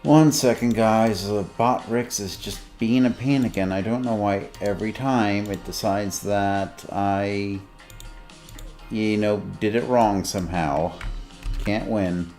One second, guys. The bot Rix is just being a pain again. I don't know why every time it decides that I, did it wrong somehow. Can't win.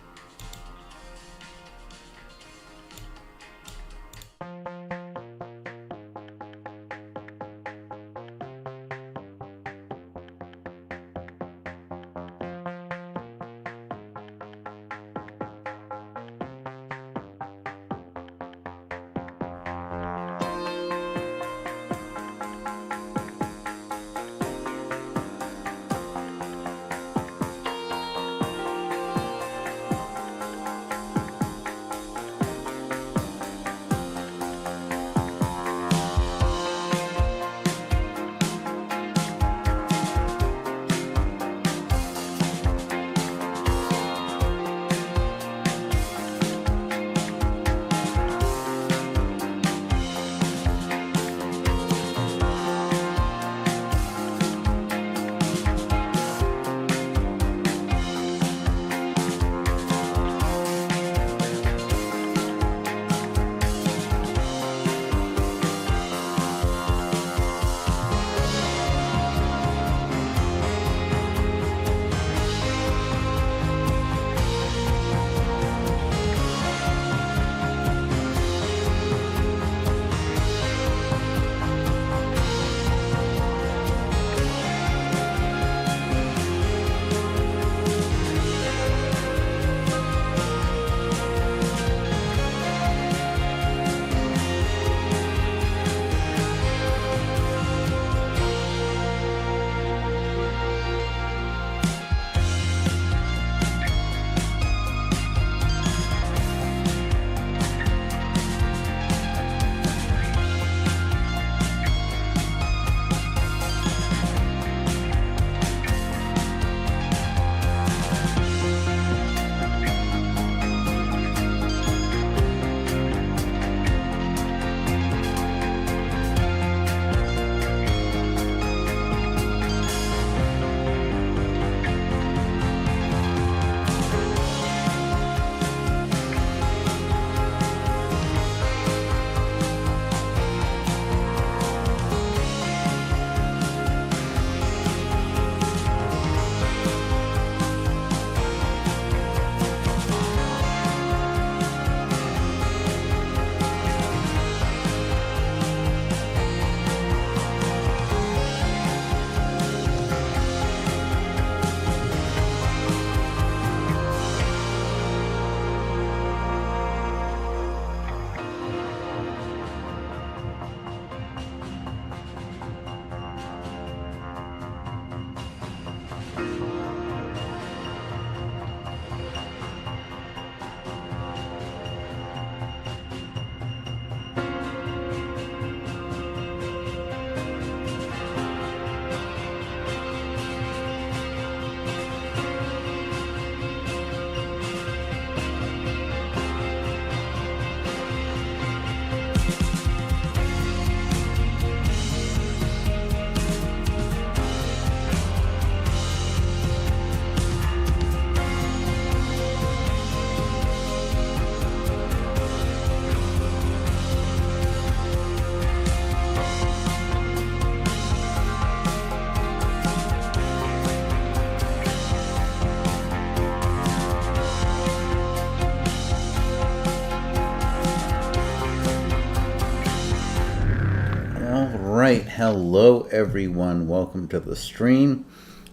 Alright, hello everyone, welcome to the stream.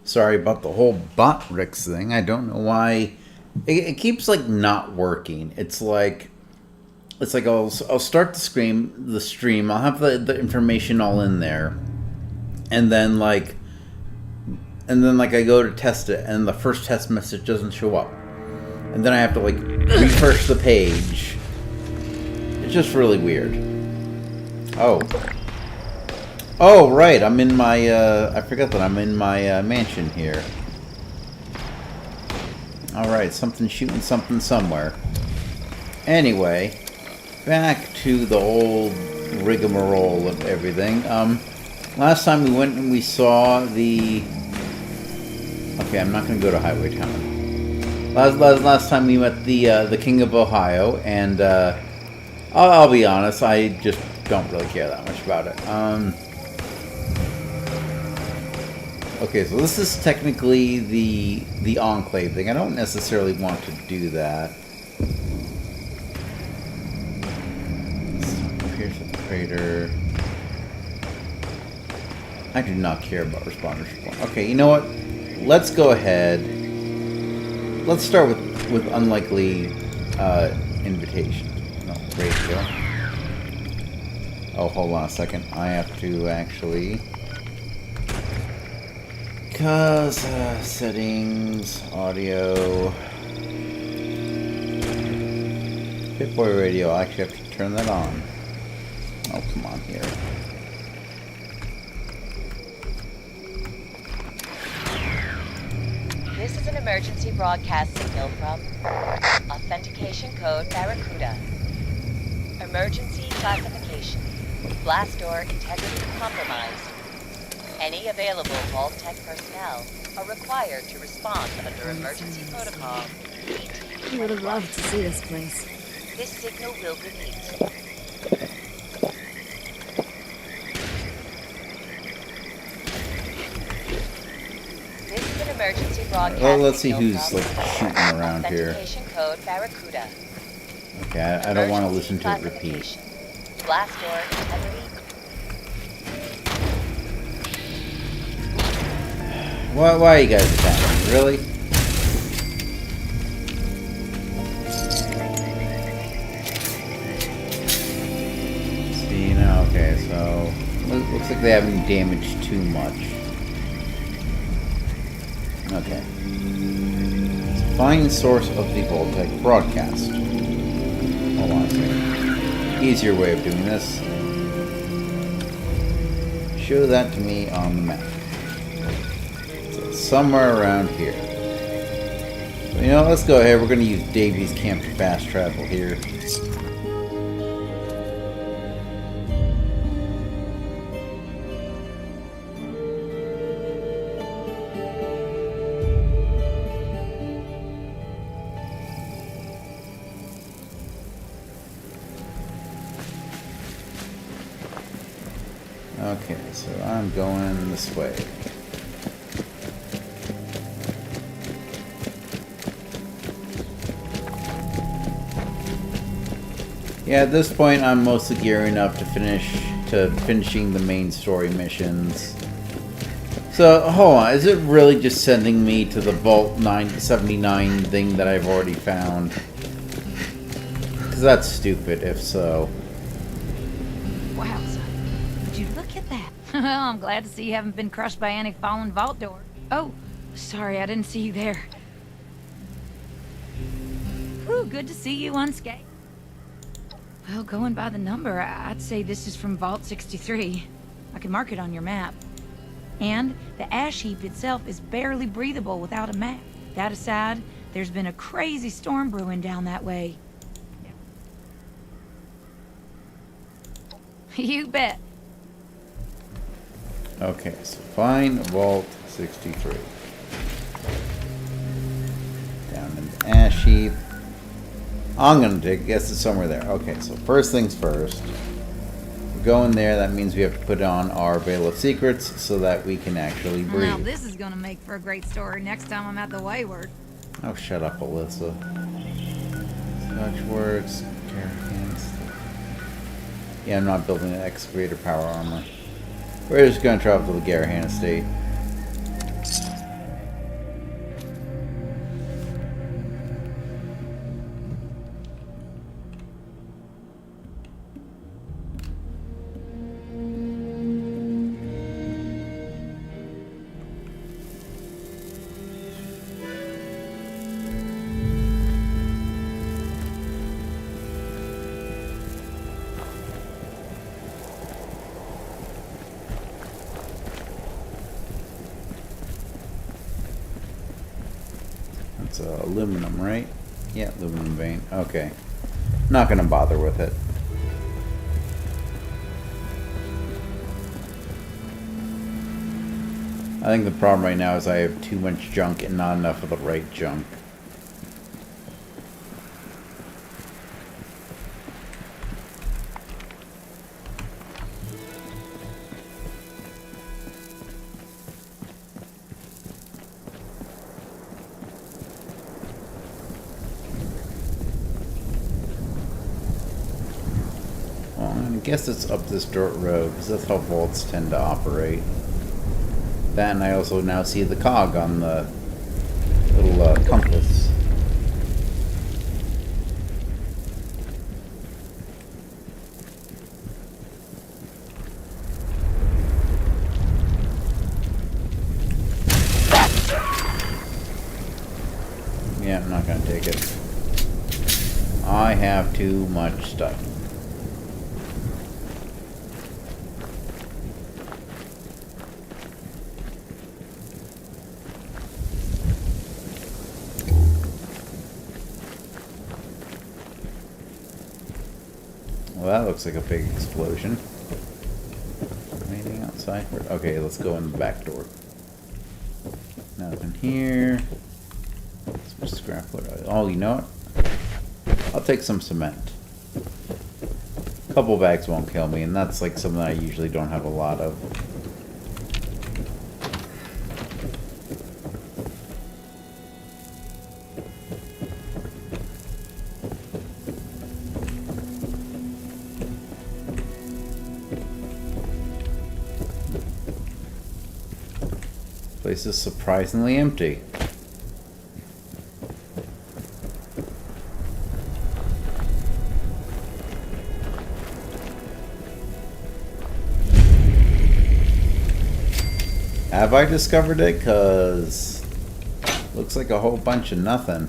Sorry about the whole bot Rix thing. I don't know why it keeps like not working. It's like I'll start the stream, I'll have the information all in there, and then like I go to test it and the first test message doesn't show up. And then I have to like refresh the page. It's just really weird. Oh, right, I'm in my, I forgot that I'm in my mansion here. Alright, something shooting something somewhere. Anyway, back to the old rigmarole of everything. Last time we went and we saw the... Okay, I'm not going to go to Highway Town. Last time we met the King of Ohio, and I'll be honest, I just don't really care that much about it. Okay, so this is technically the Enclave thing. I don't necessarily want to do that. Pierce at the crater. I do not care about responders. Okay, you know what? Let's go ahead. Let's start with unlikely invitation. No, radio. Oh, hold on a second. I have to actually... Because, settings, audio... Pip-Boy radio, I actually have to turn that on. Oh, come on here. This is an emergency broadcast signal from Authentication Code Barracuda. Emergency classification. Blast door integrity compromised. Any available Vault-Tec personnel are required to respond under emergency protocol. I would have loved to see this place. This signal will repeat. This is an emergency broadcast. Well, let's see signal who's from like shooting around here. Authentication Code Barracuda. Okay, I don't want to listen to it repeat. Classification. Blast door integrity. Why are you guys attacking me? Really? See, now, okay, so... Looks like they haven't damaged too much. Okay. Find source of the Vault-Tec broadcast. Hold on a second. Easier way of doing this. Show that to me on the map. Somewhere around here. You know, let's go ahead. We're going to use Davy's Camp to fast travel here. Okay, so I'm going this way. Yeah, at this point, I'm mostly gearing up to finishing the main story missions. So, hold on, is it really just sending me to the Vault 979 thing that I've already found? Because that's stupid, if so. Wow, son. Would you look at that? Well, I'm glad to see you haven't been crushed by any fallen vault door. Oh, sorry, I didn't see you there. Whew, good to see you unscathed. Well, going by the number, I'd say this is from Vault 63. I can mark it on your map. And the ash heap itself is barely breathable without a map. That aside, there's been a crazy storm brewing down that way. You bet. Okay, so find Vault 63. Down in the ash heap. I'm gonna guess it's somewhere there. Okay, so first things first. We're going there. That means we have to put on our Veil of Secrets so that we can actually breathe. Now this is gonna make for a great story next time I'm at the Wayward. Oh, shut up, Alyssa. Such words. Yeah, I'm not building an excavator power armor. We're just gonna travel to the Garahan estate. It's aluminum, right? Yeah, aluminum vein. Okay. Not gonna bother with it. I think the problem right now is I have too much junk and not enough of the right junk. guess it's up this dirt road, because that's how vaults tend to operate. That, and I also now see the cog on the little compass. Yeah, I'm not gonna take it. I have too much stuff. Well, that looks like a big explosion. Anything outside? Okay, let's go in the back door. Nothing here. Some scrap wood. Oh, you know what? I'll take some cement. A couple bags won't kill me, and that's like something I usually don't have a lot of. Place is surprisingly empty. Have I discovered it? 'Cause looks like a whole bunch of nothing.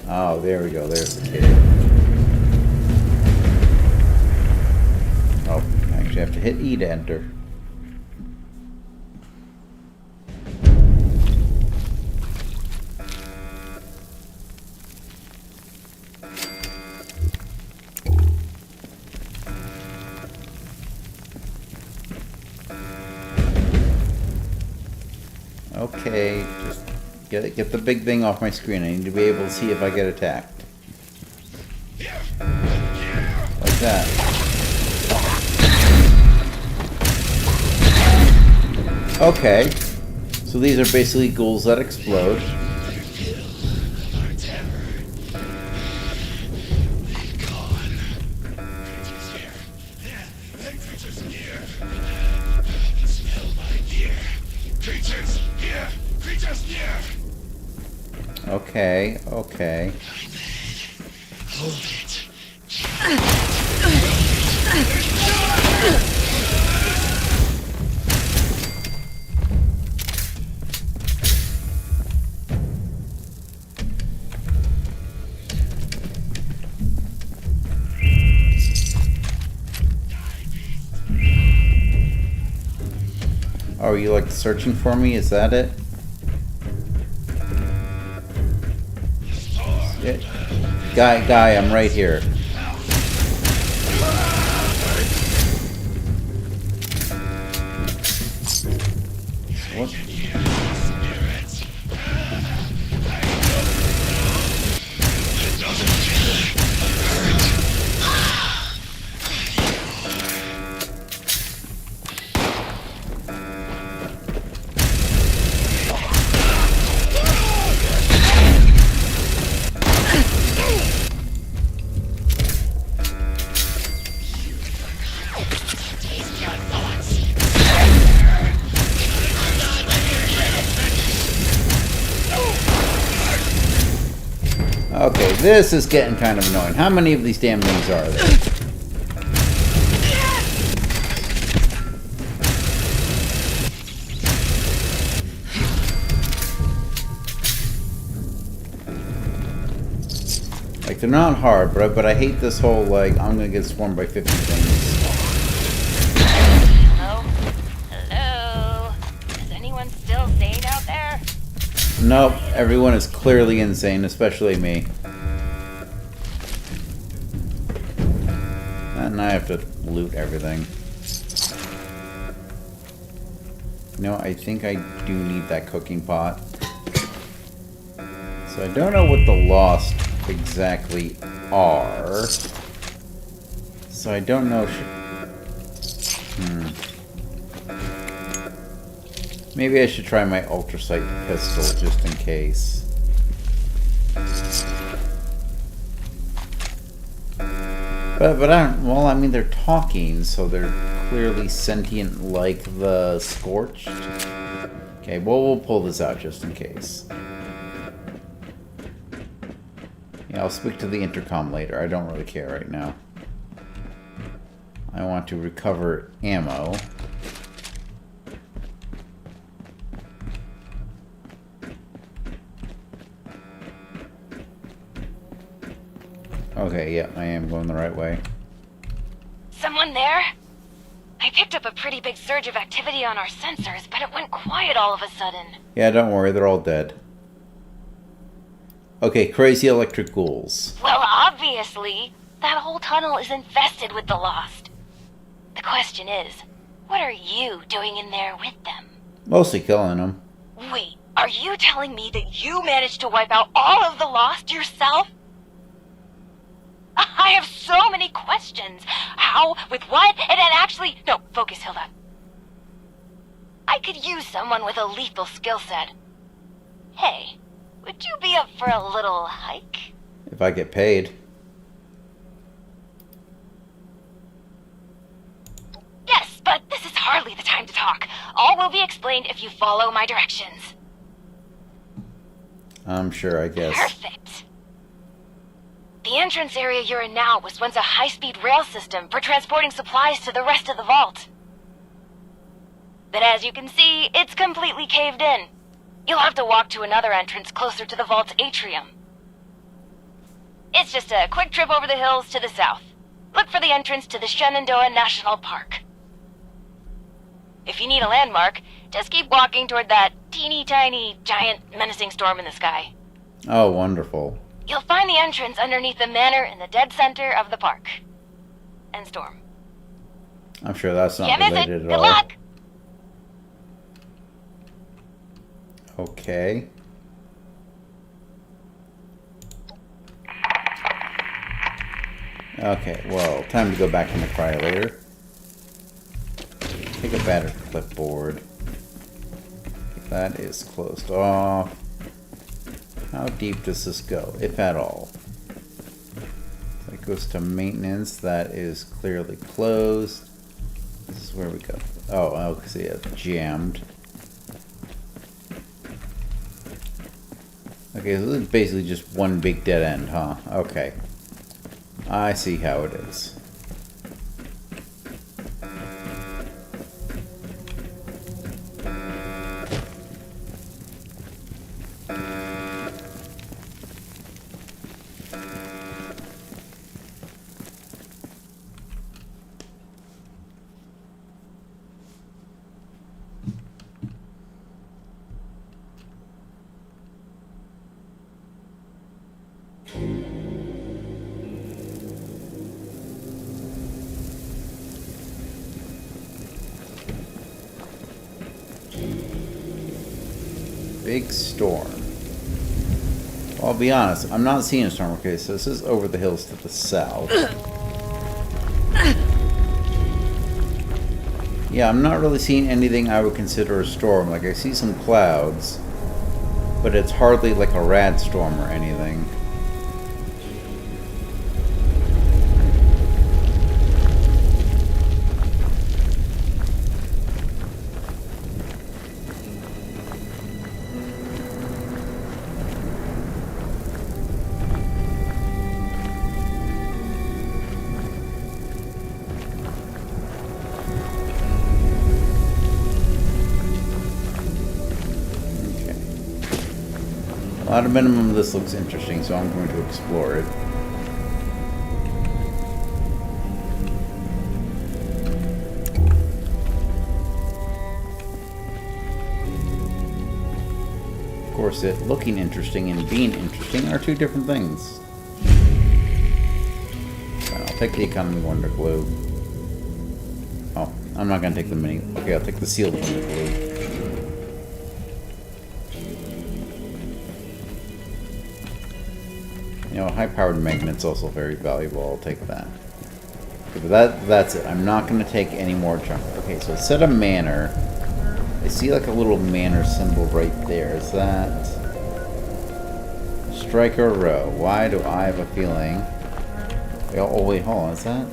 Oh, there we go. There's the kid. Oh, I actually have to hit E to enter. Okay, just get the big thing off my screen. I need to be able to see if I get attacked. Like that. Okay. So these are basically ghouls that explode. Okay, okay. Hold it. Oh, are you like searching for me? Is that it? Yeah. Guy, I'm right here. What? Okay, this is getting kind of annoying. How many of these damn things are there? Like, they're not hard, but I hate this whole, like, I'm gonna get swarmed by 50 things. Hello? Hello? Is anyone still sane out there? Nope, everyone is clearly insane, especially me. And I have to loot everything. You know, I think I do need that cooking pot. So I don't know what the Lost exactly are. So I don't know. Maybe I should try my ultrasight pistol just in case. But I don't, well, I mean, they're talking, so they're clearly sentient like the Scorched. Okay, well, we'll pull this out just in case. Yeah, I'll speak to the intercom later. I don't really care right now. I want to recover ammo. Okay, yeah, I am going the right way. Someone there? I picked up a pretty big surge of activity on our sensors, but it went quiet all of a sudden. Yeah, don't worry, they're all dead. Okay, crazy electric ghouls. Well, obviously, that whole tunnel is infested with the Lost. The question is, what are you doing in there with them? Mostly killing them. Wait, are you telling me that you managed to wipe out all of the Lost yourself? I have so many questions. How? With what? And then actually... No, focus, Hilda. I could use someone with a lethal skill set. Hey, would you be up for a little hike? If I get paid. Yes, but this is hardly the time to talk. All will be explained if you follow my directions. I'm sure, I guess. Perfect. The entrance area you're in now was once a high-speed rail system for transporting supplies to the rest of the vault. But as you can see, it's completely caved in. You'll have to walk to another entrance closer to the vault's atrium. It's just a quick trip over the hills to the south. Look for the entrance to the Shenandoah National Park. If you need a landmark, just keep walking toward that teeny tiny, giant, menacing storm in the sky. Oh, wonderful. You'll find the entrance underneath the manor in the dead center of the park. And storm. I'm sure that's not Can't miss it. related at Good all. luck! Okay. Okay, well, time to go back to the cryolator. Take a battered clipboard. That is closed off. How deep does this go, if at all? That goes to maintenance. That is clearly closed. This is where we go. Oh, see, it's jammed. Okay, so this is basically just one big dead end, huh? Okay. I see how it is. Big storm. Well, I'll be honest, I'm not seeing a storm. Okay, so this is over the hills to the south. Yeah, I'm not really seeing anything I would consider a storm. Like, I see some clouds, but it's hardly like a rad storm or anything. At a minimum, this looks interesting, so I'm going to explore it. Of course, it looking interesting and being interesting are two different things. I'll take the economy wonder glue. Oh, I'm not going to take the mini. Okay, I'll take the sealed wonder glue. You know, high-powered magnet's also very valuable. I'll take that. Okay, but that's it. I'm not going to take any more junk. Okay, so set a manor. I see like a little manor symbol right there. Is that Striker Row? Why do I have a feeling? Oh wait, hold on. Is that?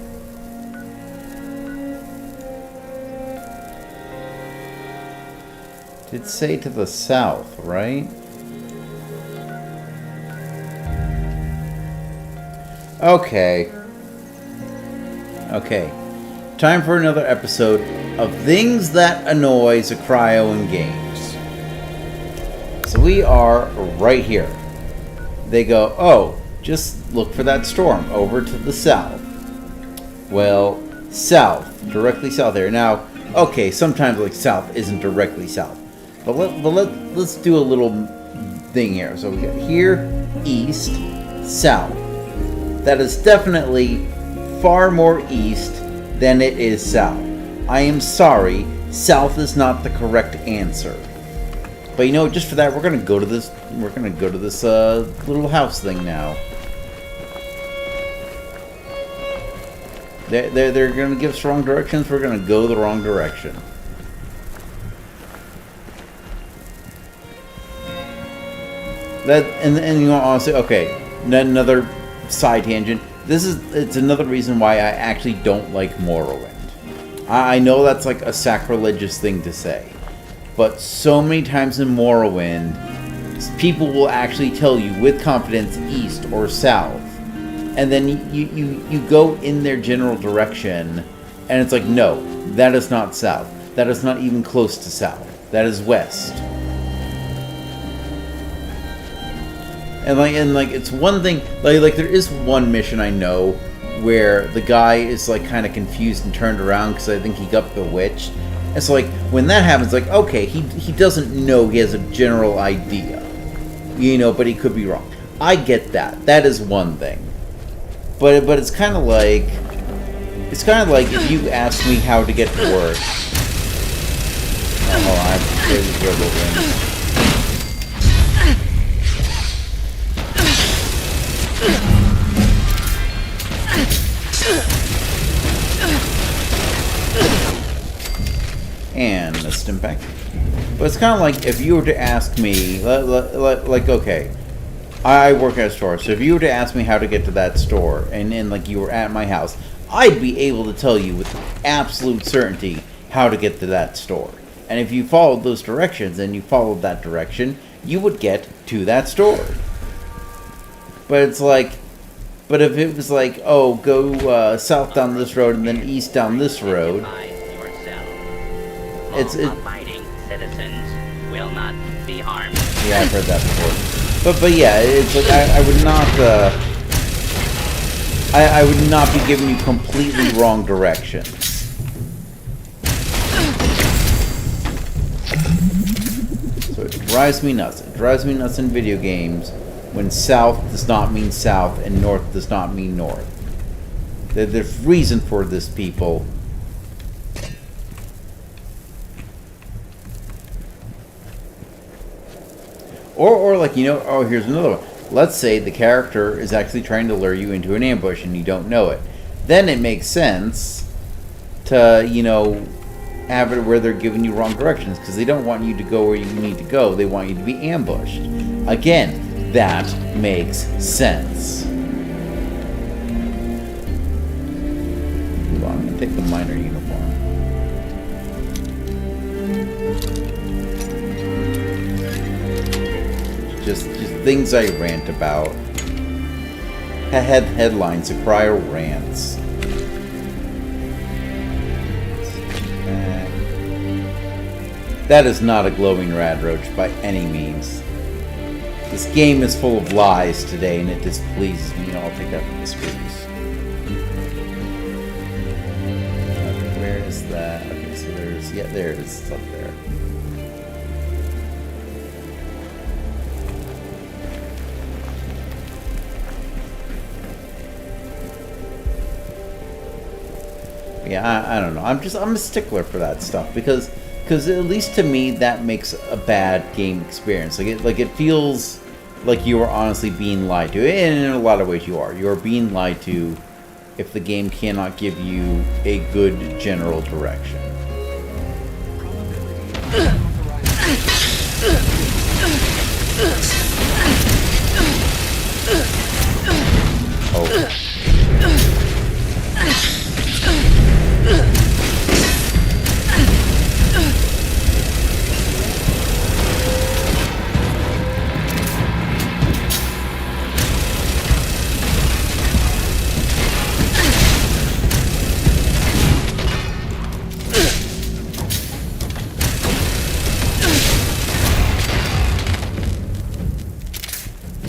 Did say to the south, right? Okay. Okay. Time for another episode of Things That Annoy Zacryo in Games. So we are right here. They go, oh, just look for that storm over to the south. Well, south, directly south there. Now, okay, sometimes like south isn't directly south. But let's do a little thing here. So we got here, east, south. That is definitely far more east than it is south. I am sorry, south is not the correct answer. But you know, just for that, we're gonna go to this. We're gonna go to this little house thing now. They're gonna give us wrong directions. We're gonna go the wrong direction. That and you know, honestly, okay, another side tangent. It's another reason why I actually don't like Morrowind. I know that's like a sacrilegious thing to say, but so many times in Morrowind, people will actually tell you with confidence east or south, and then you go in their general direction, and it's like, no, that is not south. That is not even close to south. That is west. And like it's one thing, like there is one mission I know where the guy is like kind of confused and turned around because I think he got bewitched. And so like when that happens, like okay, he doesn't know, he has a general idea, you know, but he could be wrong. I get that. That is one thing. But it's kind of like if you asked me how to get to work. Oh, hold on, I have to throw the rings. And a stim pack. But it's kind of like if you were to ask me, like, okay, I work at a store, so if you were to ask me how to get to that store, and like you were at my house, I'd be able to tell you with absolute certainty how to get to that store. And if you followed those directions and you followed that direction, you would get to that store. But it's like, but if it was like, oh, go south down this road and then east down this road, it's abiding citizens will not be harmed. Yeah, I've heard that before. But yeah, it's like I would not I would not be giving you completely wrong directions. So it drives me nuts. It drives me nuts in video games when south does not mean south and north does not mean north. There's reason for this, people. Or like, you know, oh, here's another one. Let's say the character is actually trying to lure you into an ambush and you don't know it. Then it makes sense to, you know, have it where they're giving you wrong directions because they don't want you to go where you need to go. They want you to be ambushed. Again, that makes sense. Hold on, I'm going to take the miner uniform. Just things I rant about. Headlines, Zacryo rants. That is not a glowing radroach by any means. This game is full of lies today and it displeases me. I'll take that from the screens. Where is that? Okay, so there's, yeah, there it is. It's up there. Yeah, I don't know. I'm a stickler for that stuff because at least to me that makes a bad game experience. Like it feels like you are honestly being lied to, and in a lot of ways you are. You are being lied to if the game cannot give you a good general direction.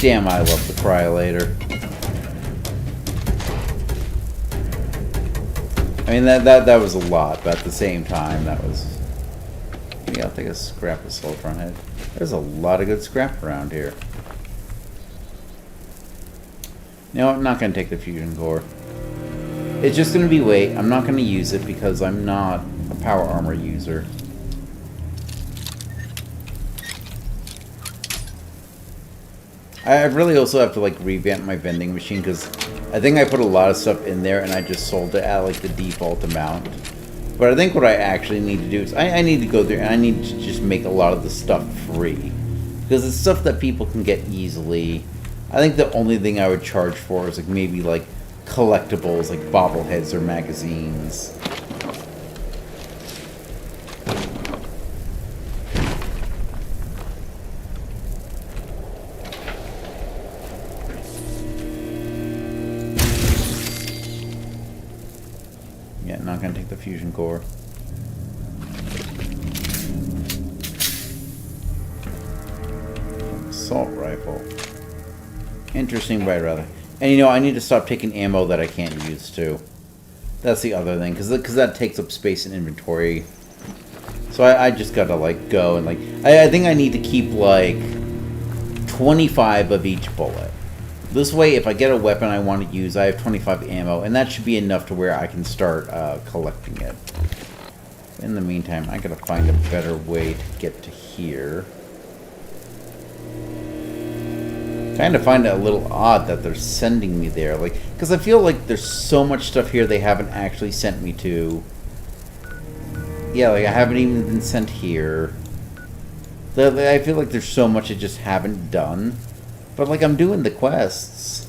Damn, I love the Cryolator. I mean, that was a lot, but at the same time, that was... Yeah, I'll take a scrap of Soltron Head. There's a lot of good scrap around here. No, I'm not going to take the Fusion Core. It's just going to be weight. I'm not going to use it because I'm not a power armor user. I really also have to like revamp my vending machine because I think I put a lot of stuff in there and I just sold it at like the default amount. But I think what I actually need to do is I need to go there and I need to just make a lot of the stuff free. Because it's stuff that people can get easily. I think the only thing I would charge for is like maybe like collectibles like bobbleheads or magazines. Yeah, not gonna take the Fusion Core. Assault rifle. Interesting, but I'd rather. And you know, I need to stop taking ammo that I can't use too. That's the other thing, because that takes up space in inventory. So I just gotta like go and like I think I need to keep like 25 of each bullet. This way, if I get a weapon I want to use, I have 25 ammo, and that should be enough to where I can start collecting it. In the meantime, I gotta find a better way to get to here. Kind of find it a little odd that they're sending me there, like, because I feel like there's so much stuff here they haven't actually sent me to. Yeah, like I haven't even been sent here. I feel like there's so much I just haven't done. But, like, I'm doing the quests.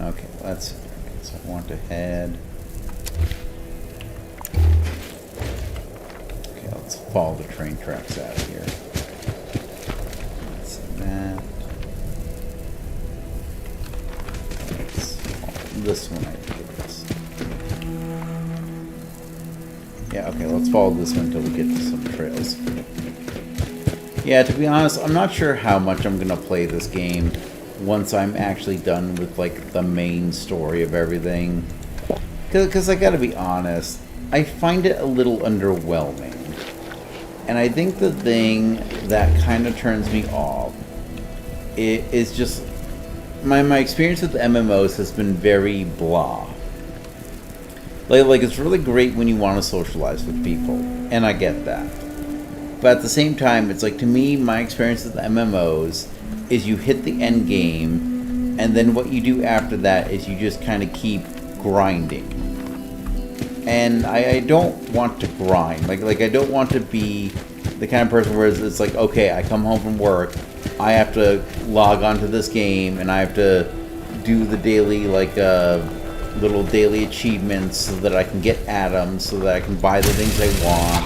Okay, let's see. So I want to head... Okay, let's follow the train tracks out of here. That. This one, I think it is. Yeah, okay, let's follow this one until we get to some trails. Yeah, to be honest, I'm not sure how much I'm gonna play this game once I'm actually done with, like, the main story of everything. Because I gotta be honest, I find it a little underwhelming. And I think the thing that kind of turns me off is just my experience with MMOs has been very blah. Like it's really great when you want to socialize with people, and I get that. But at the same time, it's like, to me, my experience with MMOs is you hit the end game, and then what you do after that is you just kind of keep grinding. And I don't want to grind. Like I don't want to be the kind of person where it's like, okay, I come home from work, I have to log onto this game, and I have to do the daily, like, little daily achievements so that I can get atoms, so that I can buy the things I want.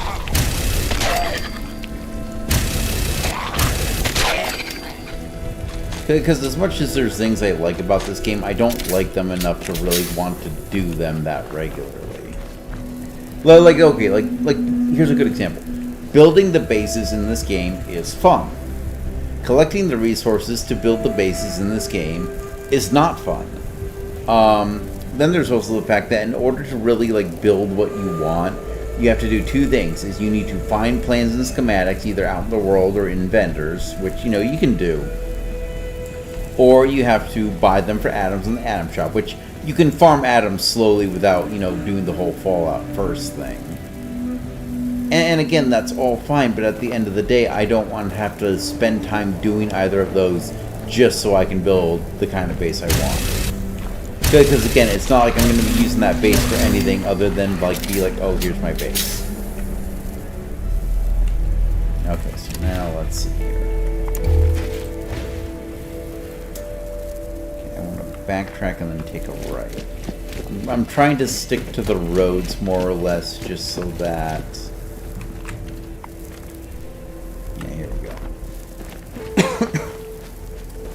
Because as much as there's things I like about this game, I don't like them enough to really want to do them that regularly. Like, okay, like here's a good example. Building the bases in this game is fun. Collecting the resources to build the bases in this game is not fun. Then there's also the fact that in order to really, like, build what you want, you have to do two things. Is you need to find plans and schematics either out in the world or in vendors, which, you know, you can do. Or you have to buy them for atoms in the atom shop, which you can farm atoms slowly without, you know, doing the whole Fallout first thing. And again, that's all fine, but at the end of the day, I don't want to have to spend time doing either of those just so I can build the kind of base I want. Because again, it's not like I'm going to be using that base for anything other than like be like, oh, here's my base. Okay, so now let's see here. Okay, I want to backtrack and then take a right. I'm trying to stick to the roads more or less, just so that... Yeah, here we go.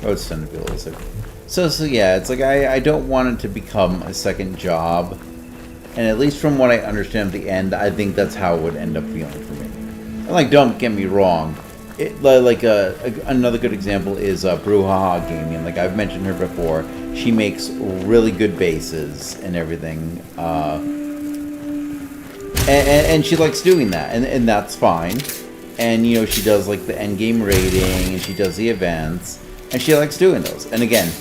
Oh, it's starting to be a little sick. So yeah, it's like I don't want it to become a second job. And at least from what I understand at the end, I think that's how it would end up feeling for me. And like, don't get me wrong. Another good example is Brouhaha Gaming. Like, I've mentioned her before. She makes really good bases and everything. And she likes doing that. And that's fine. And, you know, she does, like, the endgame rating. And she does the events. And she likes doing those. And again,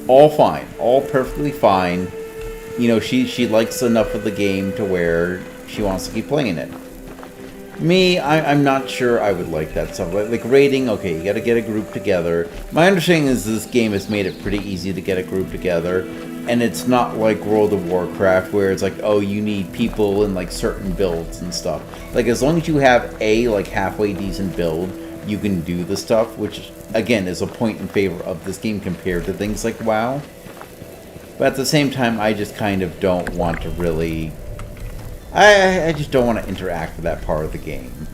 all fine. All perfectly fine. You know, she likes enough of the game to where she wants to keep playing it. Me, I'm not sure I would like that stuff. Like raiding, okay, you gotta get a group together. My understanding is this game has made it pretty easy to get a group together. And it's not like World of Warcraft where it's like, oh, you need people in like certain builds and stuff. Like, as long as you have a like halfway decent build, you can do the stuff, which again is a point in favor of this game compared to things like WoW. But at the same time, I just kind of don't want to really... I just don't want to interact with that part of the game.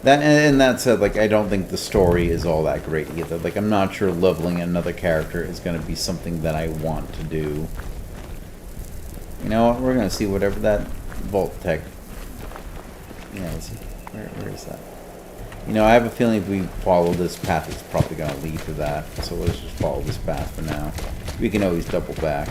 That said, like, I don't think the story is all that great either. Like, I'm not sure leveling another character is going to be something that I want to do. You know what? We're going to see whatever that Vault Tech... Yeah, let's see. Where is that? You know, I have a feeling if we follow this path, it's probably going to lead to that. So let's just follow this path for now. We can always double back.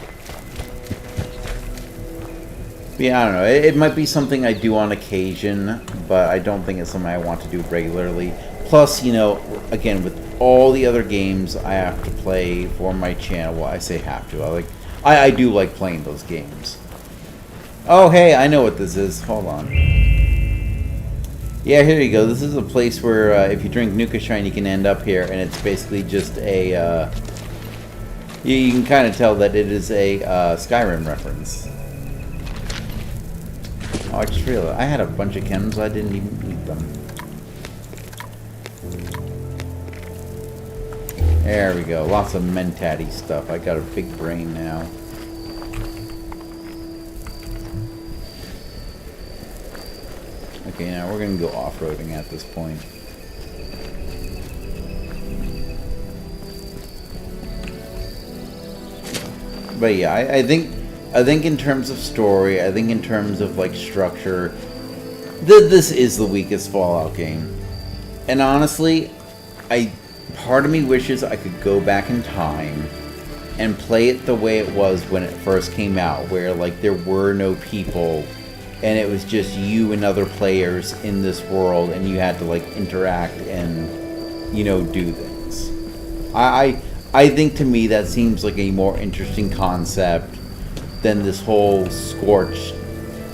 But yeah, I don't know. It might be something I do on occasion, but I don't think it's something I want to do regularly. Plus, you know, again, with all the other games I have to play for my channel, well, I say have to. I do like playing those games. Oh, hey, I know what this is. Hold on. Yeah, here you go. This is a place where if you drink Nuka Shine, you can end up here, and it's basically just a... you can kind of tell that it is a Skyrim reference. Oh, I just realized I had a bunch of chems. I didn't even eat them. There we go. Lots of Mentat-y stuff. I got a big brain now. Okay, now we're going to go off-roading at this point. But yeah, I think in terms of story, I think in terms of like structure, this is the weakest Fallout game. And honestly, part of me wishes I could go back in time and play it the way it was when it first came out, where like there were no people and it was just you and other players in this world and you had to like interact and, you know, do things. I think to me that seems like a more interesting concept than this whole Scorched,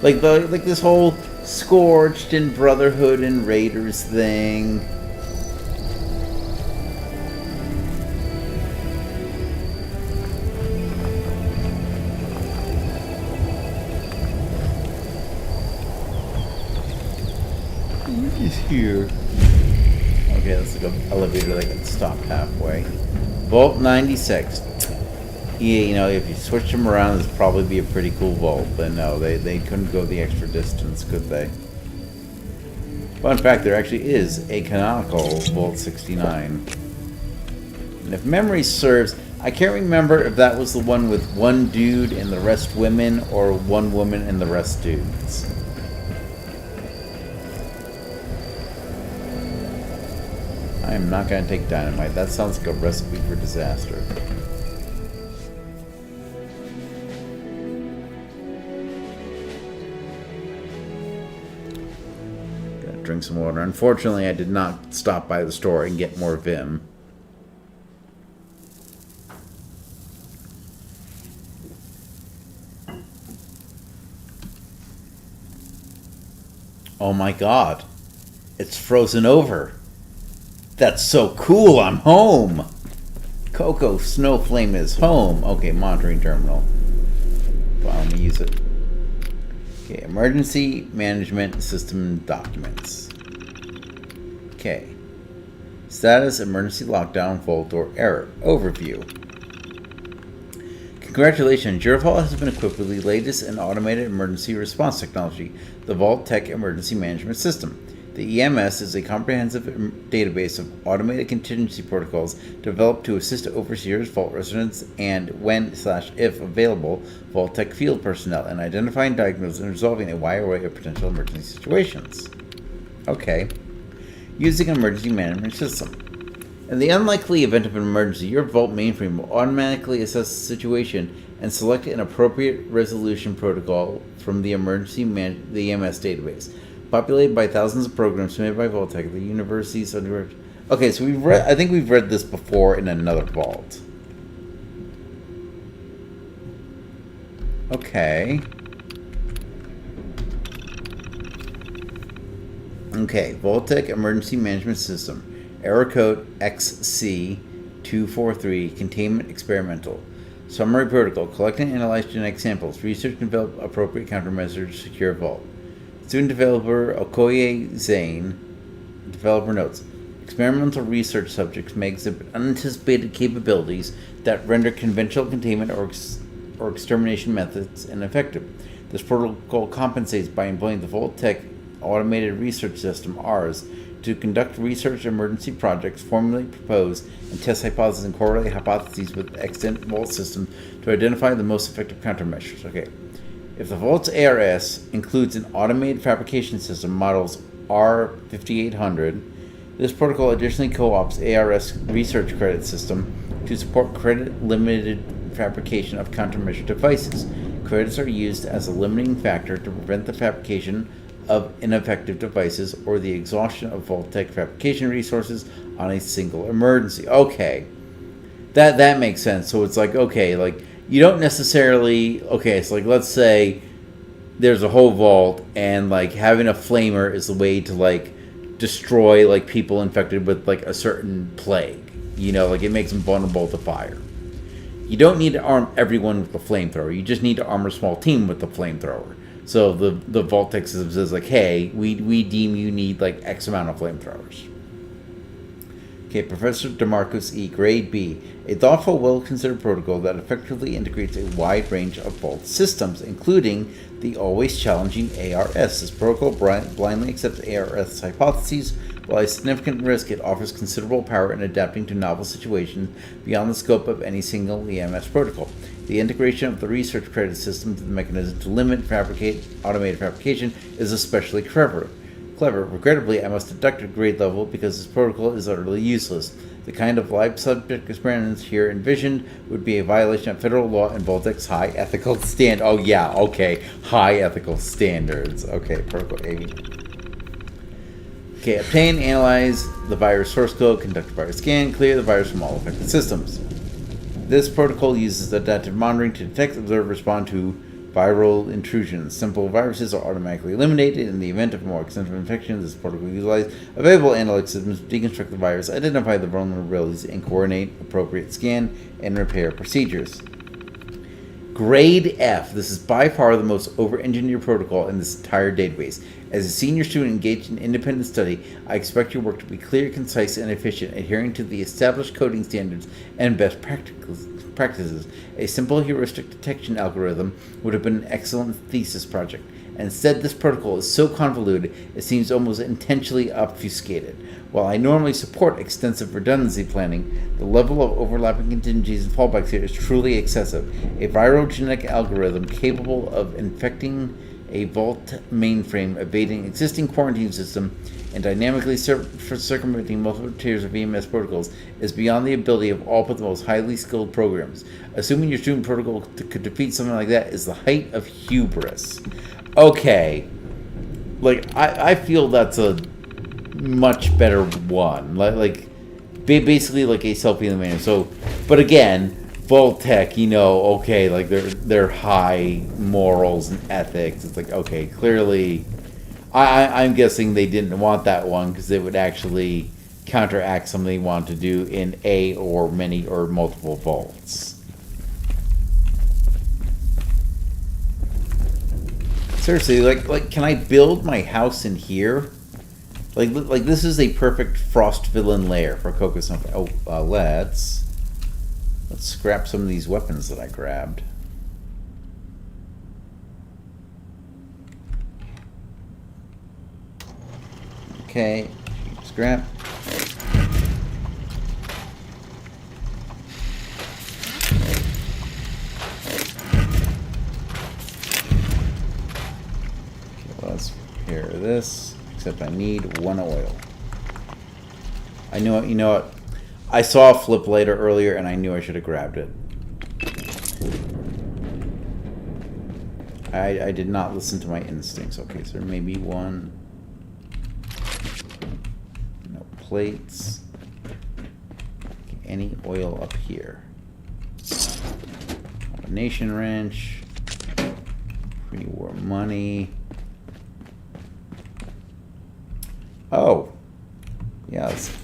like this whole Scorched and Brotherhood and Raiders thing. What is here? Okay, that's like an elevator that gets stopped halfway. Vault 96. Yeah, you know, if you switch them around, this would probably be a pretty cool vault. But no, they couldn't go the extra distance, could they? But in fact, there actually is a canonical Vault 69. And if memory serves, I can't remember if that was the one with one dude and the rest women, or one woman and the rest dudes. I am not going to take dynamite. That sounds like a recipe for disaster. Drink some water. Unfortunately, I did not stop by the store and get more Vim. Oh my god. It's frozen over. That's so cool. I'm home. Coco Snowflame is home. Okay, monitoring terminal. Well, let me use it. Okay, emergency management system documents. Okay. Status, emergency lockdown, vault door error. Overview. Congratulations, your vault has been equipped with the latest and automated emergency response technology, the Vault-Tec Emergency Management System. The EMS is a comprehensive database of automated contingency protocols developed to assist overseers, vault residents, and when/if available, Vault-Tec field personnel in identifying, diagnosing, and resolving a wide array of potential emergency situations. Okay. Using an emergency management system. In the unlikely event of an emergency, your Vault mainframe will automatically assess the situation and select an appropriate resolution protocol from the the EMS database. Populated by thousands of programs made by Vault-Tec, the universities under. Okay, so I think we've read this before in another Vault. Okay. Okay, Vault-Tec Emergency Management System. Error code XC243, Containment Experimental. Summary protocol: collect and analyze genetic samples. Research and develop appropriate countermeasures to secure Vault. Student developer Okoye Zane. Developer notes: experimental research subjects may exhibit unanticipated capabilities that render conventional containment or extermination methods ineffective. This protocol compensates by employing the Vault-Tec Automated Research System, ARS, to conduct research emergency projects, formulate, propose, and test hypotheses and correlate hypotheses with extant Vault systems to identify the most effective countermeasures. Okay. If the Vault's ARS includes an automated fabrication system, models R5800, this protocol additionally co-ops ARS research credit system to support credit-limited fabrication of countermeasure devices. Credits are used as a limiting factor to prevent the fabrication of ineffective devices or the exhaustion of Vault-Tec fabrication resources on a single emergency. Okay. That makes sense. So it's like, okay, like, you don't necessarily, okay, so like, let's say there's a whole vault and like having a flamer is the way to like destroy like people infected with like a certain plague, you know, like it makes them vulnerable to fire. You don't need to arm everyone with the flamethrower. You just need to arm a small team with the flamethrower. So the Vault-Tec system says like, hey, we deem you need like X amount of flamethrowers. Okay, Professor DeMarcus E., Grade B. A thoughtful, well-considered protocol that effectively integrates a wide range of Vault systems, including the always challenging ARS. This protocol blindly accepts ARS hypotheses. While a significant risk, it offers considerable power in adapting to novel situations beyond the scope of any single EMS protocol. The integration of the research credit system to the mechanism to limit automated fabrication is especially clever. Regrettably, I must deduct a grade level because this protocol is utterly useless. The kind of live subject experiments here envisioned would be a violation of federal law and Vault-Tec's high ethical standards. Oh yeah, okay, high ethical standards. Okay, protocol A. Okay, obtain, analyze the virus source code, conduct a virus scan, clear the virus from all affected systems. This protocol uses adaptive monitoring to detect, observe, respond to viral intrusions. Simple viruses are automatically eliminated in the event of a more extensive infection. This protocol utilizes available analytic systems to deconstruct the virus, identify the vulnerabilities, and coordinate appropriate scan and repair procedures. Grade F. This is by far the most over-engineered protocol in this entire database. As a senior student engaged in independent study, I expect your work to be clear, concise, and efficient, adhering to the established coding standards and best practices. A simple heuristic detection algorithm would have been an excellent thesis project. Instead, this protocol is so convoluted, it seems almost intentionally obfuscated. While I normally support extensive redundancy planning, the level of overlapping contingencies and fallbacks here is truly excessive. A viral genetic algorithm capable of infecting a Vault mainframe, evading existing quarantine system, and dynamically circumventing multiple tiers of EMS protocols is beyond the ability of all but the most highly skilled programmers. Assuming your student protocol could defeat something like that is the height of hubris. Okay, like I feel that's a much better one. Like basically like a self-healing man. So, but again, Vault-Tec, you know, okay, like they're high morals and ethics. It's like, okay, clearly, I'm guessing they didn't want that one because it would actually counteract something they want to do in a or many or multiple vaults. Seriously, like, can I build my house in here? Like this is a perfect frost villain lair for Coco Snowflake. Oh, let's scrap some of these weapons that I grabbed. Okay, scrap. Let's repair this, except I need 1 oil. I know it, you know what? I saw a flip lighter earlier and I knew I should have grabbed it. I did not listen to my instincts. Okay, so there may be one. No plates. Okay, any oil up here? Combination wrench. Pre-war money. Oh, yeah, let's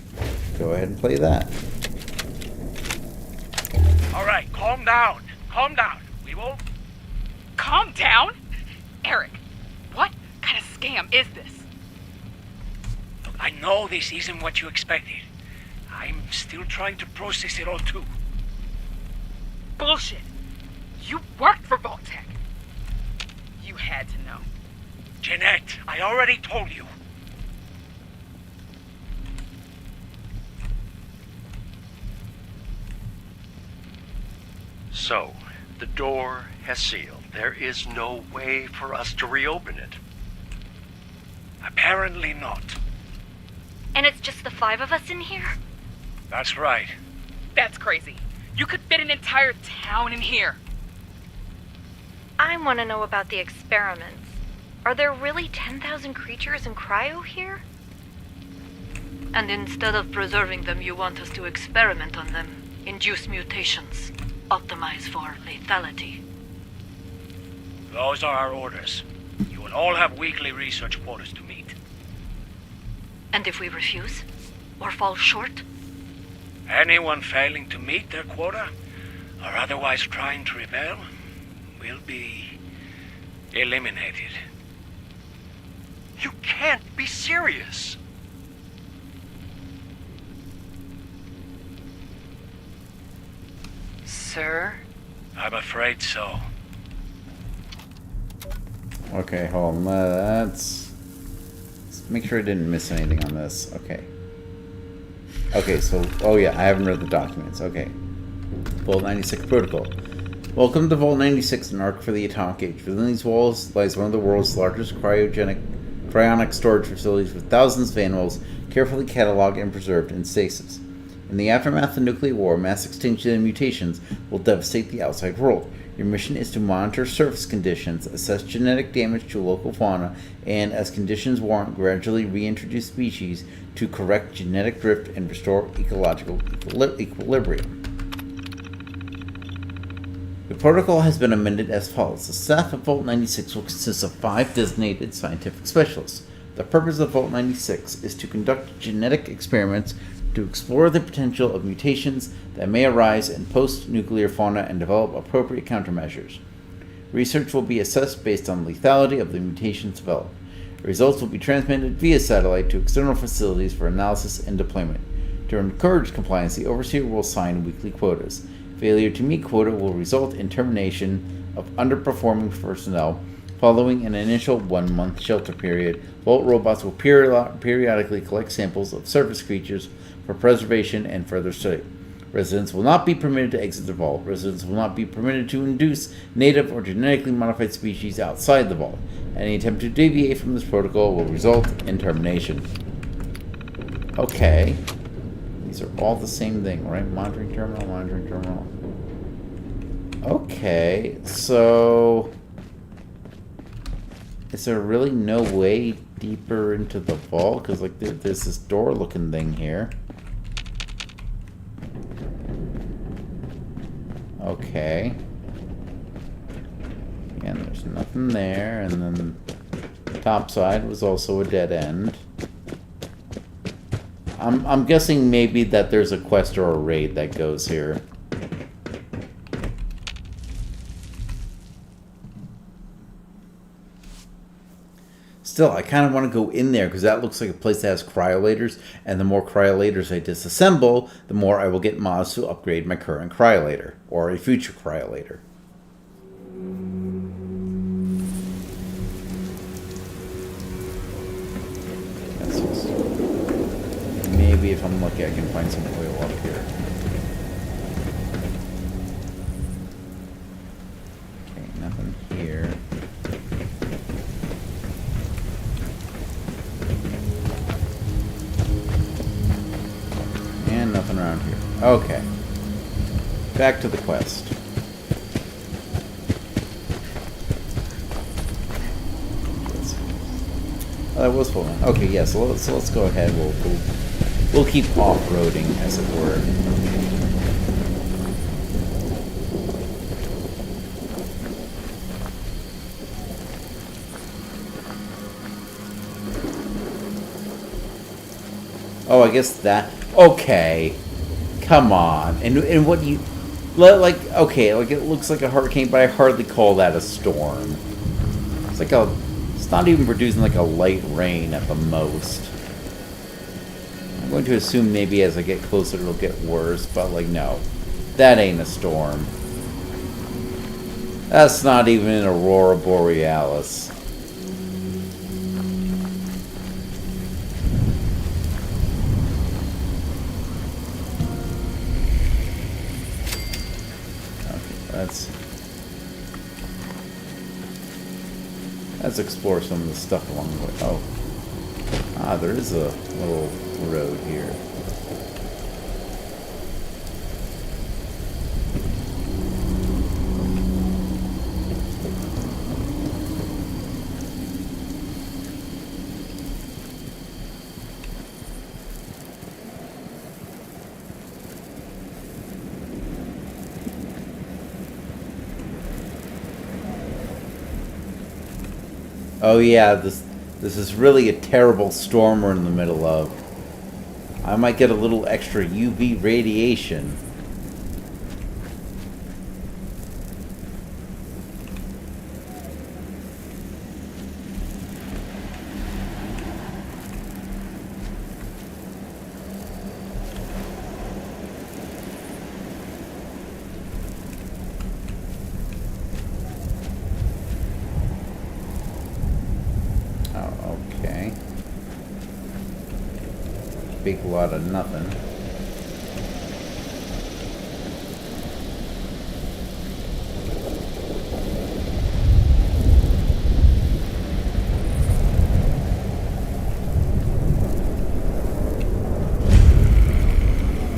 go ahead and play that. All right, calm down. Calm down. We won't... Calm down? Eric, what kind of scam is this? Look, I know this isn't what you expected. I'm still trying to process it all too. Bullshit. You worked for Vault-Tec. You had to know. Jeanette, I already told you. So, the door has sealed. There is no way for us to reopen it. Apparently not. And it's just the 5 of us in here? That's right. That's crazy. You could fit an entire town in here. I want to know about the experiments. Are there really 10,000 creatures in cryo here? And instead of preserving them, you want us to experiment on them, induce mutations, optimize for lethality. Those are our orders. You will all have weekly research quotas to meet. And if we refuse? Or fall short? Anyone failing to meet their quota, or otherwise trying to rebel, will be eliminated. You can't be serious. Sir? I'm afraid so. Okay, hold on. Let's make sure I didn't miss anything on this. Okay. Okay, so, oh yeah, I haven't read the documents. Okay. Vault 96 Protocol. Welcome to Vault 96, an arc for the atomic age. Within these walls lies one of the world's largest cryonic storage facilities with thousands of animals carefully cataloged and preserved in stasis. In the aftermath of nuclear war, mass extinction and mutations will devastate the outside world. Your mission is to monitor surface conditions, assess genetic damage to local fauna, and, as conditions warrant, gradually reintroduce species to correct genetic drift and restore ecological equilibrium. The protocol has been amended as follows. The staff of Vault 96 will consist of 5 designated scientific specialists. The purpose of Vault 96 is to conduct genetic experiments to explore the potential of mutations that may arise in post-nuclear fauna and develop appropriate countermeasures. Research will be assessed based on lethality of the mutations developed. Results will be transmitted via satellite to external facilities for analysis and deployment. To encourage compliance, the Overseer will assign weekly quotas. Failure to meet quota will result in termination of underperforming personnel. Following an initial 1-month shelter period, Vault robots will periodically collect samples of surface creatures for preservation and further study. Residents will not be permitted to exit the vault. Residents will not be permitted to induce native or genetically modified species outside the vault. Any attempt to deviate from this protocol will result in termination. Okay. These are all the same thing, right? Monitoring terminal, monitoring terminal. Okay, so... is there really no way deeper into the vault? Because, like, there's this door-looking thing here. Okay. And there's nothing there, and then Topside was also a dead end. I'm guessing maybe that there's a quest or a raid that goes here. Still, I kind of want to go in there because that looks like a place that has cryolators, and the more cryolators I disassemble, the more I will get mods to upgrade my current cryolator, or a future cryolator. That's just... Maybe if I'm lucky I can find some oil up here. Okay, nothing here. And nothing around here. Okay. Back to the quest. Oh, that was full. Okay, yeah, so let's go ahead. We'll keep off-roading, as it were. Oh, I guess that... Okay. Come on. And what you... Like, okay, like it looks like a hurricane, but I hardly call that a storm. It's like a... It's not even producing like a light rain at the most. I'm going to assume maybe as I get closer it'll get worse, but like, no. That ain't a storm. That's not even an Aurora Borealis. Let's explore some of the stuff along the way. Oh. Ah, there is a little road here. Oh yeah, this is really a terrible storm we're in the middle of. I might get a little extra UV radiation. Big lot of nothing.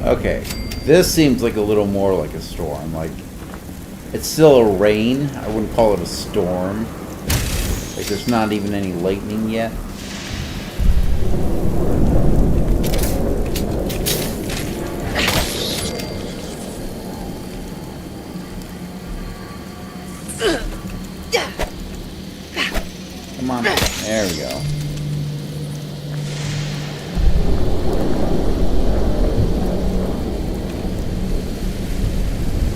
Okay, this seems like a little more like a storm. Like, it's still a rain. I wouldn't call it a storm. Like, there's not even any lightning yet. Come on. There we go.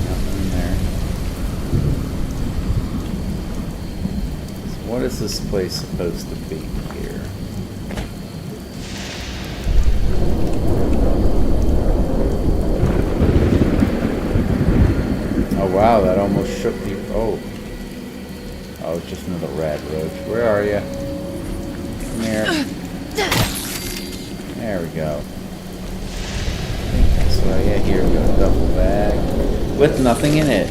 Nothing there. So what is this place supposed to be here? Oh wow, that almost shook the... Oh. Oh, it's just another rad roach. Where are you? Come here. There we go. So yeah, here we go. Duffel bag with nothing in it.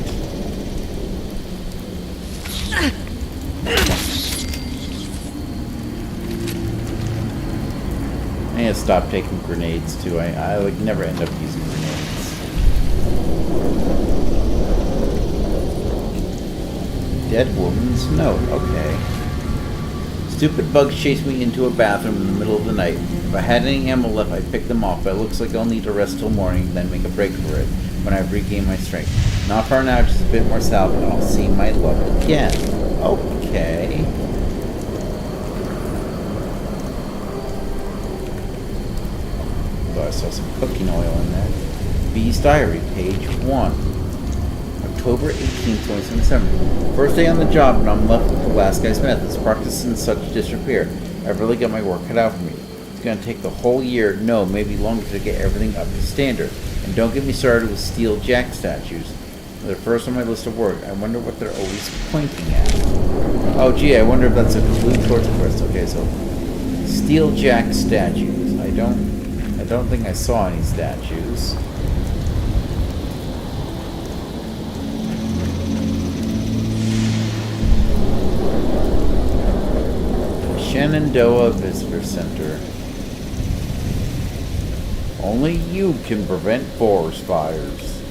I need to stop taking grenades too. I like never end up using grenades. Dead woman's note. Okay. Stupid bugs chased me into a bathroom in the middle of the night. If I had any ammo left, I'd pick them off, but it looks like I'll need to rest till morning, then make a break for it when I've regained my strength. Not far now, just a bit more south, and I'll see my love again. Okay. I saw some cooking oil in there. Bee's Diary, page 1. October 18, 2077. First day on the job, and I'm left with the last guy's methods. Practice and such disrepair. I've really got my work cut out for me. It's going to take the whole year, no, maybe longer, to get everything up to standard. And don't get me started with steel jack statues. They're first on my list of work. I wonder what they're always pointing at. Oh, gee, I wonder if that's a clue towards the quest. Okay, so steel jack statues. I don't think I saw any statues. Shenandoah Visitor Center. Only you can prevent forest fires.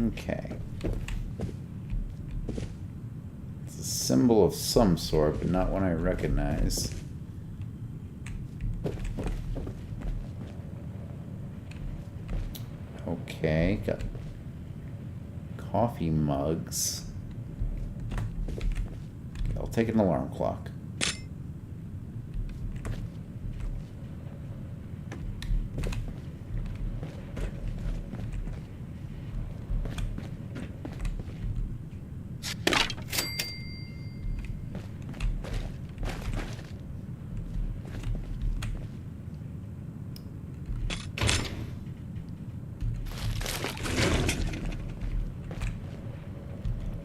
Okay. It's a symbol of some sort, but not one I recognize. Okay, got coffee mugs. Okay, I'll take an alarm clock.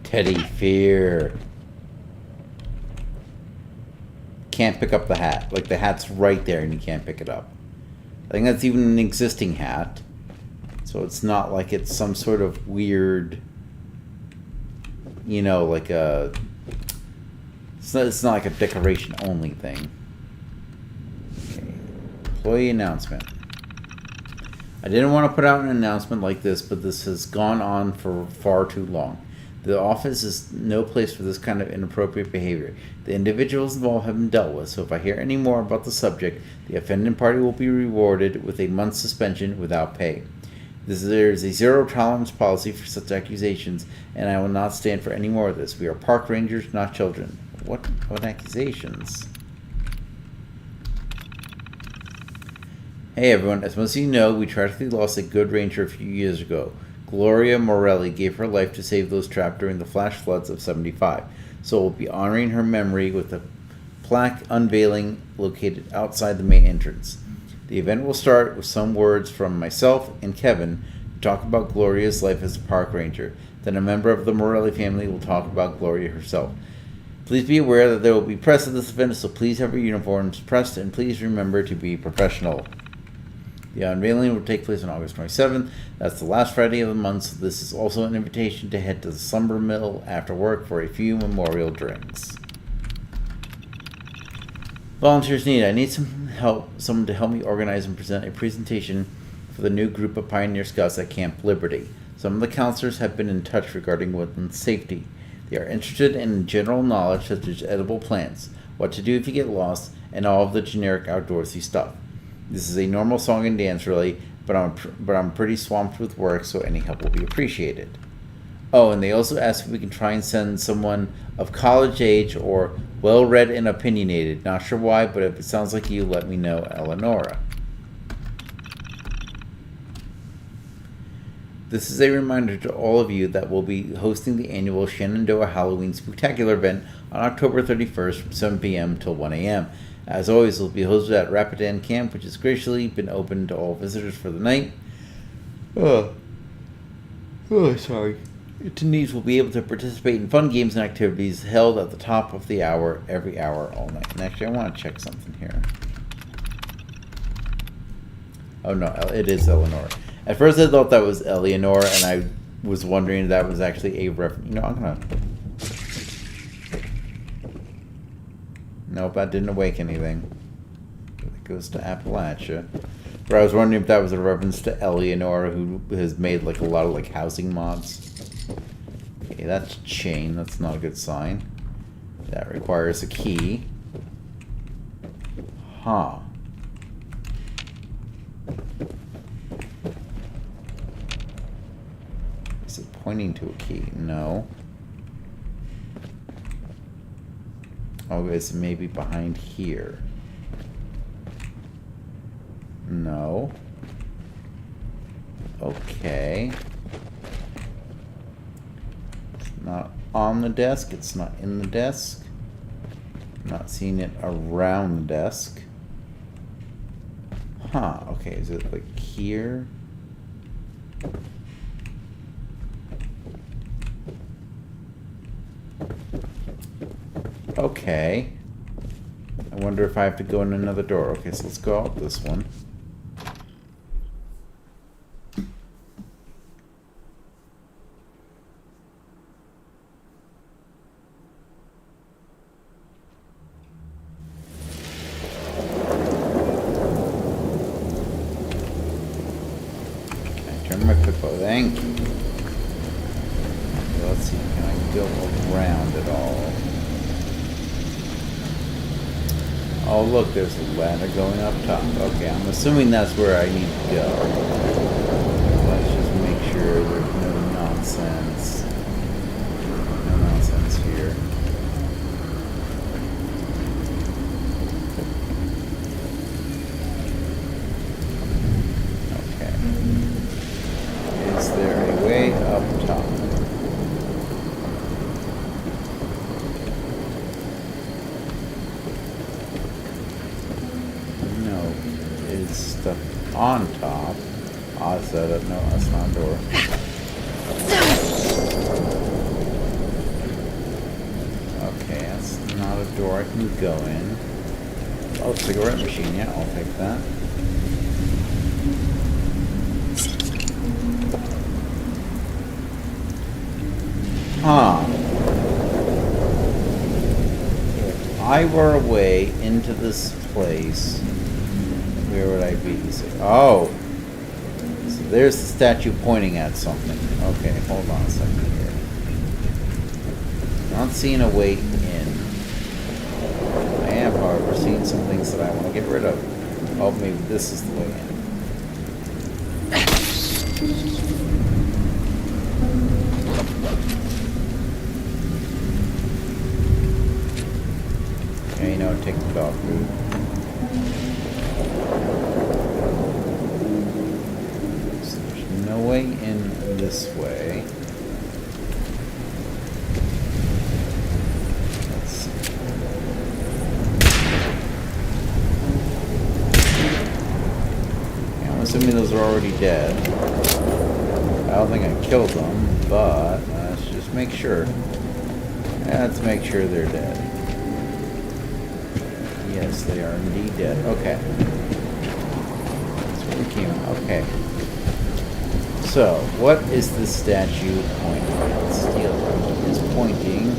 Teddy Fear. Can't pick up the hat. Like, the hat's right there and you can't pick it up. I think that's even an existing hat. So it's not like it's some sort of weird, you know, like a... It's not like a decoration only thing. Okay. Employee announcement. I didn't want to put out an announcement like this, but this has gone on for far too long. The office is no place for this kind of inappropriate behavior. The individuals involved have been dealt with, so if I hear any more about the subject, the offending party will be rewarded with a month's suspension without pay. There is a zero-tolerance policy for such accusations, and I will not stand for any more of this. We are park rangers, not children. What accusations? Hey everyone, as most of you know, we tragically lost a good ranger a few years ago. Gloria Morelli gave her life to save those trapped during the flash floods of '75, so we'll be honoring her memory with a plaque unveiling located outside the main entrance. The event will start with some words from myself and Kevin to talk about Gloria's life as a park ranger. Then a member of the Morelli family will talk about Gloria herself. Please be aware that there will be press at this event, so please have your uniforms pressed and please remember to be professional. The unveiling will take place on August 27th. That's the last Friday of the month, so this is also an invitation to head to the Slumber Mill after work for a few memorial drinks. Volunteers needed. I need someone to help me organize and present a presentation for the new group of Pioneer Scouts at Camp Liberty. Some of the counselors have been in touch regarding woodland safety. They are interested in general knowledge such as edible plants, what to do if you get lost, and all of the generic outdoorsy stuff. This is a normal song and dance really, but I'm pretty swamped with work, so any help will be appreciated. Oh, and they also asked if we can try and send someone of college age or well-read and opinionated. Not sure why, but if it sounds like you, let me know, Eleonora. This is a reminder to all of you that we'll be hosting the annual Shenandoah Halloween Spooktacular event on October 31st from 7 p.m. till 1 a.m. As always, it will be hosted at Rapidan Camp, which has graciously been open to all visitors for the night. Sorry. Attendees will be able to participate in fun games and activities held at the top of the hour, every hour, all night. And actually, I want to check something here. Oh no, it is Eleanor. At first I thought that was Eleanor, and I was wondering if that was actually a reference. You know, I'm gonna... Nope, that didn't awake anything. It goes to Appalachia. But I was wondering if that was a reference to Eleanor, who has made like a lot of like housing mods. Okay, that's chain. That's not a good sign. That requires a key. Huh. Is it pointing to a key. No. Oh, it's maybe behind here. No. Okay. It's not on the desk. It's not in the desk. I'm not seeing it around the desk. Huh. Okay, is it like here? Okay. I wonder if I have to go in another door. Okay, so let's go out this one. Okay, turn my quick bow. Thank you. Okay, let's see. Can I go around at all? Oh, look, there's a ladder going up top. Okay, I'm assuming that's where I need to go. Let's just make sure there's no nonsense. No nonsense here. Okay. Is there a way up top? Stuff on top. Ah, so that, no, that's not a door. Okay, that's not a door I can go in. Oh, cigarette machine, yeah, I'll take that. Huh. If I were away into this place, where would I be? Oh! So there's the statue pointing at something. Okay, hold on a second here. Not seeing a way in. I am, however, seeing some things that I want to get rid of. Oh, maybe this is the way in. Okay, you know, take the dog food. No way in this way. Let's see. Yeah, I'm assuming those are already dead. I don't think I killed them, but let's just make sure. Let's make sure they're dead. Yes, they are indeed dead. Okay. That's where we came. Okay. So, what is this statue pointing at? Steel is pointing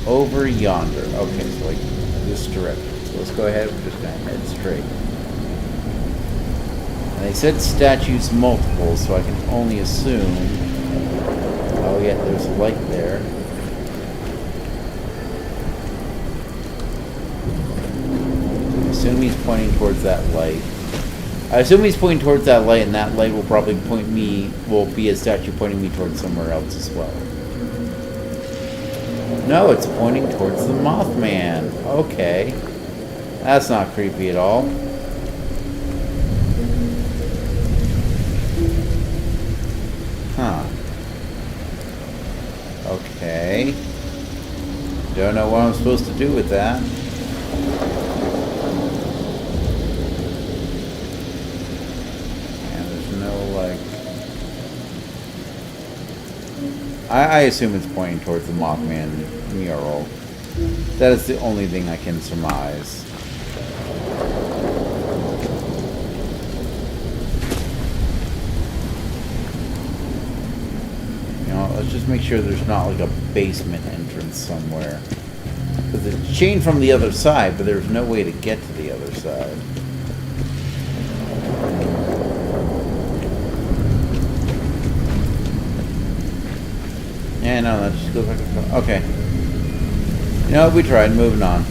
over yonder. Okay, so like this direction. So let's go ahead. We're just gonna head straight. And they said statues multiple, so I can only assume. Oh yeah, there's a light there. I assume he's pointing towards that light. I assume he's pointing towards that light, and that light will probably will be a statue pointing me towards somewhere else as well. No, it's pointing towards the Mothman. Okay. That's not creepy at all. Huh. Okay. Don't know what I'm supposed to do with that. I assume it's pointing towards the Mothman mural. That is the only thing I can surmise. You know, let's just make sure there's not like a basement entrance somewhere. Because it's chained from the other side, but there's no way to get to the other side. Yeah, no, that just goes like a... Okay. You know, we tried. Moving on.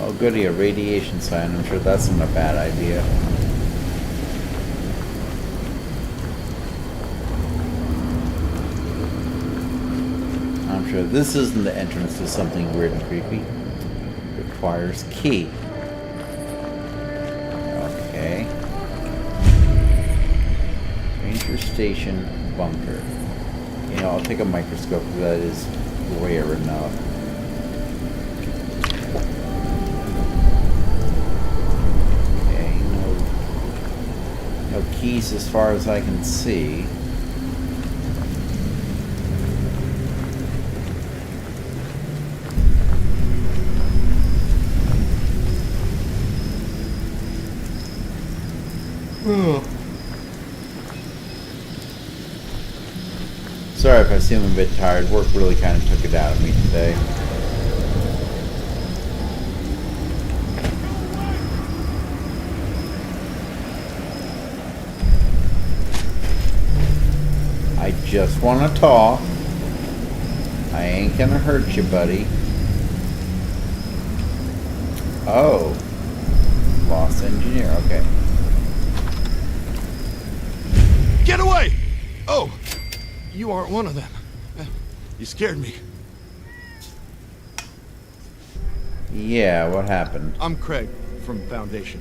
Oh goody, a radiation sign. I'm sure that's not a bad idea. I'm sure this isn't the entrance to something weird and creepy. Requires key. Okay. Ranger Station bunker. You know, I'll take a microscope because that is rare enough. Okay, no keys as far as I can see. Sorry if I seem a bit tired. Work really kind of took it out of me today. I just want to talk. I ain't gonna hurt you, buddy. Oh. Lost engineer, okay. Get away! Oh, you aren't one of them. You scared me. Yeah, what happened? I'm Craig from Foundation.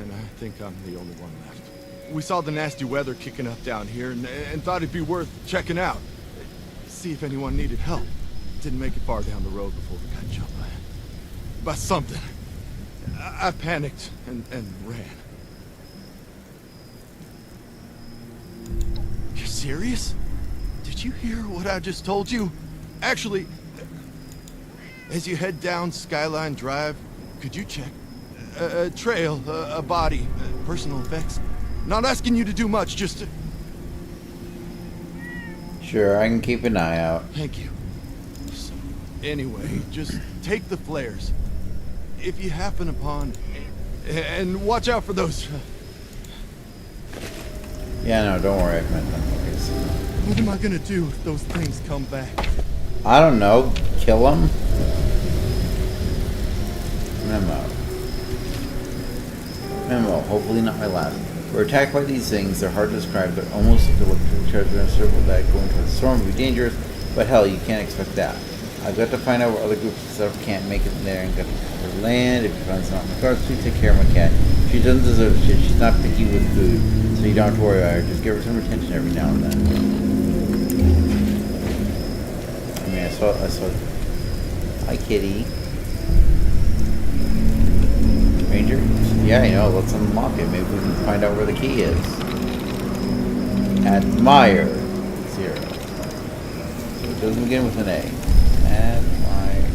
And I think I'm the only one left. We saw the nasty weather kicking up down here and thought it'd be worth checking out. See if anyone needed help. Didn't make it far down the road before we got jumped by something. I panicked and ran. You're serious? Did you hear what I just told you? Actually, as you head down Skyline Drive, could you check? A trail, a body, personal effects. Not asking you to do much, just to... Sure, I can keep an eye out. Thank you. So, anyway, just take the flares. If you happen upon... And watch out for those... Yeah, no, don't worry, I've met them. Okay, so What am I gonna do if those things come back? I don't know. Kill them? Memo. Hopefully not my last. We're attacked by these things. They're hard to describe, but almost like electric charge in a circle that going to the storm would be dangerous. But hell, you can't expect that. I've got to find out where other groups of stuff can't make it in there and got to land. If you find something in the cars, please take care of my cat. She doesn't deserve shit. She's not picky with food, so you don't have to worry about her. Just give her some attention every now and then. I mean, I saw. Hi, kitty. Ranger? Yeah, you know, let's unlock it. Maybe we can find out where the key is. Admire. 0. So it doesn't begin with an A. Admire.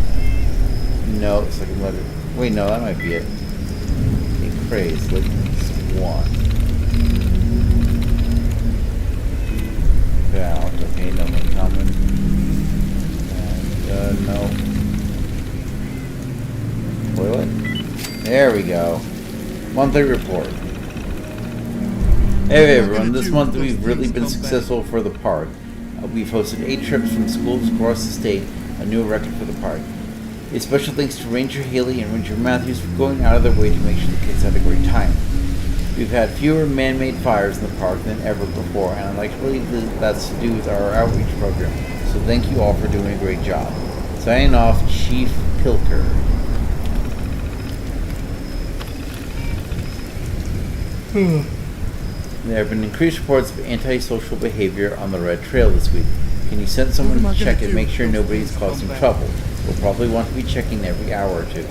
No, it's like a letter. Wait, no, that might be it. Praise. Like 1. Valve. Okay, nothing common. And, no. Toilet? There we go. Monthly report. Hey everyone, this month we've really been successful for the park. We've hosted 8 trips from schools across the state, a new record for the park. A special thanks to Ranger Haley and Ranger Matthews for going out of their way to make sure the kids had a great time. We've had fewer man-made fires in the park than ever before, and I'd like to believe that that's to do with our outreach program. So thank you all for doing a great job. Signing off, Chief Pilker. There have been increased reports of antisocial behavior on the Red Trail this week. Can you send someone to check and make sure nobody's causing trouble? We'll probably want to be checking every hour or two.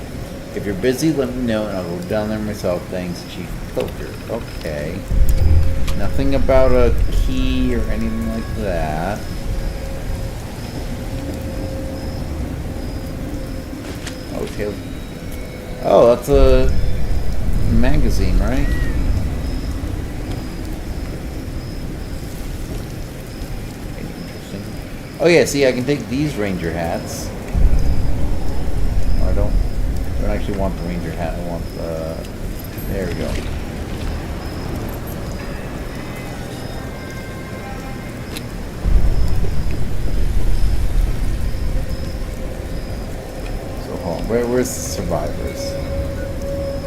If you're busy, let me know and I'll go down there myself. Thanks, Chief Pilker. Okay. Nothing about a key or anything like that. Okay. Oh, that's a magazine, right? Oh yeah, see, I can take these ranger hats. Oh, I don't actually want the ranger hat. I want the... There we go. So hold Oh, where's the survivors?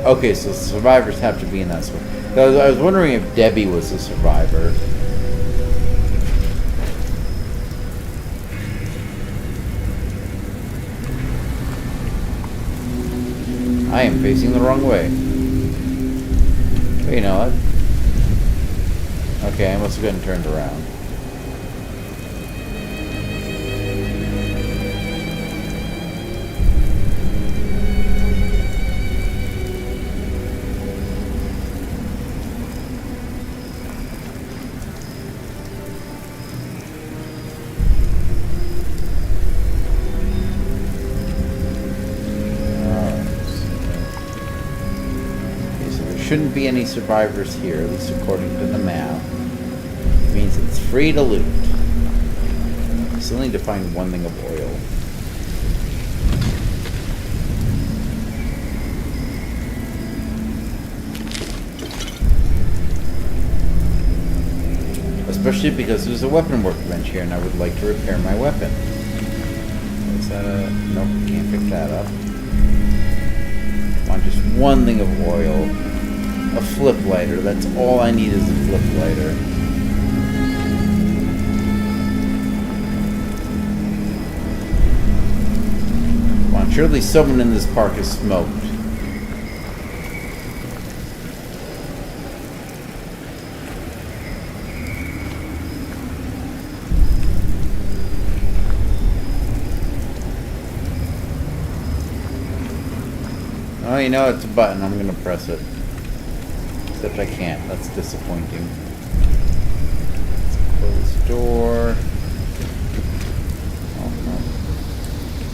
Okay, so the survivors have to be in that spot. I was wondering if Debbie was a survivor. I am facing the wrong way. Wait, you know what? Okay, I must have gotten turned around. Shouldn't be any survivors here, at least according to the map. It means it's free to loot. I still need to find one thing of oil. Especially because there's a weapon workbench here and I would like to repair my weapon. Is that a... Nope, can't pick that up. I want just one thing of oil. A flip lighter. That's all I need is a flip lighter. Come on, surely someone in this park has smoked. Oh, you know, it's a button. I'm gonna press it. Except I can't. That's disappointing. Let's close the door. Oh, no.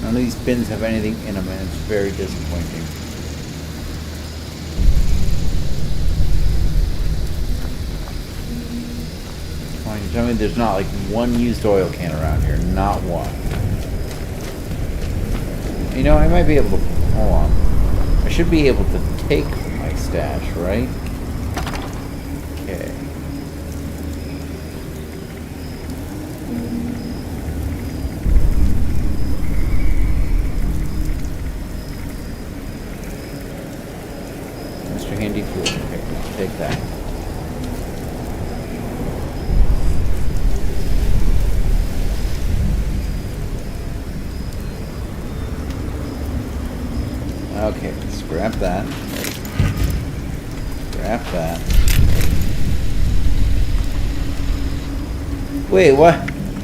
None of these bins have anything in them, and it's very disappointing. Come on, you tell me there's not like one used oil can around here. Not one. You know, I might be able to... Hold on. I should be able to take from my stash, right? Okay. Mr. Handy Fuel. Okay, take that. Okay, scrap that. Scrap that. Wait, what?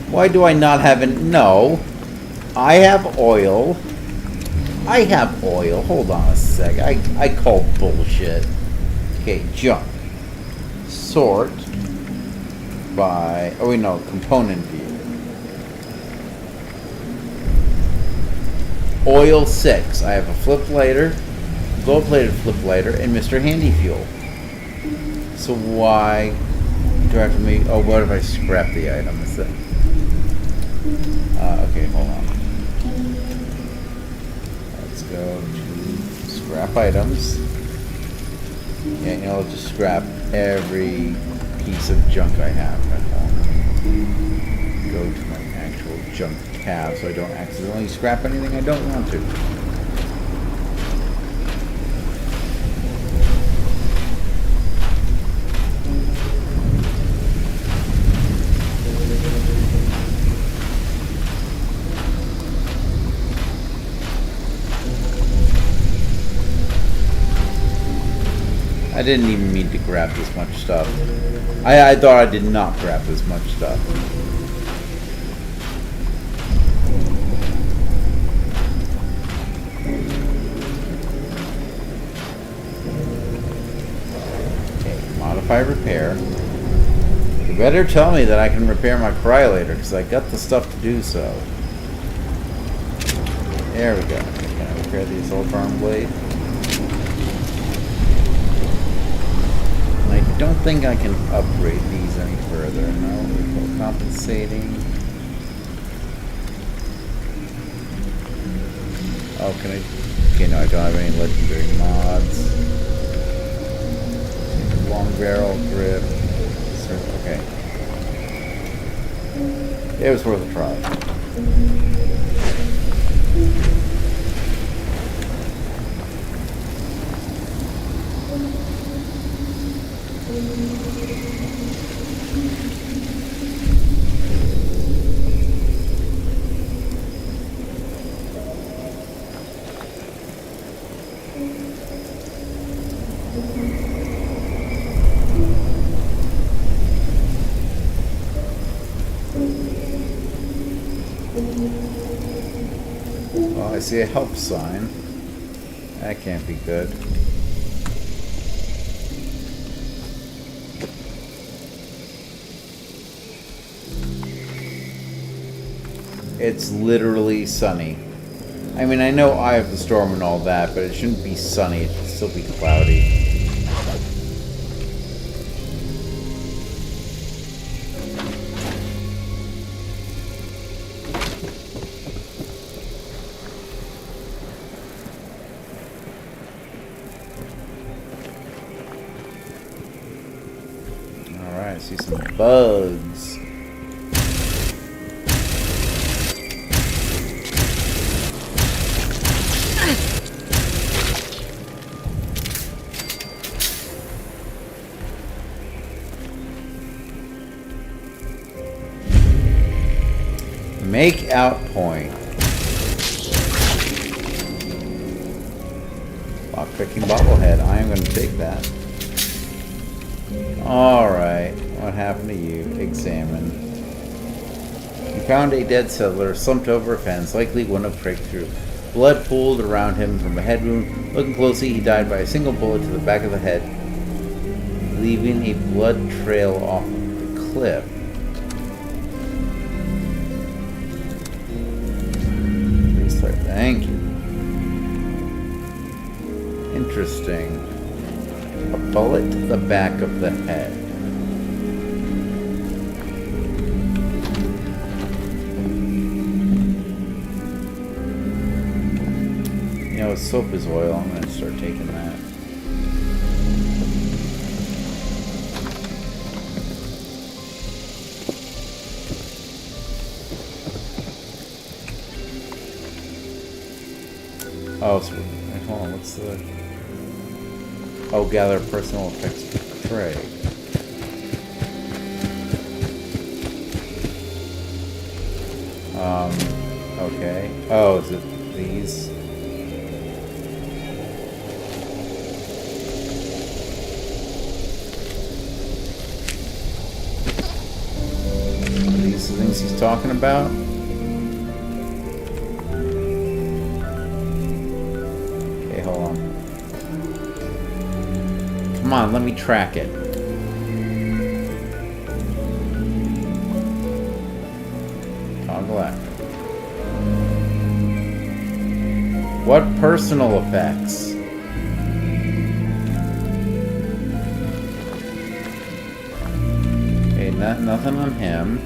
Why do I not have an... No. I have oil. I have oil. Hold on a sec. I call bullshit. Okay, junk. Sort by... Oh, wait, no. Component view. Oil 6. I have a flip lighter, gold-plated flip lighter, and Mr. Handy Fuel. So why do I have to make... Oh, what if I scrap the item? Is that... okay, hold on. Let's go to scrap items. Yeah, you know, I'll just scrap every piece of junk I have at home. Go to my actual junk tab so I don't accidentally scrap anything I don't want to. I didn't even mean to grab this much stuff. I thought I did not grab this much stuff. Okay, modify repair. You better tell me that I can repair my cryolator, because I got the stuff to do so. There we go. Can I repair the assault arm blade? I don't think I can upgrade these any further. No, recoil compensating. Oh, can I? Okay, no, I don't have any legendary mods. Long barrel grip. Okay. It was worth a try. Well, I see a help sign. That can't be good. It's literally sunny. I mean, I know Eye of the Storm and all that, but it shouldn't be sunny. It should still be cloudy. Alright, I see some bugs. Make out point. Lockpicking bobblehead. I am going to take that. Alright. What happened to you? Examine. You found a dead settler slumped over a fence, likely one of Craig's crew. Blood pooled around him from a head wound. Looking closely, he died by a single bullet to the back of the head, leaving a blood trail off the cliff. Thank you. Interesting. A bullet to the back of the head. You know, soap is oil. I'm going to start taking that. Oh, so, hold on, what's the... Oh, gather personal effects for Craig. Okay. Oh, is it these? Are these the things he's talking about? Come on, let me track it. Toggle active. What personal effects? Okay, nothing on him.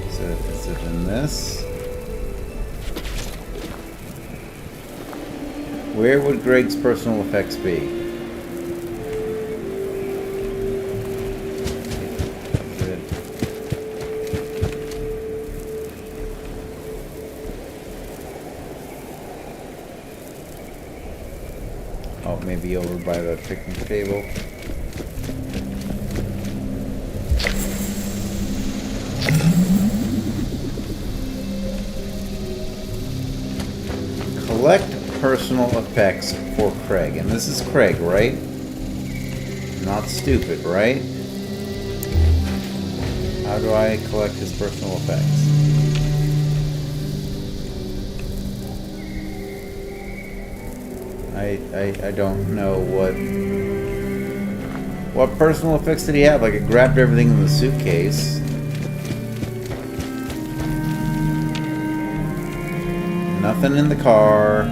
Is it in this? Where would Greg's personal effects be? Good. Oh, maybe over by the picnic table. Collect personal effects for Craig. And this is Craig, right? Not stupid, right? How do I collect his personal effects? I don't know what personal effects did he have? Like, it grabbed everything in the suitcase. Nothing in the car.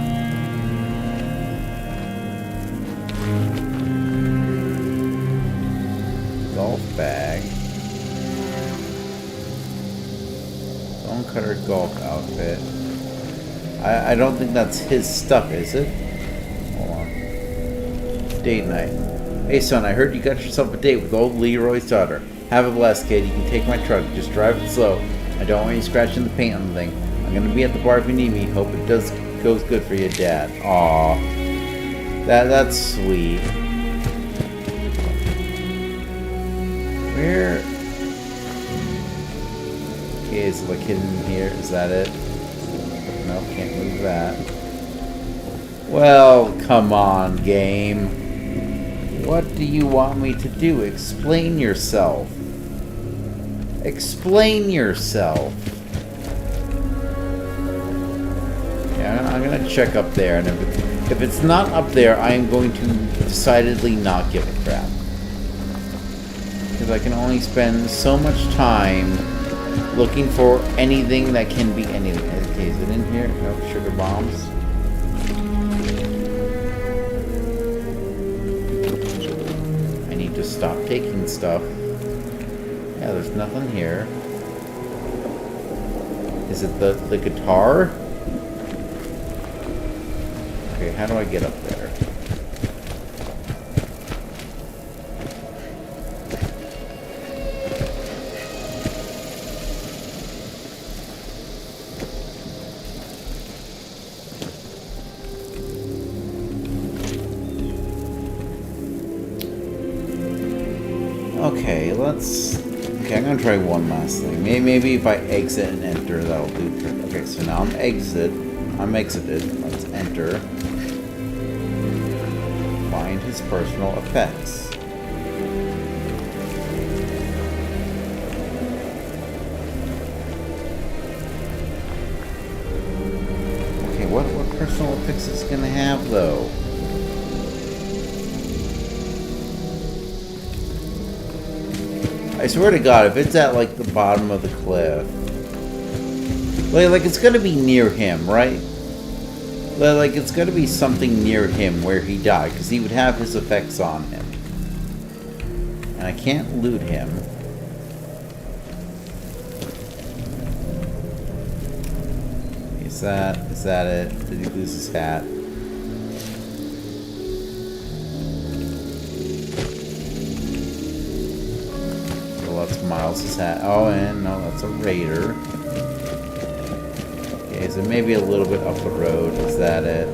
Golf bag. Stonecutter golf outfit. I don't think that's his stuff, is it? Hold on. Date night. Hey son, I heard you got yourself a date with old Leroy's daughter. Have a blast, kid. You can take my truck. Just drive it slow. I don't want you scratching the paint on the thing. I'm gonna be at the bar if you need me. Hope it goes good for your dad. Aw. That's sweet. Where? Okay, is it like hidden here? Is that it? No, can't move that. Well, come on, game. What do you want me to do? Explain yourself. Explain yourself. Yeah, I'm gonna check up there, and if it's not up there, I am going to decidedly not give a crap. Because I can only spend so much time looking for anything that can be anything. Okay, is it in here? No, sugar bombs. I need to stop taking stuff. Yeah, there's nothing here. Is it the guitar? Okay, how do I get up there? Okay, okay, I'm gonna try one last thing. Maybe if I exit and enter, that'll do the trick. Okay, so now I'm exited. Let's enter. Find his personal effects. Okay, what personal effects is it gonna have though? I swear to God, if it's at like the bottom of the cliff, like it's gonna be near him, right? Like it's gonna be something near him where he died, because he would have his effects on him, and I can't loot him. Is that it? Did he lose his hat? That's Miles' hat. Oh, and no, that's a raider. Okay, so maybe a little bit up the road. Is that it?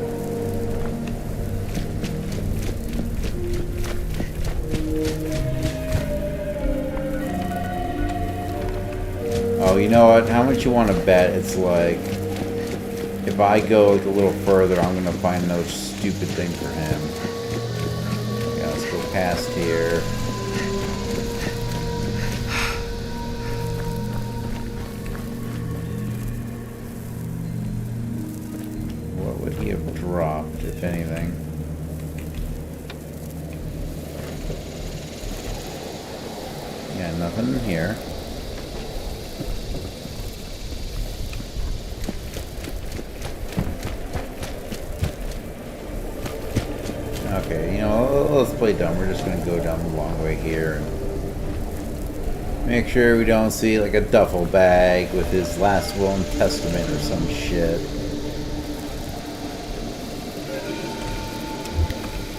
Oh, you know what? How much you want to bet? It's like, if I go like a little further, I'm gonna find another stupid thing for him. Yeah, let's go past here. Dropped, if anything. Yeah, nothing in here. Okay, you know, let's play dumb. We're just gonna go down the long way here and make sure we don't see like a duffel bag with his last will and testament or some shit.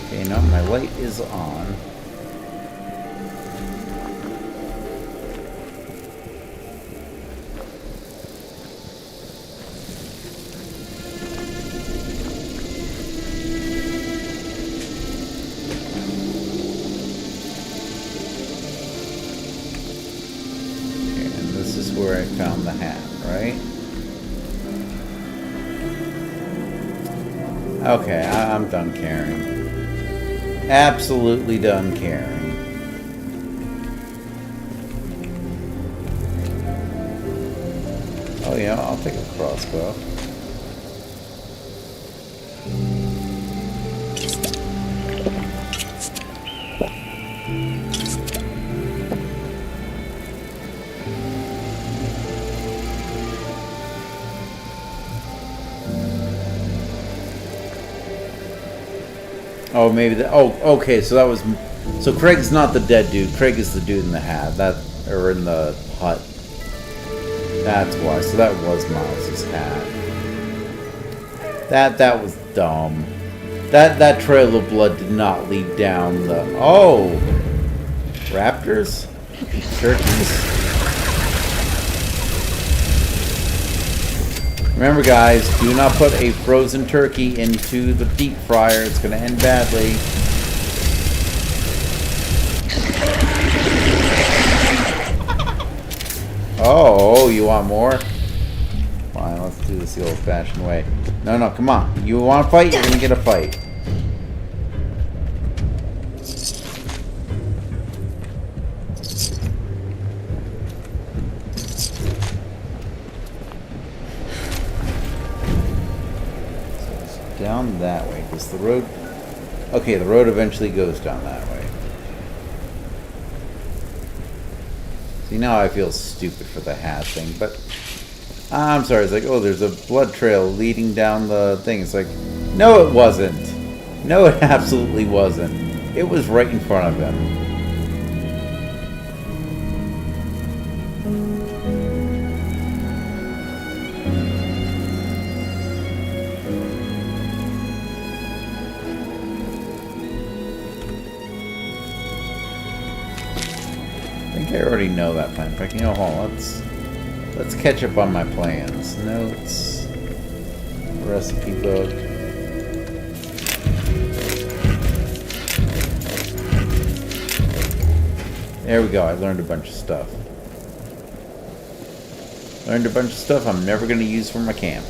Okay, no, my light is on. Okay, and this is where I found the hat, right? Okay, I'm done caring. Absolutely done caring. Oh yeah, I'll take a crossbow. Oh, maybe the. Oh, okay. So that was. So Craig's not the dead dude. Craig is the dude in the hat. Or in the hut. That's why. So that was Miles' hat. That was dumb. That trail of blood did not lead down the. Oh, raptors, turkeys. Remember guys, do not put a frozen turkey into the deep fryer. It's going to end badly. Oh, you want more? Fine, let's do this the old-fashioned way. No, no, come on. You want to fight? You're gonna get a fight. Down that way. Does the road... Okay, the road eventually goes down that way. See, now I feel stupid for the hat thing, but... I'm sorry, it's like, oh, there's a blood trail leading down the thing. It's like, no it wasn't. No, it absolutely wasn't. It was right in front of him. I already know that plan. In fact, you know, hold on, let's catch up on my plans. Notes, recipe book. There we go. I learned a bunch of stuff. Learned a bunch of stuff I'm never going to use for my camp.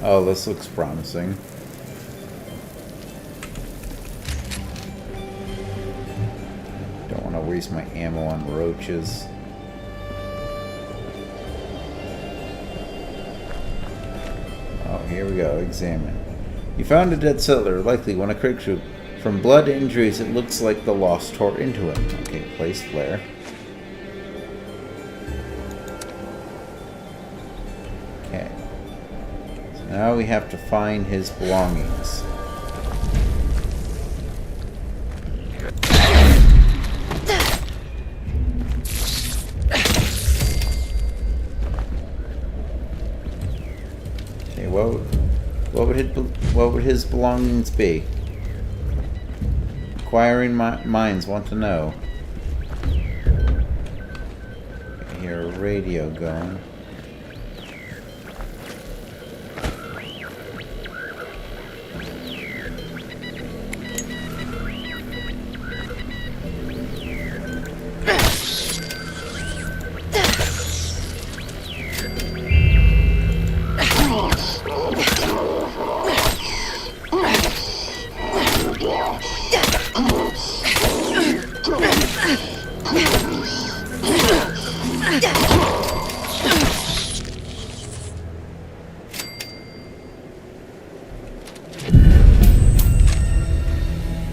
Oh, this looks promising. Don't want to waste my ammo on roaches. Oh, here we go. Examine. You found a dead settler, likely one of Crick's group. From blood injuries, it looks like the lost tore into him. Okay, place flare. Okay. So now we have to find his belongings. Okay, what would his belongings be? Inquiring minds want to know. I hear a radio going.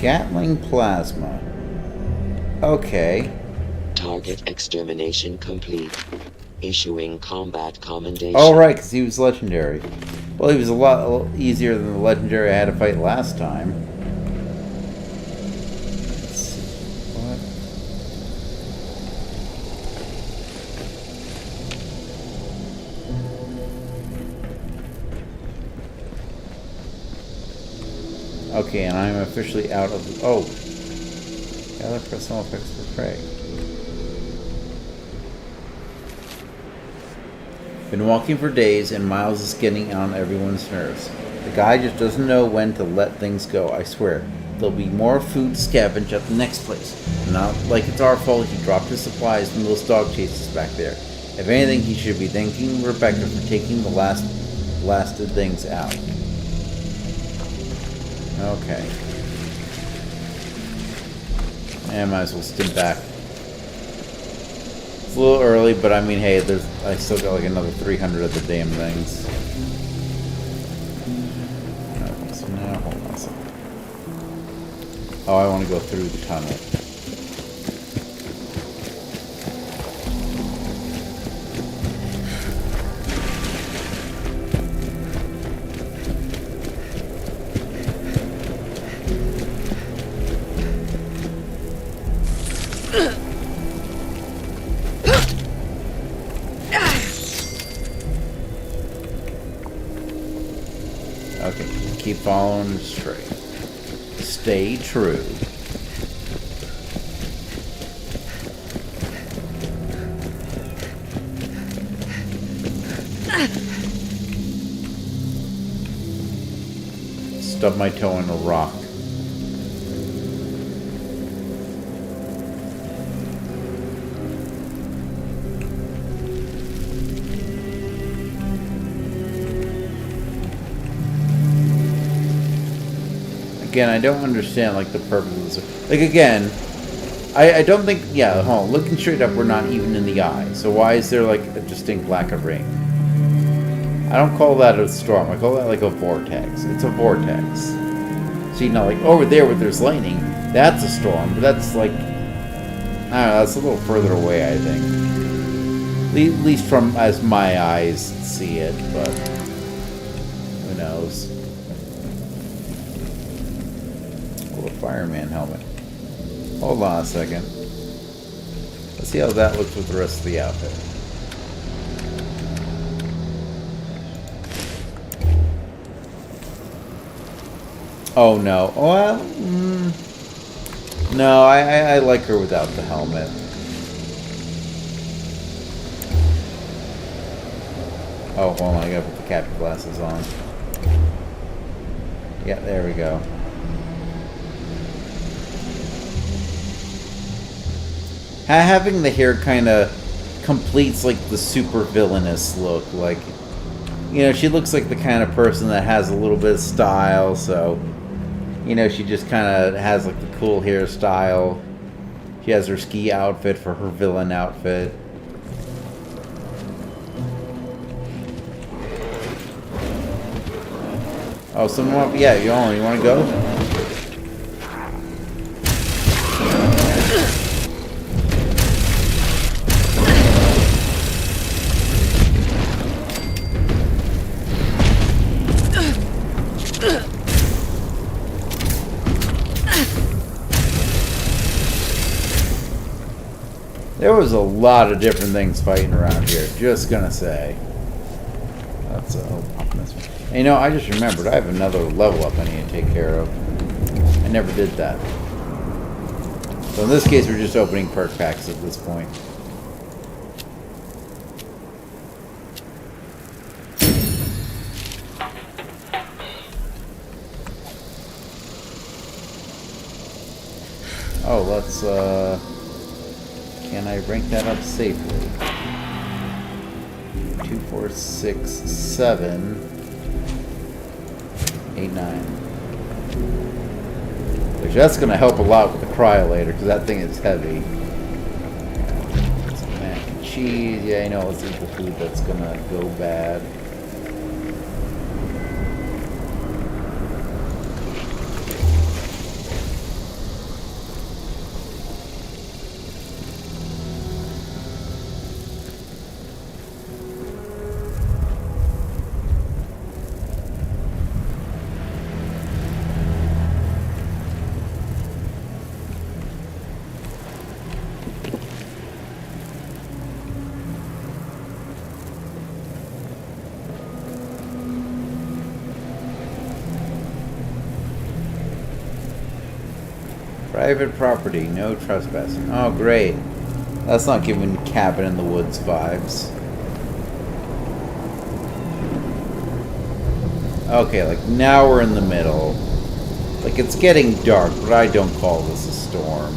Gatling plasma. Okay. Target extermination complete. Issuing combat commendation. Oh, right, because he was legendary. Well, he was a lot easier than the legendary I had to fight last time. Let's see. What? Okay, and I'm officially out of the... Oh! Gather personal effects for prey. Been walking for days, and Miles is getting on everyone's nerves. The guy just doesn't know when to let things go, I swear. There'll be more food to scavenge at the next place. Not like it's our fault he dropped his supplies from those dog chases back there. If anything, he should be thanking Rebecca for taking the last blasted things out. Okay. And might as well stim back. It's a little early, but I mean, hey, I still got like another 300 of the damn things. Okay, so now, hold on a second. Oh, I want to go through the tunnel. Okay, keep following straight. stay true. Stub my toe in a rock. Again, I don't understand, like, the purpose of this. Like, again, I don't think... Yeah, hold on. Looking straight up, we're not even in the eye. So why is there, like, a distinct lack of rain? I don't call that a storm. I call that, like, a vortex. It's a vortex. So, you know, like, over there where there's lightning, that's a storm. But that's, like... I don't know, that's a little further away, I think. At least from as my eyes see it, but... who knows? Fireman helmet. Hold on a second. Let's see how that looks with the rest of the outfit. Oh no. Well, no, I like her without the helmet. Oh, hold on, I gotta put the capture glasses on. Yeah, there we go. Having the hair kind of completes, like, the super villainous look. Like, you know, she looks like the kind of person that has a little bit of style, so, you know, she just kind of has, like, the cool hairstyle. She has her ski outfit for her villain outfit. Oh, someone, yeah, you want to go? There was a lot of different things fighting around here, just gonna say. That's this one. And, you know, I just remembered I have another level up I need to take care of. I never did that. So in this case, we're just opening perk packs at this point. Oh, let's, can I rank that up safely? 2, 4, 6, 7, 8, 9. Which that's going to help a lot with the cryolator, because that thing is heavy. Some mac and cheese. Yeah, I know, it's the food that's going to go bad. Private property, no trespassing. Oh, great. That's not giving cabin in the woods vibes. Okay, like now we're in the middle. Like it's getting dark, but I don't call this a storm.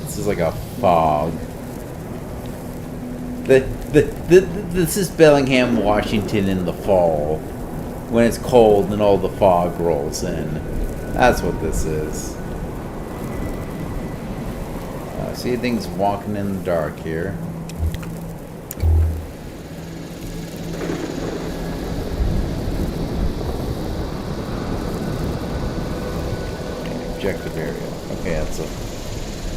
This is like a fog. This is Bellingham, Washington in the fall. When it's cold and all the fog rolls in. That's what this is. See things walking in the dark here. Objective area. Okay, that's a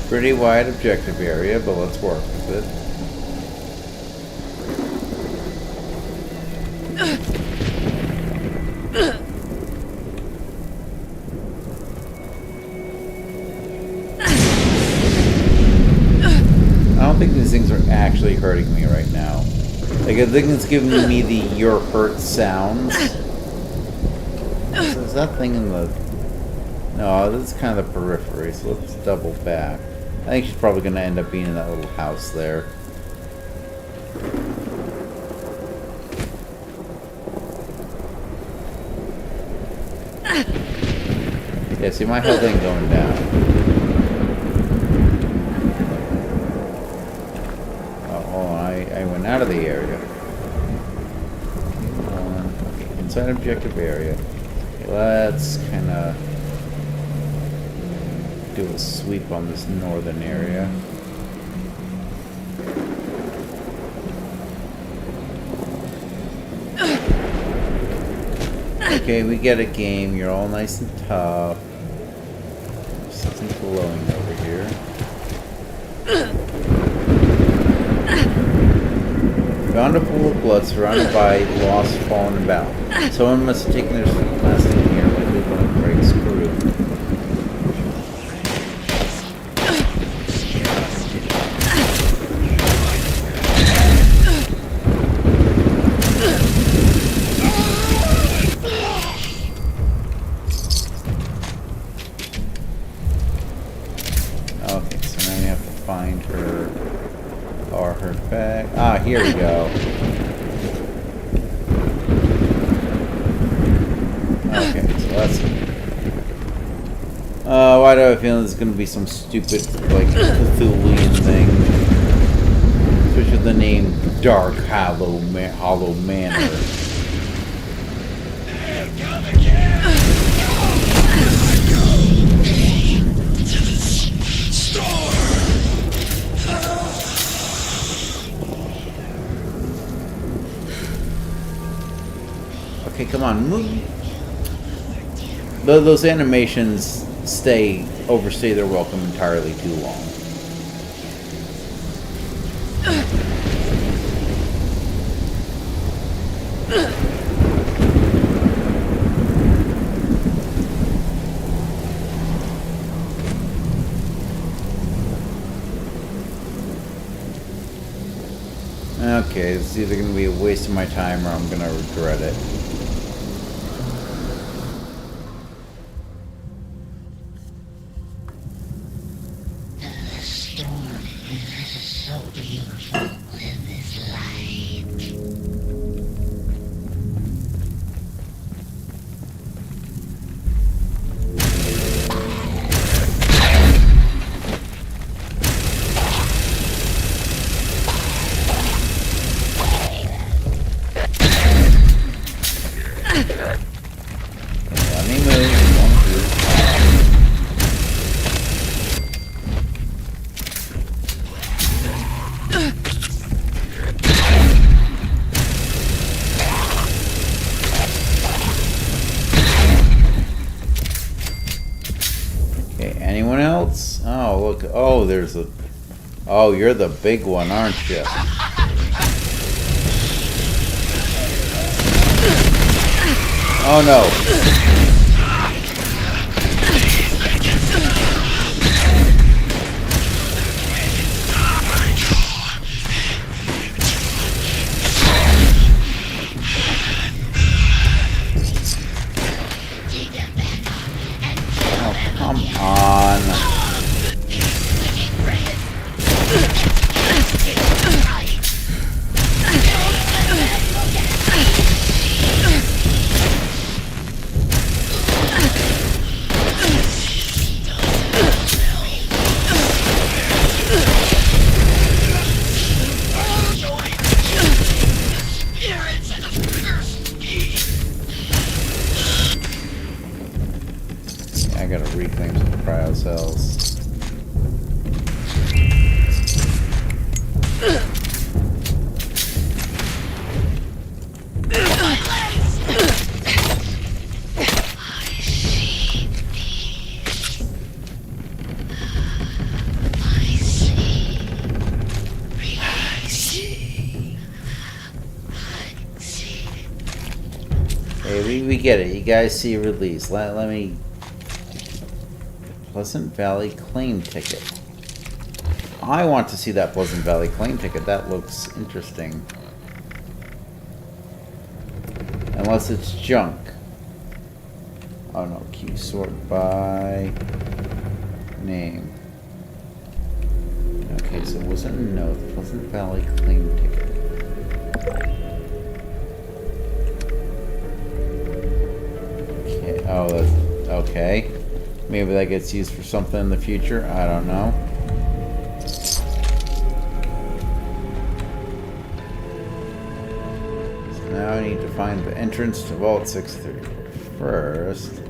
pretty wide objective area, but let's work with it. I don't think these things are actually hurting me right now. Like, I think it's giving me the "you're hurt" sounds. So is that thing in the No, this is kind of the periphery, so let's double back. I think she's probably going to end up being in that little house there. Yeah, see, my health ain't going down. Oh, I went out of the area. Okay, inside objective area. Okay, let's kind of do a sweep on this northern area. Okay, we get a game. You're all nice and tough. Something glowing over here. Found a pool of blood surrounded by lost, fallen, and bound. Someone must have taken their last name here, likely one of Craig's crew. Okay, so now we have to find her, or her bag. Ah, here we go. Okay, so that's it. Why do I feel there's gonna be some stupid, like, Cthulhian thing? Especially the name Dark Hollow Manor. Okay, come on, move. Those animations overstay their welcome entirely too long. Okay, it's either going to be a waste of my time or I'm going to regret it. Let me move. Won't you? Okay, anyone else? Oh, look. Oh, there's a... Oh, you're the big one, aren't you? Oh no. Oh, come on. I gotta reclaim some cryo cells. Hey, we get it. You guys see a release. Let me... Pleasant Valley claim ticket. I want to see that Pleasant Valley claim ticket. That looks interesting. Unless it's junk. Oh no, Q sort by name. Okay, so it wasn't no, it wasn't Valley claim ticket. Okay, oh, that's okay. Maybe that gets used for something in the future. I don't know. So now I need to find the entrance to Vault 634 first.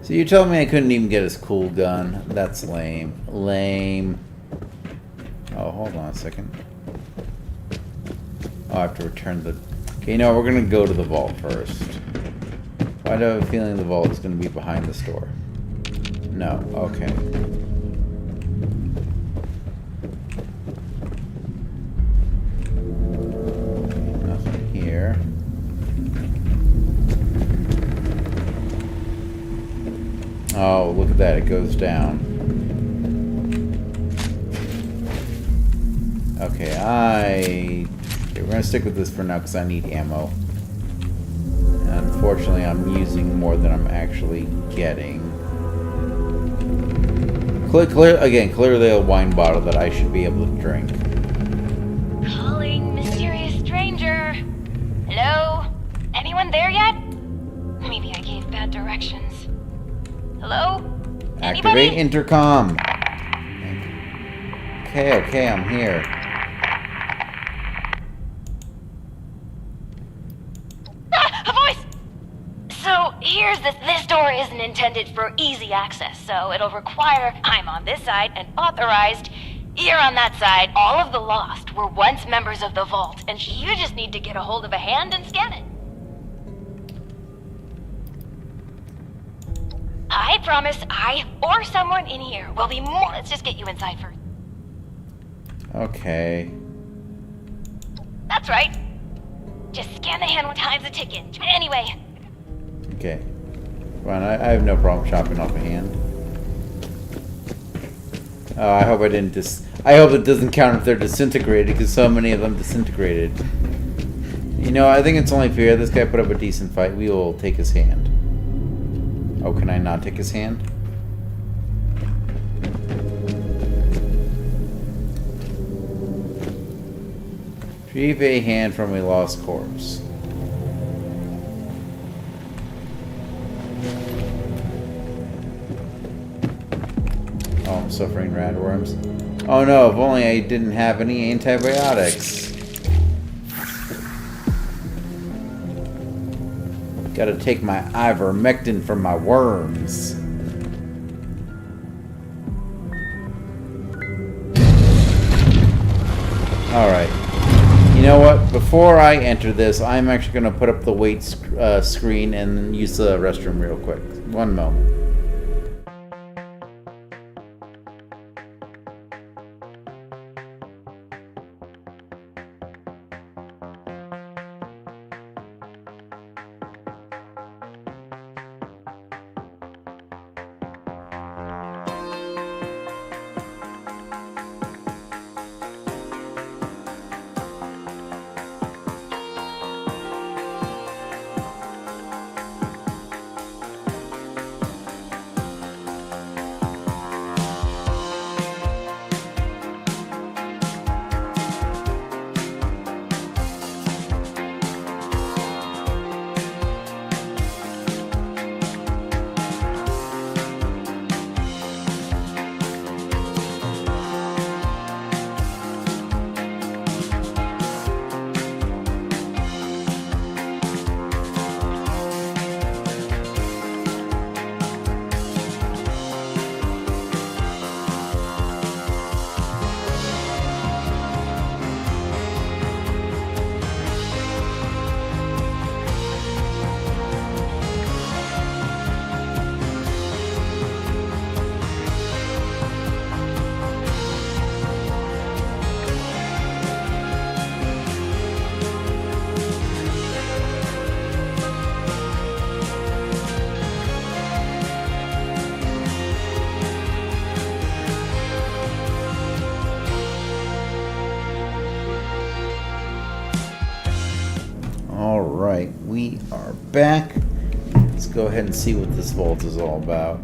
So you told me I couldn't even get his cool gun. That's lame. Lame. Oh, hold on a second. Oh, I have to return the... Okay, no, we're gonna go to the vault first. Why do I have a feeling the vault is gonna be behind the store? No, okay. Nothing here. Oh, look at that, it goes down. Okay, we're gonna stick with this for now because I need ammo. And unfortunately, I'm using more than I'm actually getting. Clearly a wine bottle that I should be able to drink. Calling mysterious stranger. Hello? Anyone there yet? Maybe I gave bad directions. Hello? Activate Anybody? intercom. Okay, I'm here. Ah, a voice! So, here's this. This door isn't intended for easy access, so it'll require I'm on this side and authorized. You're on that side. All of the Lost were once members of the Vault, and you just need to get a hold of a hand and scan it. I promise I or someone in here will be more. Let's just get you inside first. Okay. That's right. Just scan the hand when time's a ticking. Anyway. Okay. Fine, I have no problem chopping off a hand. Oh, I hope I didn't I hope it doesn't count if they're disintegrated, because so many of them disintegrated. You know, I think it's only fair. This guy put up a decent fight. We will take his hand. Oh, can I not take his hand? Retrieve a hand from a lost corpse. Oh, I'm suffering radworms. Oh no, if only I didn't have any antibiotics. Gotta take my ivermectin for my worms. Alright. You know what? Before I enter this, I'm actually going to put up the wait screen and use the restroom real quick. One moment. back. Let's go ahead and see what this vault is all about.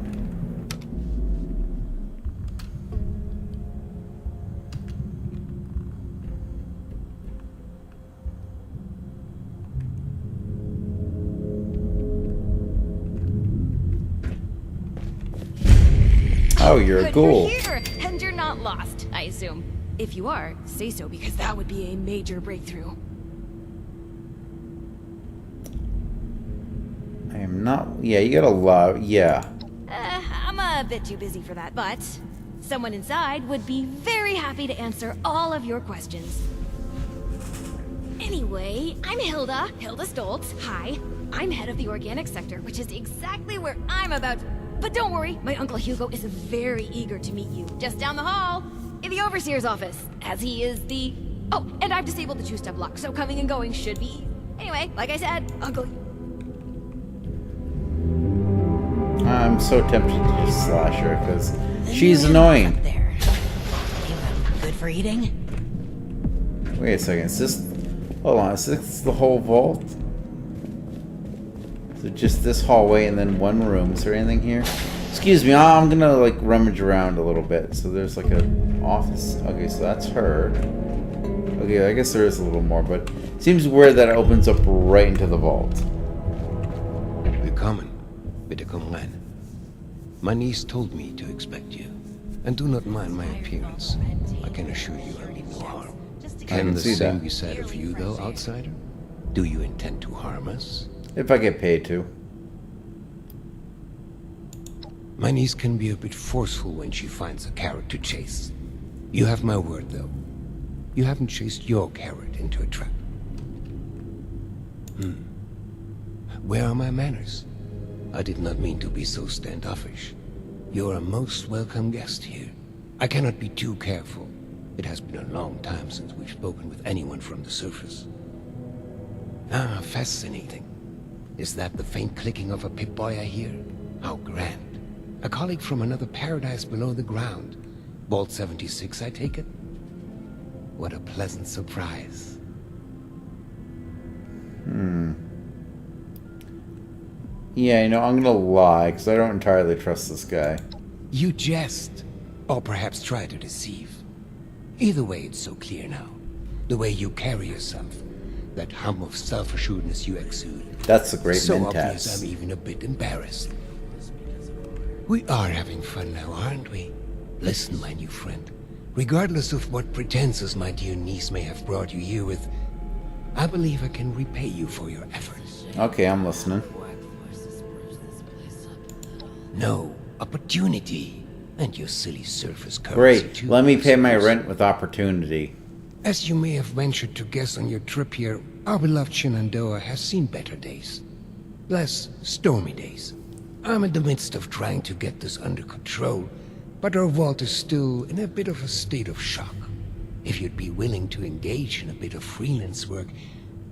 Oh, you're a Good, ghoul. you're here, and you're not lost, I assume. If you are, say so, because that would be a major breakthrough. I am not. Yeah, you gotta love. Yeah. I'm a bit too busy for that, but someone inside would be very happy to answer all of your questions. Anyway, I'm Hilda Stoltz. Hi. I'm head of the organic sector, which is exactly where I'm about. But don't worry, my Uncle Hugo is very eager to meet you. Just down the hall, in the Overseer's office, as he is the... Oh, and I've disabled the two-step lock, so coming and going should be easy. Anyway, like I said, Uncle... I'm so tempted to just slash her because she's annoying. There. Good for eating? Wait a second, is this... Hold on, is this the whole vault? So just this hallway and then one room. Is there anything here? Excuse me, I'm gonna like rummage around a little bit. So there's like an office. Okay, so that's her. Okay, I guess there is a little more, but it seems weird that it opens up right into the vault. Willkommen. Bitte komm rein. My niece told me to expect you. And do not mind my appearance. I can assure you I mean no harm. Can the same be said of you, though, outsider? Do you intend to harm us? If I get paid to. My niece can be a bit forceful when she finds a carrot to chase. You have my word, though. You haven't chased your carrot into a trap. Where are my manners? I did not mean to be so standoffish. You're a most welcome guest here. I cannot be too careful. It has been a long time since we've spoken with anyone from the surface. Ah, fascinating. Is that the faint clicking of a Pip-Boy I hear? How grand. A colleague from another paradise below the ground. Vault 76, I take it? What a pleasant surprise. Yeah, you know, I'm gonna lie, because I don't entirely trust this guy. You jest. Or perhaps try to deceive. Either way, it's so clear now. The way you carry yourself. That hum of self-assuredness you exude. That's a great so Mentats. Obvious I'm even a bit embarrassed. We are having fun now, aren't we? Listen, my new friend. Regardless of what pretenses my dear niece may have brought you here with, I believe I can repay you for your efforts. Okay, I'm listening. No, opportunity. And your silly surface currency Great. too, Let me I pay my suppose. rent with opportunity. As you may have ventured to guess on your trip here, our beloved Shenandoah has seen better days. Less stormy days. I'm in the midst of trying to get this under control, but our vault is still in a bit of a state of shock. If you'd be willing to engage in a bit of freelance work,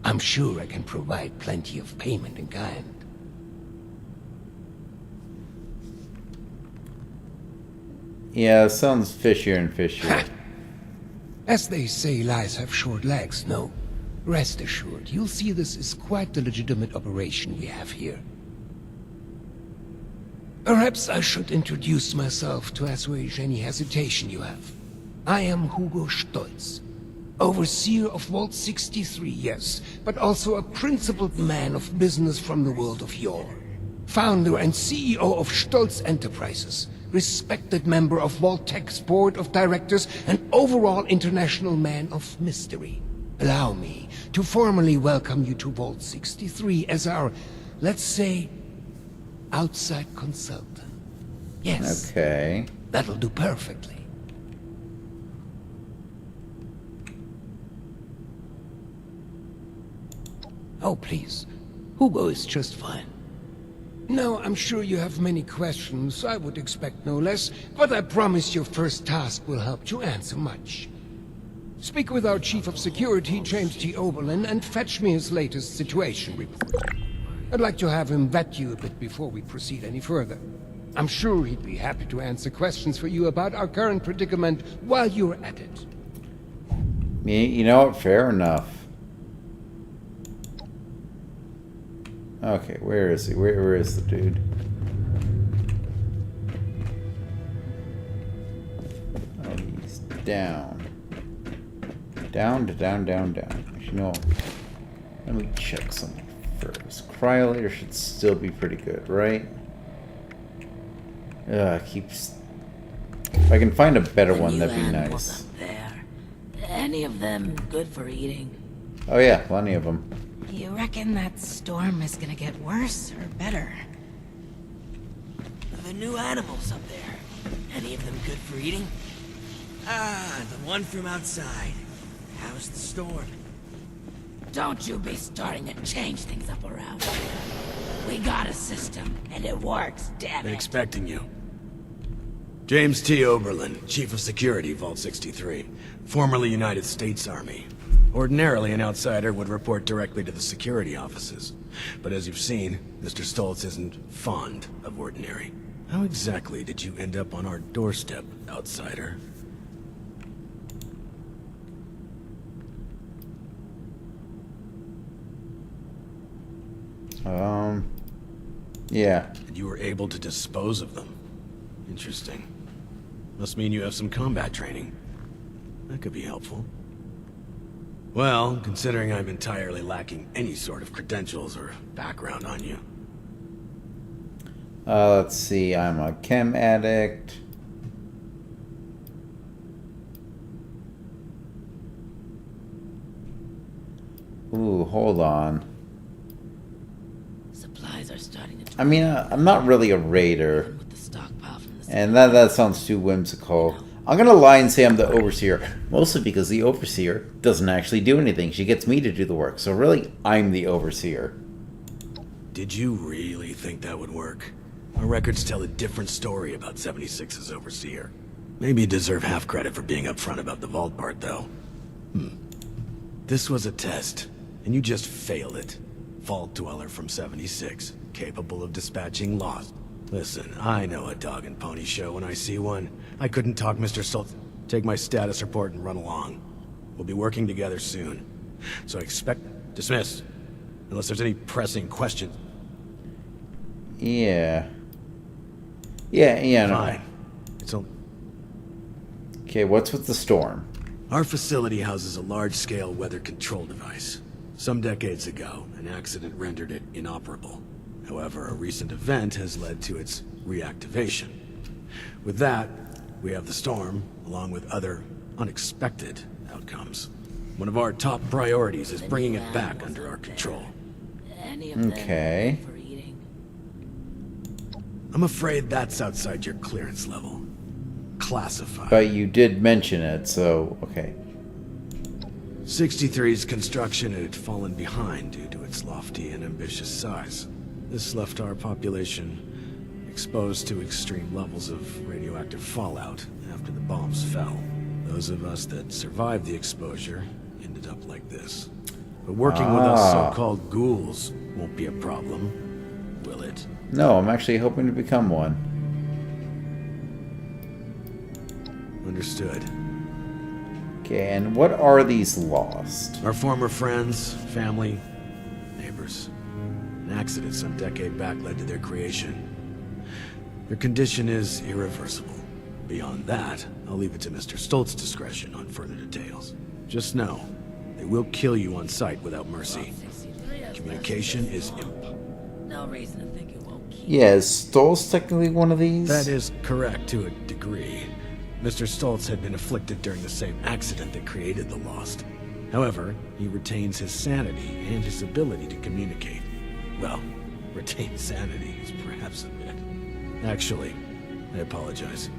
I'm sure I can provide plenty of payment in kind. Yeah, sounds fishier and fishier. As they say, lies have short legs, no. Rest assured, you'll see this is quite the legitimate operation we have here. Perhaps I should introduce myself to assuage any hesitation you have. I am Hugo Stoltz, overseer of Vault 63, yes, but also a principled man of business from the world of yore. Founder and CEO of Stoltz Enterprises, respected member of Vault-Tech's board of directors, and overall international man of mystery. Allow me to formally welcome you to Vault 63 as our, let's say, outside consultant. Yes. Okay. That'll do perfectly. Oh, please. Hugo is just fine. Now, I'm sure you have many questions. I would expect no less, but I promise your first task will help to answer much. Speak with our Chief of Security, James T. Oberlin, and fetch me his latest situation report. I'd like to have him vet you a bit before we proceed any further. I'm sure he'd be happy to answer questions for you about our current predicament while you're at it. You know what? Fair enough. Okay, where is he? Where is the dude? Oh, he's down. Down. Actually, no. Let me check something first. Cryolator should still be pretty good, right? Keeps... If I can find a better one, that'd be nice. There. Any of them good for eating? Oh yeah, plenty of them. You reckon that storm is gonna get worse or better? The new animals up there. Any of them good for eating? Ah, the one from outside. How's the storm? Don't you be starting to change things up around here. We got a system, and it works, damn Been it. expecting you. James T. Oberlin, Chief of Security, Vault 63. Formerly United States Army. Ordinarily, an outsider would report directly to the security offices. But as you've seen, Mr. Stoltz isn't fond of ordinary. How exactly did you end up on our doorstep, outsider? Yeah. And you were able to dispose of them. Interesting. Must mean you have some combat training. That could be helpful. Well, considering I'm entirely lacking any sort of credentials or background on you. Let's see, I'm a chem addict. Ooh, hold on. Supplies are starting to... I mean, I'm not really a raider. And that sounds too whimsical. I'm gonna lie and say I'm the overseer, mostly because the overseer doesn't actually do anything. She gets me to do the work, so really, I'm the overseer. Did you really think that would work? Our records tell a different story about 76's overseer. Maybe you deserve half credit for being upfront about the vault part, though. This was a test, and you just failed it. Vault Dweller from 76, capable of dispatching Lost. Listen, I know a dog and pony show when I see one. I couldn't talk Mr. Stoltz. Take my status report and run along. We'll be working together soon. So I expect... Dismissed. Unless there's any pressing questions. Yeah. Yeah, no. Fine. It's only... Okay, what's with the storm? Our facility houses a large-scale weather control device. Some decades ago, an accident rendered it inoperable. However, a recent event has led to its reactivation. With that, we have the storm, along with other unexpected outcomes. One of our top priorities is bringing it back under our control. Okay. I'm afraid that's outside your clearance level. Classified. But you did mention it, so okay. 63's construction had fallen behind due to its lofty and ambitious size. This left our population exposed to extreme levels of radioactive fallout after the bombs fell. Those of us that survived the exposure ended up like this. But working with us so-called ghouls won't be a problem, will it? No, I'm actually hoping to become one. Understood. Okay, and what are these Lost? Our former friends, family, neighbors. An accident some decade back led to their creation. Their condition is irreversible. Beyond that, I'll leave it to Mr. Stoltz's discretion on further details. Just know, they will kill you on sight without mercy. Communication is No reason to think it won't keep. Yeah, is Stoltz technically one of these? That is correct to a degree. Mr. Stoltz had been afflicted during the same accident that created the Lost. However, he retains his sanity and his ability to communicate. Well, retain sanity is perhaps a bit. Actually, I apologize.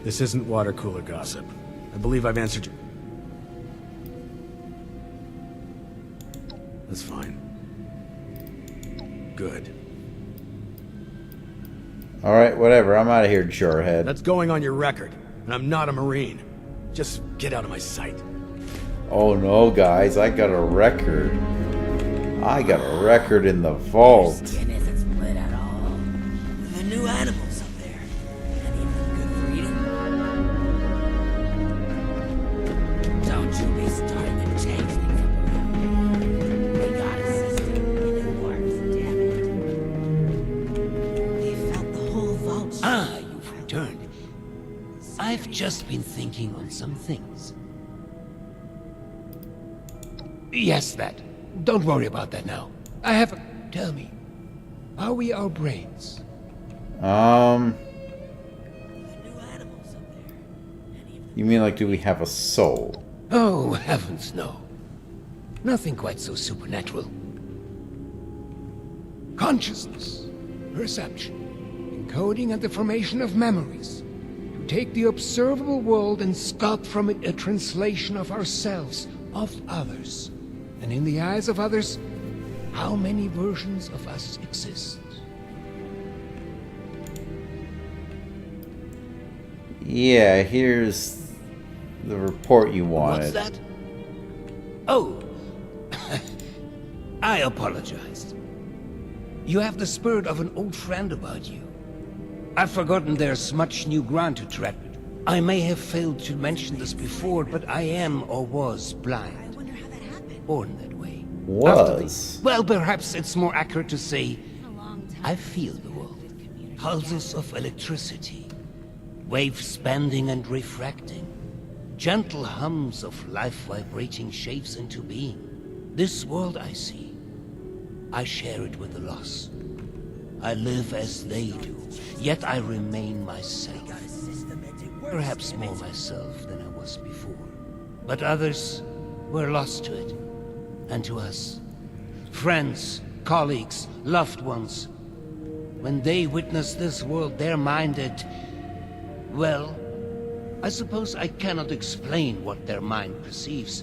This isn't water cooler gossip. I believe I've answered you. That's fine. Good. Alright, whatever. I'm out of here, Jarhead. That's going on your record. And I'm not a Marine. Just get out of my sight. Oh no, guys. I got a record. I got a record in the vault. Skin isn't split at all. The new animals up there. Any of them good for eating? Don't you be starting to change things up around here. We got a system, and it works, damn it. returned. I've just been thinking on some things. Yes, that. Don't worry about that now. I have a... Tell me, are we our brains? You mean like, do we have a soul? Oh, heavens, no. Nothing quite so supernatural. Consciousness, perception, encoding and the formation of memories. To take the observable world and sculpt from it a translation of ourselves, of others. And in the eyes of others, how many versions of us exist? Yeah, here's the report you wanted. What's that? Oh, I apologized. You have the spirit of an old friend about you. I've forgotten there's much new ground to tread. I may have failed to mention this before, but I am or was blind. I wonder how that happened. Born that way. Was? Well, perhaps it's more accurate to say I feel the world. Pulses of electricity. Waves bending and refracting. Gentle hums of life vibrating shapes into being. This world I see, I share it with the lost. I live as they do, yet I remain myself. Perhaps more myself than I was before. But others were lost to it, and to us. Friends, colleagues, loved ones. When they witness this world, they're minded... Well, I suppose I cannot explain what their mind perceives,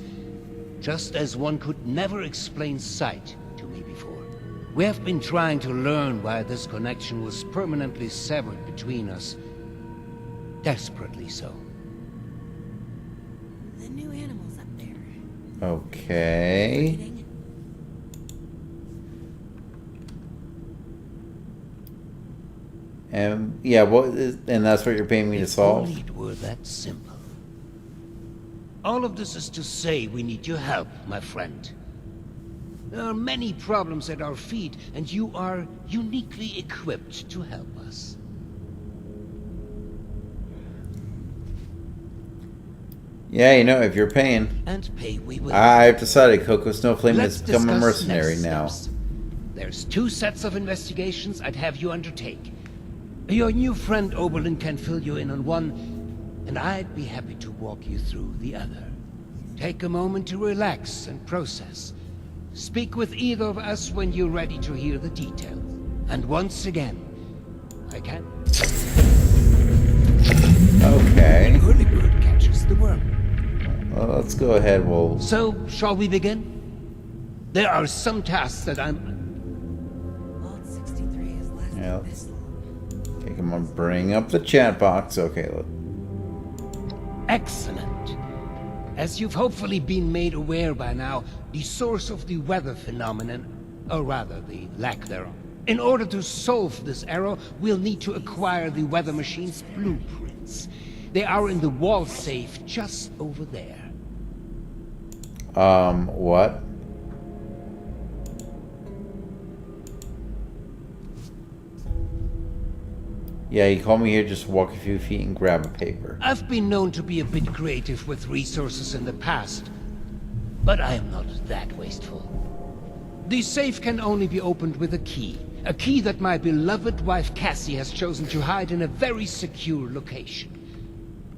just as one could never explain sight to me before. We have been trying to learn why this connection was permanently severed between us. Desperately so. The new animals up there. Okay. And yeah, and that's what you're paying me to solve? If only it were that simple. All of this is to say we need your help, my friend. There are many problems at our feet, and you are uniquely equipped to help us. Yeah, you know, if you're paying. And pay we will. I've decided Coco Snowflame has become a discuss mercenary next now. steps. There's 2 sets of investigations I'd have you undertake. Your new friend Oberlin can fill you in on one, and I'd be happy to walk you through the other. Take a moment to relax and process. Speak with either of us when you're ready to hear the details. And once again, I can... Okay. An early bird catches the worm. Well, let's go ahead, So, shall we begin? There are some tasks that I'm... Vault 63 has lasted Yeah. this long. Okay, come on, bring up the chat box. Okay, look. Excellent. As you've hopefully been made aware by now, the source of the weather phenomenon, or rather the lack thereof. In order to solve this error, we'll need to acquire the weather machine's blueprints. They are in the wall safe just over there. What? Yeah, you called me here just to walk a few feet and grab a paper. I've been known to be a bit creative with resources in the past, but I am not that wasteful. The safe can only be opened with a key that my beloved wife Cassie has chosen to hide in a very secure location.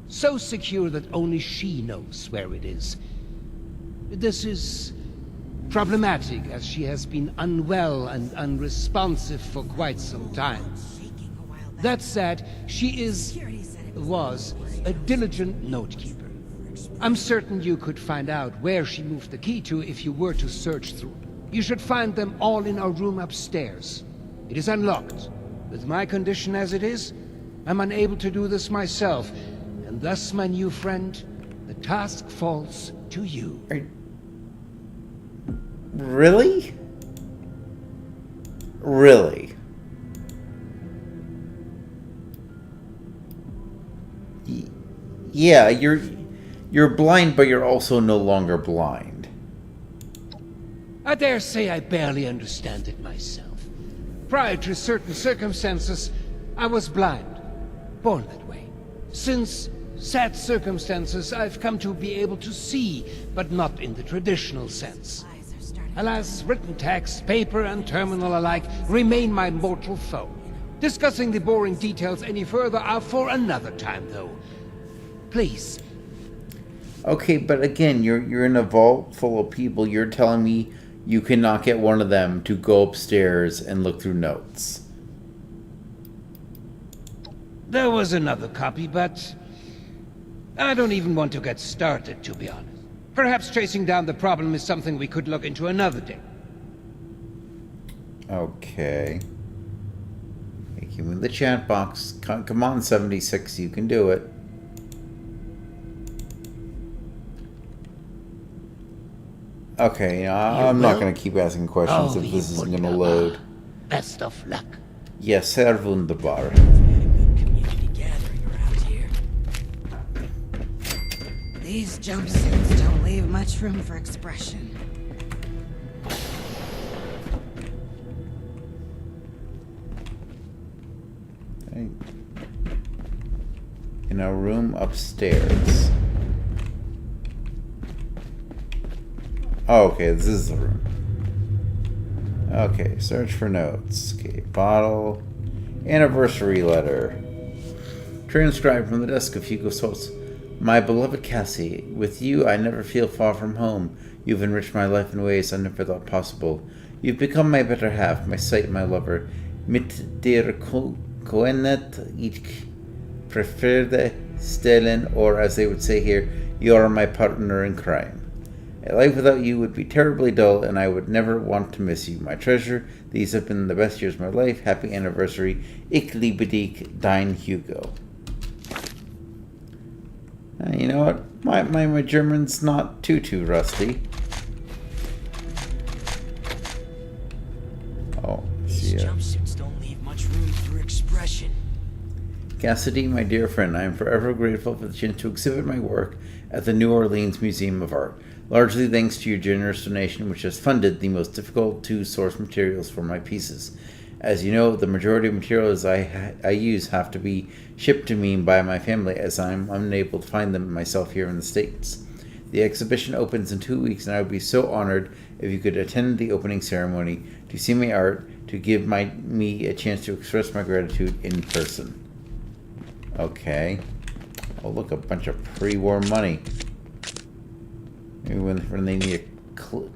So secure that only she knows where it is. This is problematic, as she has been unwell and unresponsive for quite some time. That said, she was a diligent note-keeper. I'm certain you could find out where she moved the key to if you were to search through. You should find them all in our room upstairs. It is unlocked. With my condition as it is, I'm unable to do this myself, and thus, my new friend, the task falls to you. Really? Really? Yeah, you're blind, but you're also no longer blind. I dare say I barely understand it myself. Prior to certain circumstances, I was blind. born that way. Since sad circumstances, I've come to be able to see, but not in the traditional sense. Alas, written text, paper, and terminal alike remain my mortal foe. Discussing the boring details any further are for another time, though. Please. Okay, but again, you're in a vault full of people. You're telling me you cannot get one of them to go upstairs and look through notes. There was another copy, but I don't even want to get started, to be honest. Perhaps tracing down the problem is something we could look into another day. Okay. Hey, give me the chat box. Come on, 76, you can do it. Okay, I'm not going to keep asking questions if this isn't going to load. Best of luck. Yes, sehr wunderbar. These jumpsuits don't leave much room for expression. Okay. In a room upstairs. Oh, okay, this is the room. Okay, search for notes. Okay, bottle. Anniversary letter. Transcribed from the desk of Hugo Stoltz. My beloved Cassie, with you I never feel far from home. You've enriched my life in ways I never thought possible. You've become my better half, my sight, my lover. Mit der Koenet ich preferred stellen, or as they would say here, you are my partner in crime. A life without you would be terribly dull, and I would never want to miss you. My treasure, these have been the best years of my life. Happy anniversary. Ich liebe dich, dein Hugo. You know what? My German's not too rusty. Oh, these jumpsuits don't leave much room for expression. Cassidy, my dear friend, I am forever grateful for the chance to exhibit my work at the New Orleans Museum of Art, largely thanks to your generous donation, which has funded the most difficult to source materials for my pieces. As you know, the majority of materials I use have to be shipped to me by my family, as I'm unable to find them myself here in the States. The exhibition opens in 2 weeks, and I would be so honored if you could attend the opening ceremony, to see my art, to give me a chance to express my gratitude in person. Okay. Oh, look, a bunch of pre-war money. Maybe when they need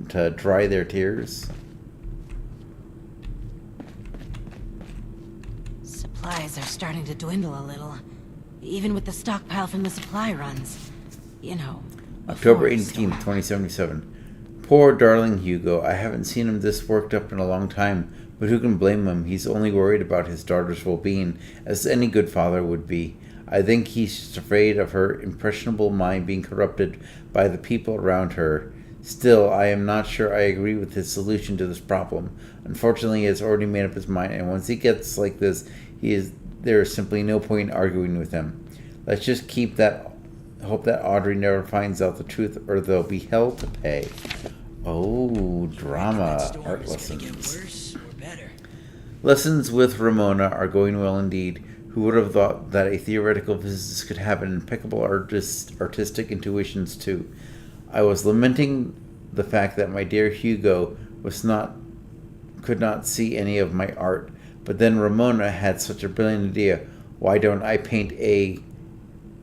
to dry their tears. Supplies are starting to dwindle a little. Even with the stockpile from the supply runs. You know. October 18th, 2077. Poor darling Hugo. I haven't seen him this worked up in a long time, but who can blame him? He's only worried about his daughter's well-being, as any good father would be. I think he's just afraid of her impressionable mind being corrupted by the people around her. Still, I am not sure I agree with his solution to this problem. Unfortunately, he has already made up his mind, and once he gets like this, there is simply no point in arguing with him. Let's just hope that Audrey never finds out the truth, or they'll be hell to pay. Oh, drama. Art lessons. Lessons with Ramona are going well indeed. Who would have thought that a theoretical physicist could have an impeccable artistic intuitions too? I was lamenting the fact that my dear Hugo could not see any of my art, but then Ramona had such a brilliant idea. Why don't I paint a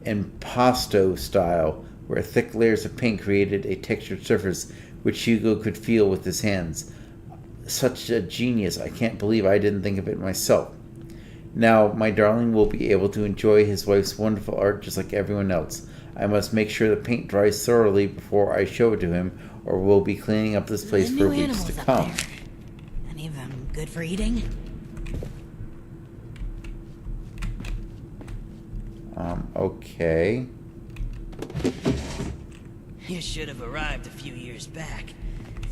impasto style, where thick layers of paint created a textured surface which Hugo could feel with his hands? Such a genius! I can't believe I didn't think of it myself. Now, my darling will be able to enjoy his wife's wonderful art just like everyone else. I must make sure the paint dries thoroughly before I show it to him, or we'll be cleaning up this place for weeks to come. Any of them good for eating? Okay. You should have arrived a few years back.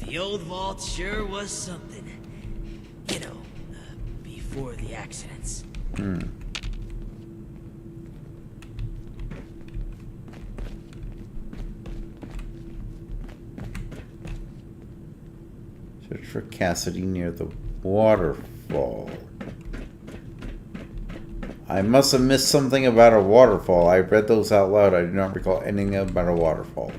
The old vault sure was something. You know, before the accidents. Search for Cassidy near the waterfall. I must have missed something about a waterfall. I read those out loud. I do not recall anything about a waterfall.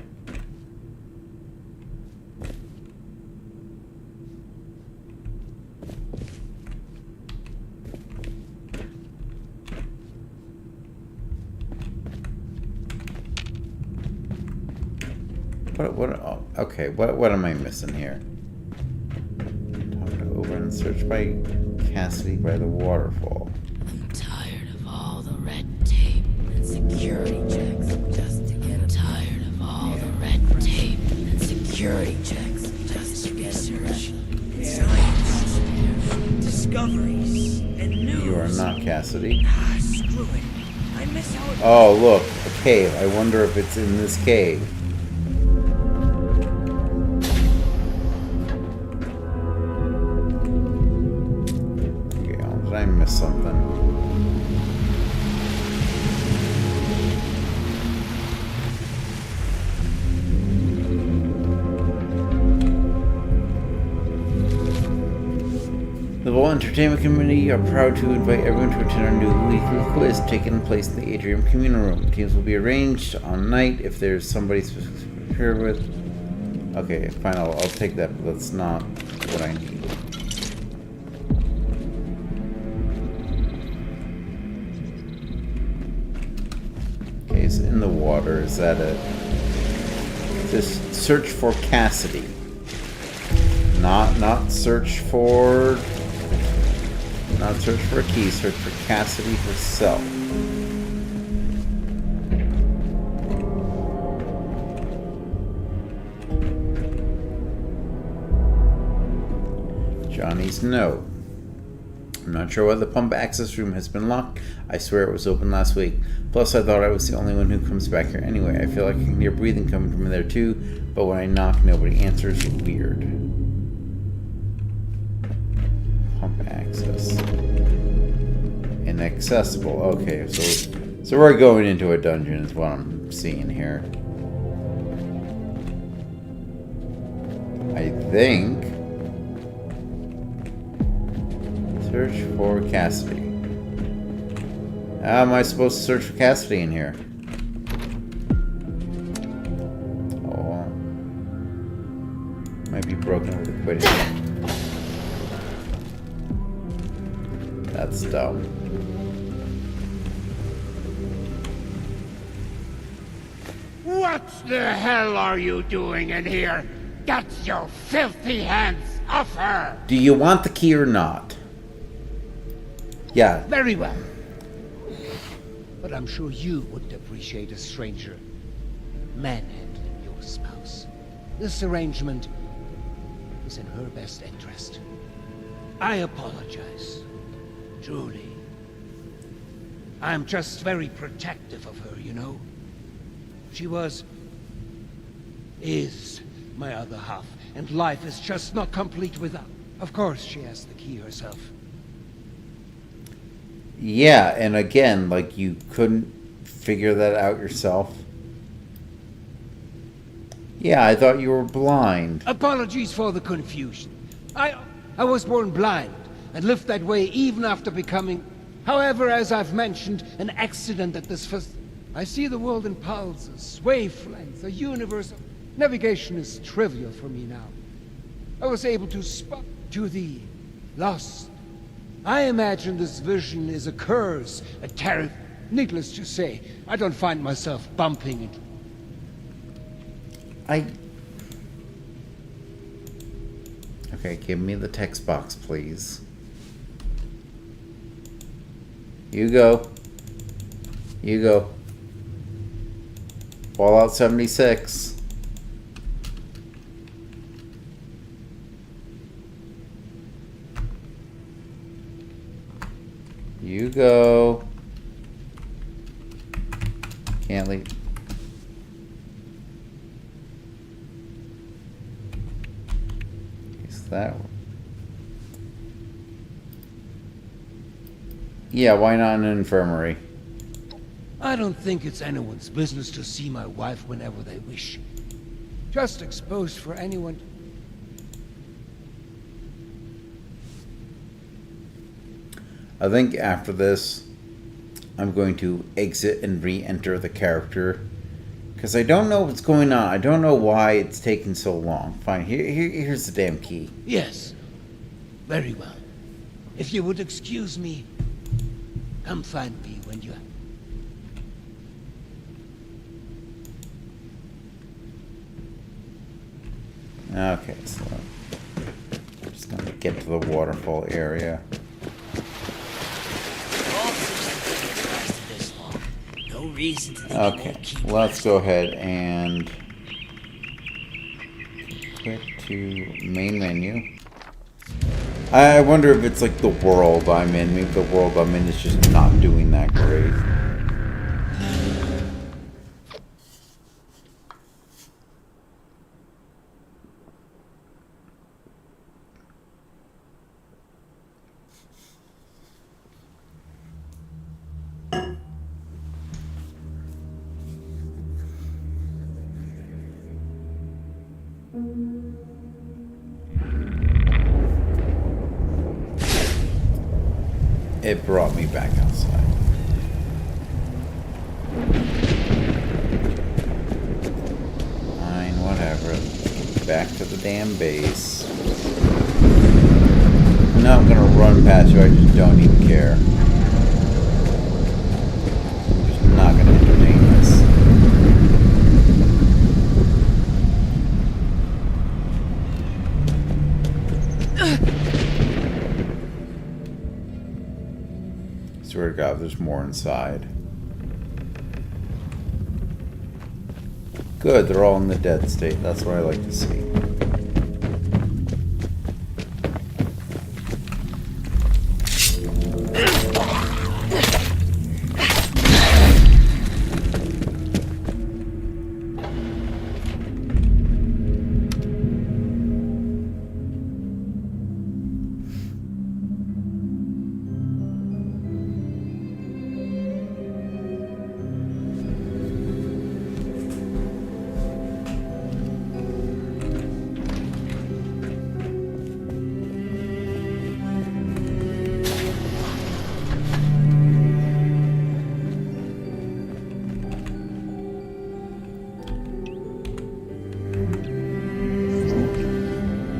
Oh, okay, what am I missing here? Talk to over and search by Cassidy by the waterfall. I'm tired of all the red tape and security checks just to get tired of all the red tape and security checks just to get search. Science, discoveries, and news. You are not Cassidy. Screw it. I miss how it. Oh, look, a cave. I wonder if it's in this cave. I missed something. The Vault Entertainment Committee are proud to invite everyone to attend our new weekly quiz taking place in the Atrium Communal Room. Teams will be arranged on night if there's somebody specific here with. Okay, fine, I'll take that, but that's not what I need. In the water, is that it? Just search for Cassidy. Not search for a key, search for Cassidy herself. Johnny's note. I'm not sure why the pump access room has been locked. I swear it was open last week. Plus, I thought I was the only one who comes back here anyway. I feel like I can hear breathing coming from there too, but when I knock, nobody answers. Weird. Pump access. Inaccessible. Okay, so we're going into a dungeon is what I'm seeing here. I think. Search for Cassidy. How am I supposed to search for Cassidy in here? Oh. Might be broken with the Quidditch. That's dumb. What the hell are you doing in here? Get your filthy hands off her! Do you want the key or not? Yeah. Very well. But I'm sure you wouldn't appreciate a stranger manhandling your spouse. This arrangement is in her best interest. I apologize. Truly. I'm just very protective of her, you know? She is my other half, and life is just not complete without. Of course, she has the key herself. Yeah, and again, like, you couldn't figure that out yourself. Yeah, I thought you were blind. Apologies for the confusion. I was born blind, and lived that way even after becoming... However, as I've mentioned, an accident at this first... I see the world in pulses, wavelengths, a universe... Navigation is trivial for me now. I was able to spot to the lost. I imagine this vision is a curse, a terror. Needless to say, I don't find myself bumping into... Okay, give me the text box, please. You go. You go. Fallout 76. You go. Can't leave. Is that one? Yeah, why not an infirmary? I don't think it's anyone's business to see my wife whenever they wish. Just exposed for anyone... I think after this, I'm going to exit and re-enter the character. Because I don't know what's going on. I don't know why it's taking so long. Fine, here's the damn key. Yes. Very well. If you would excuse me, come find me when you... Okay, so I'm just going to get to the waterfall area. No reason to think Okay, let's go ahead and click to main menu. I wonder if it's like the world I'm in. Maybe the world I'm in is just not doing that great. It brought me back outside. Fine, whatever. Back to the damn base. I'm not gonna run past you, I just don't even care. I'm just not gonna entertain this. Swear to God, there's more inside. Good, they're all in the dead state. That's what I like to see.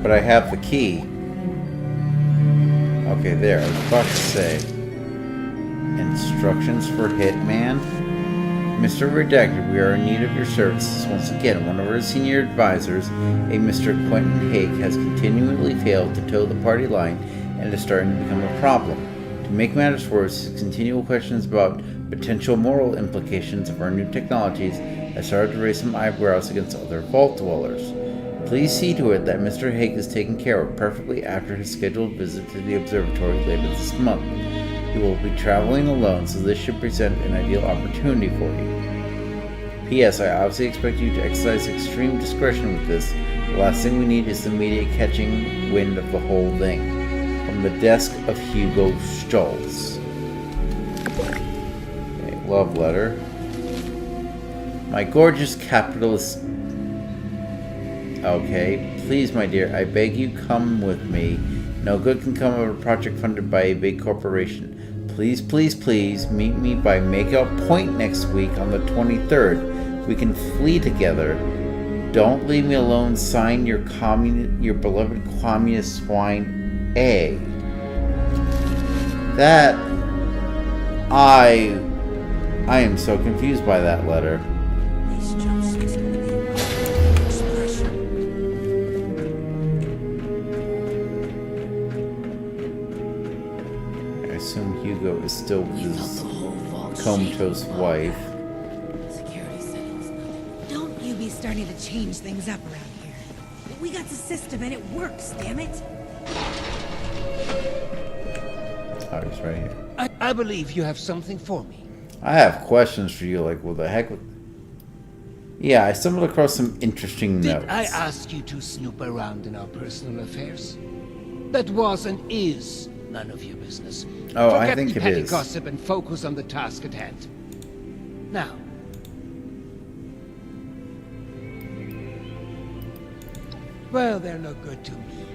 But I have the key. Okay, there. I was about to say. Instructions for Hitman. Mr. Redacted, we are in need of your services. Once again, one of our senior advisors, a Mr. Quentin Hake, has continually failed to toe the party line and is starting to become a problem. To make matters worse, his continual questions about potential moral implications of our new technologies has started to raise some eyebrows against other vault dwellers. Please see to it that Mr. Hake is taken care of perfectly after his scheduled visit to the observatory later this month. He will be traveling alone, so this should present an ideal opportunity for you. P.S. I obviously expect you to exercise extreme discretion with this. The last thing we need is the media catching wind of the whole thing. From the desk of Hugo Stoltz. Okay, love letter. My gorgeous capitalist... Okay, please, my dear, I beg you, come with me. No good can come of a project funded by a big corporation. Please, please, please, meet me by Makeout Point next week on the 23rd. We can flee together. Don't leave me alone. Sign your beloved communist swine, A. That... I am so confused by that letter. Hugo is still with his comatose wife. Don't you be starting to change things up around here. We got the system and it works, damn it. Oh, he's right here. I believe you have something for me. I have questions for you, like, what the heck? Yeah, I stumbled across some interesting notes. Did I ask you to snoop around in our personal affairs? That was and is none of your business. Oh, Forget I think the it petty is. gossip and focus on the task at hand. Now. Well, they're no good to me.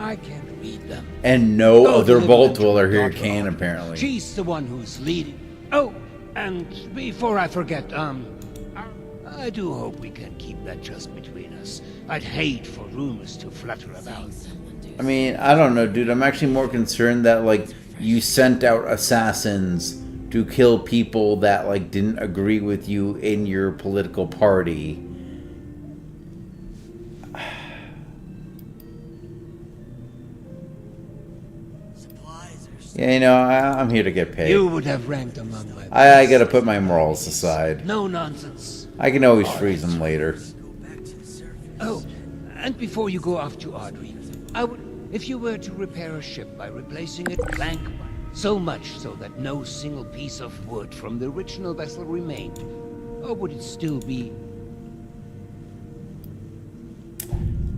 I can't read them. And no Go other deliver vault them to dweller my here daughter. can, apparently. She's the one who's leading. Oh, and before I forget, I do hope we can keep that just between us. I'd hate for rumors to flutter about. I mean, I don't know, dude. I'm actually more concerned that, like, you sent out assassins to kill people that, like, didn't agree with you in your political party. Yeah, you know, I'm here to get paid. You would have ranked among my I gotta put my morals aside. No nonsense. I can always freeze them later. Oh, and before you go off to Audrey, I would, if you were to repair a ship by replacing it plank by, so much so that no single piece of wood from the original vessel remained, or would it still be?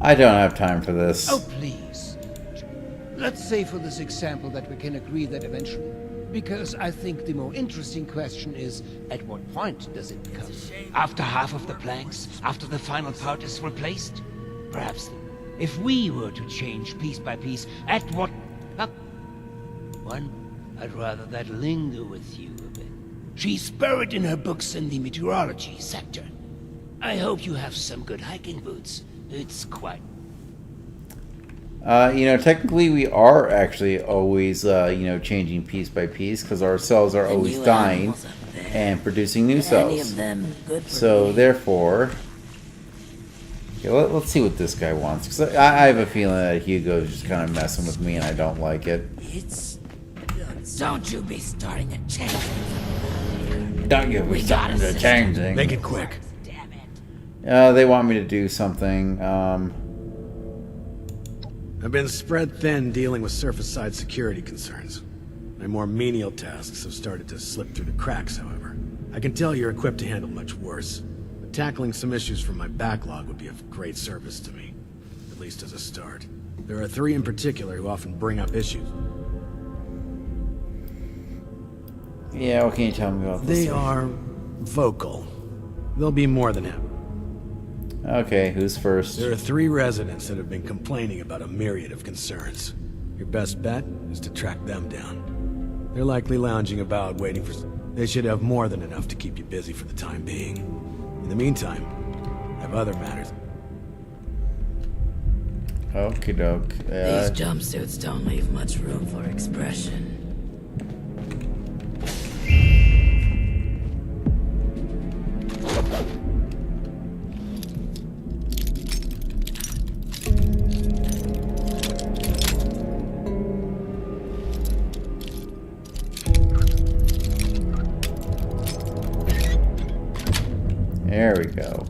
I don't have time for this. Oh, please. Let's say for this example that we can agree that eventually. Because I think the more interesting question is, at what point does it become? After half of the planks? After the final part is replaced? Perhaps if we were to change piece by piece, at what... One, I'd rather that linger with you a bit. She's buried in her books in the meteorology sector. I hope you have some good hiking boots. It's quite... You know, technically we are actually always, you know, changing piece by piece because our cells are always dying and producing new cells. So therefore, okay, let's see what this guy wants. Because I have a feeling that Hugo's just kind of messing with me and I don't like it. Don't you be starting a change. Don't you be starting to change things. Make it quick. They want me to do something. I've been spread thin dealing with surface-side security concerns. My more menial tasks have started to slip through the cracks, however. I can tell you're equipped to handle much worse. But tackling some issues from my backlog would be of great service to me. At least as a start. There are 3 in particular who often bring up issues. Yeah, what can you tell me about this? They are vocal. They'll be more than happy. Okay, who's first? There are 3 residents that have been complaining about a myriad of concerns. Your best bet is to track them down. They're likely lounging about waiting for... They should have more than enough to keep you busy for the time being. In the meantime, I have other matters. Okie doke. These jumpsuits don't leave much room for expression. There we go.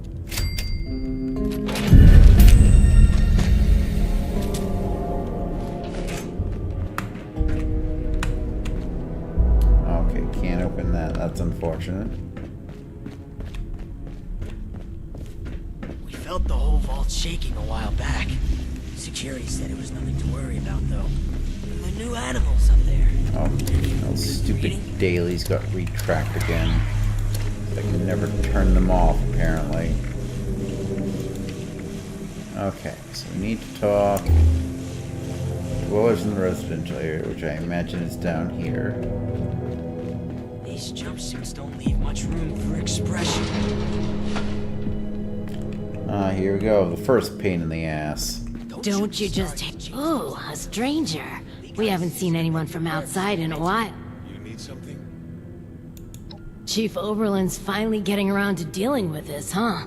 Okay, can't open that. That's unfortunate. We felt the whole vault shaking a while back. Security said it was nothing to worry about, though. The new animals up there. Oh, those stupid dailies got retracked again. I can never turn them off, apparently. Okay, so we need to talk. Dwellers in the residential area, which I imagine is down here. These jumpsuits don't leave much room for expression. Here we go. The first pain in the ass. Don't you just... Oh, a stranger. We haven't seen anyone from outside in a while. You need something? Chief Oberlin's finally getting around to dealing with this, huh?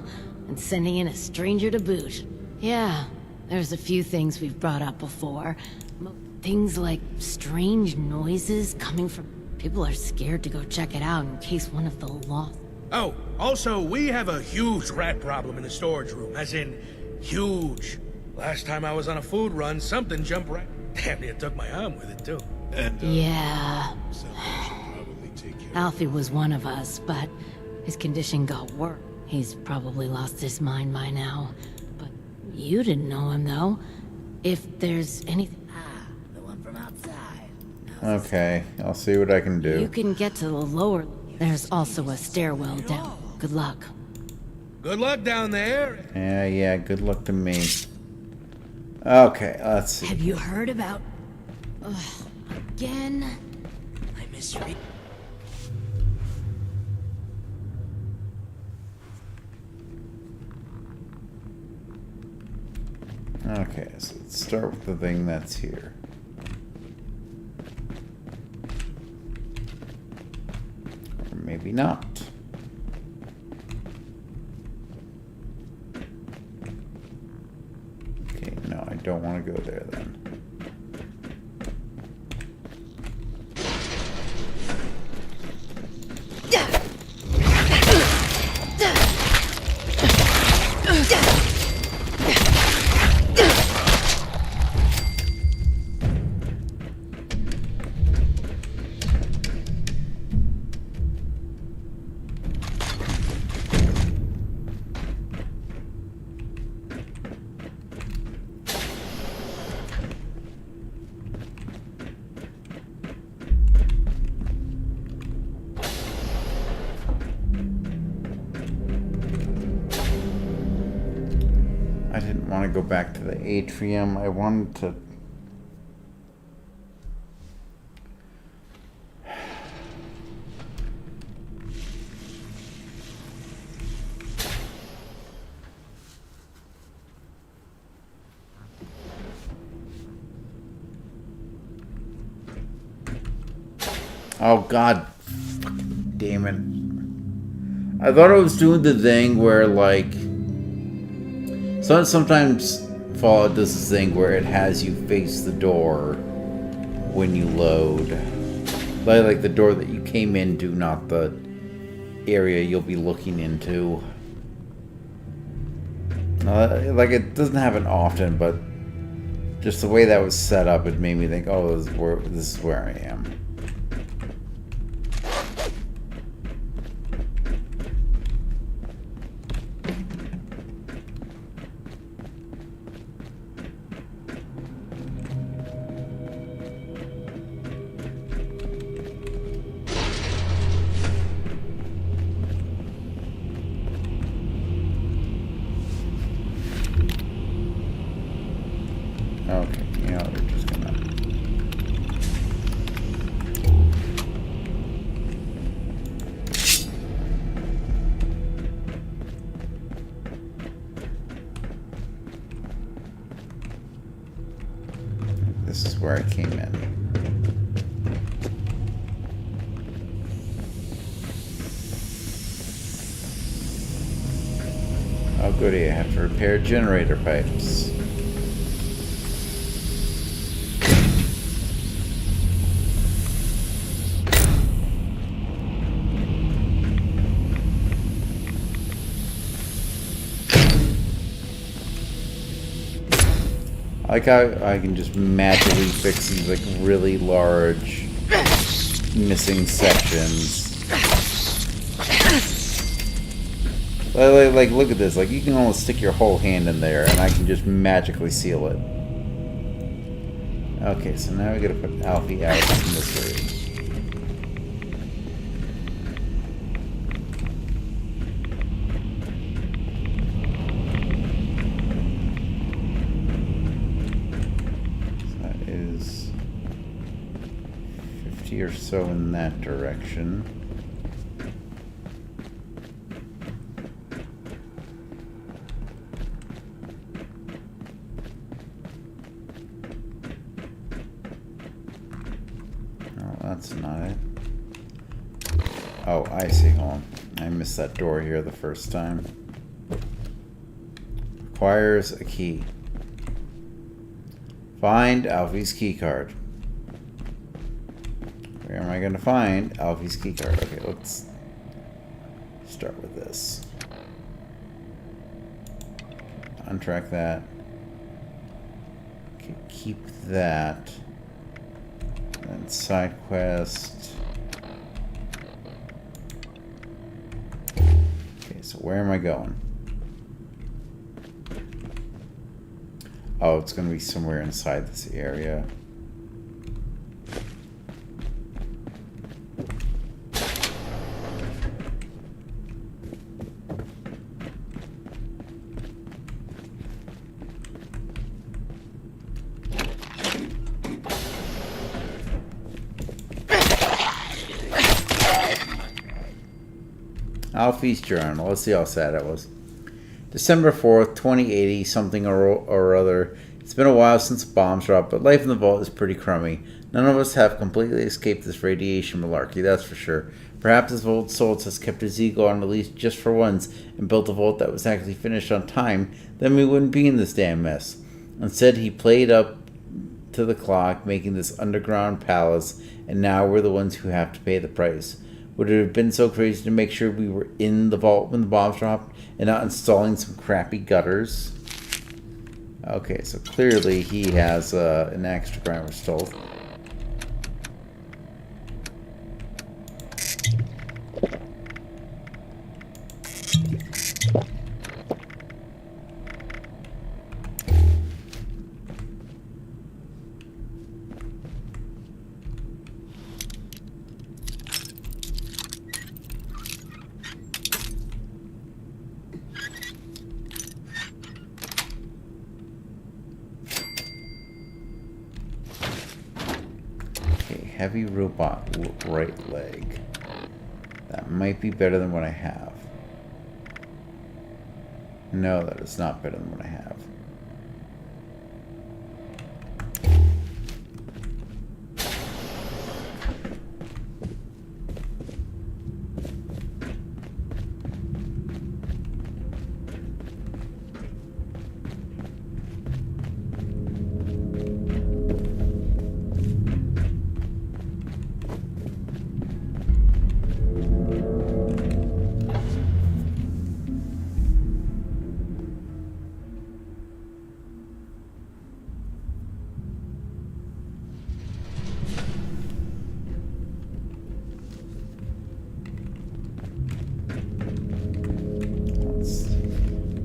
And sending in a stranger to boot. Yeah, there's a few things we've brought up before. Things like strange noises coming from... People are scared to go check it out in case one of the lost... Oh, also, we have a huge rat problem in the storage room, as in, huge. Last time I was on a food run, something jumped right... Damn near took my arm with it, too. And, Yeah. Alfie was one of us, but his condition got worse. He's probably lost his mind by now. But you didn't know him, though. If there's anything... The one from outside. Okay, I'll see what I can do. You can get to the lower... There's also a stairwell down. Good luck. Good luck down there. Yeah, good luck to me. Okay, let's see. Have you heard about... Ugh, again? I miss you. Okay, so let's start with the thing that's here. Or maybe not. Okay, no, I don't want to go there then. I didn't want to go back to the atrium. I wanted to... Oh, God. Fucking damn it. I thought I was doing the thing where, like... Sometimes Fallout does this thing where it has you face the door when you load. Like the door that you came into, not the area you'll be looking into. Like, it doesn't happen often, but just the way that was set up, it made me think, oh, this is where I am. Okay, you know, we're just gonna... This is where I came in. Oh goody, I have to repair generator pipes. I like how I can just magically fix these like really large missing sections. Like look at this, like you can almost stick your whole hand in there and I can just magically seal it. Okay, so now we gotta put Alfie out in this area. Or so in that direction. Oh, that's not it. Oh, I see. Hold on. I missed that door here the first time. Requires a key. Find Alfie's key card. Where am I going to find Alfie's keycard? Okay, let's start with this. Untrack that. Okay, keep that. Then side quest. Okay, so where am I going? Oh, it's going to be somewhere inside this area. Alfie's journal. Let's see how sad it was. December 4th, 2080, something or other. It's been a while since the bombs dropped, but life in the vault is pretty crummy. None of us have completely escaped this radiation malarkey, that's for sure. Perhaps this Vault Souls has kept his ego on release just for once and built a vault that was actually finished on time, then we wouldn't be in this damn mess. Instead, he played up to the clock, making this underground palace, and now we're the ones who have to pay the price. Would it have been so crazy to make sure we were in the vault when the bombs dropped and not installing some crappy gutters? Okay, so clearly he has an extra gram of stealth. Heavy robot right leg. That might be better than what I have. No, that is not better than what I have.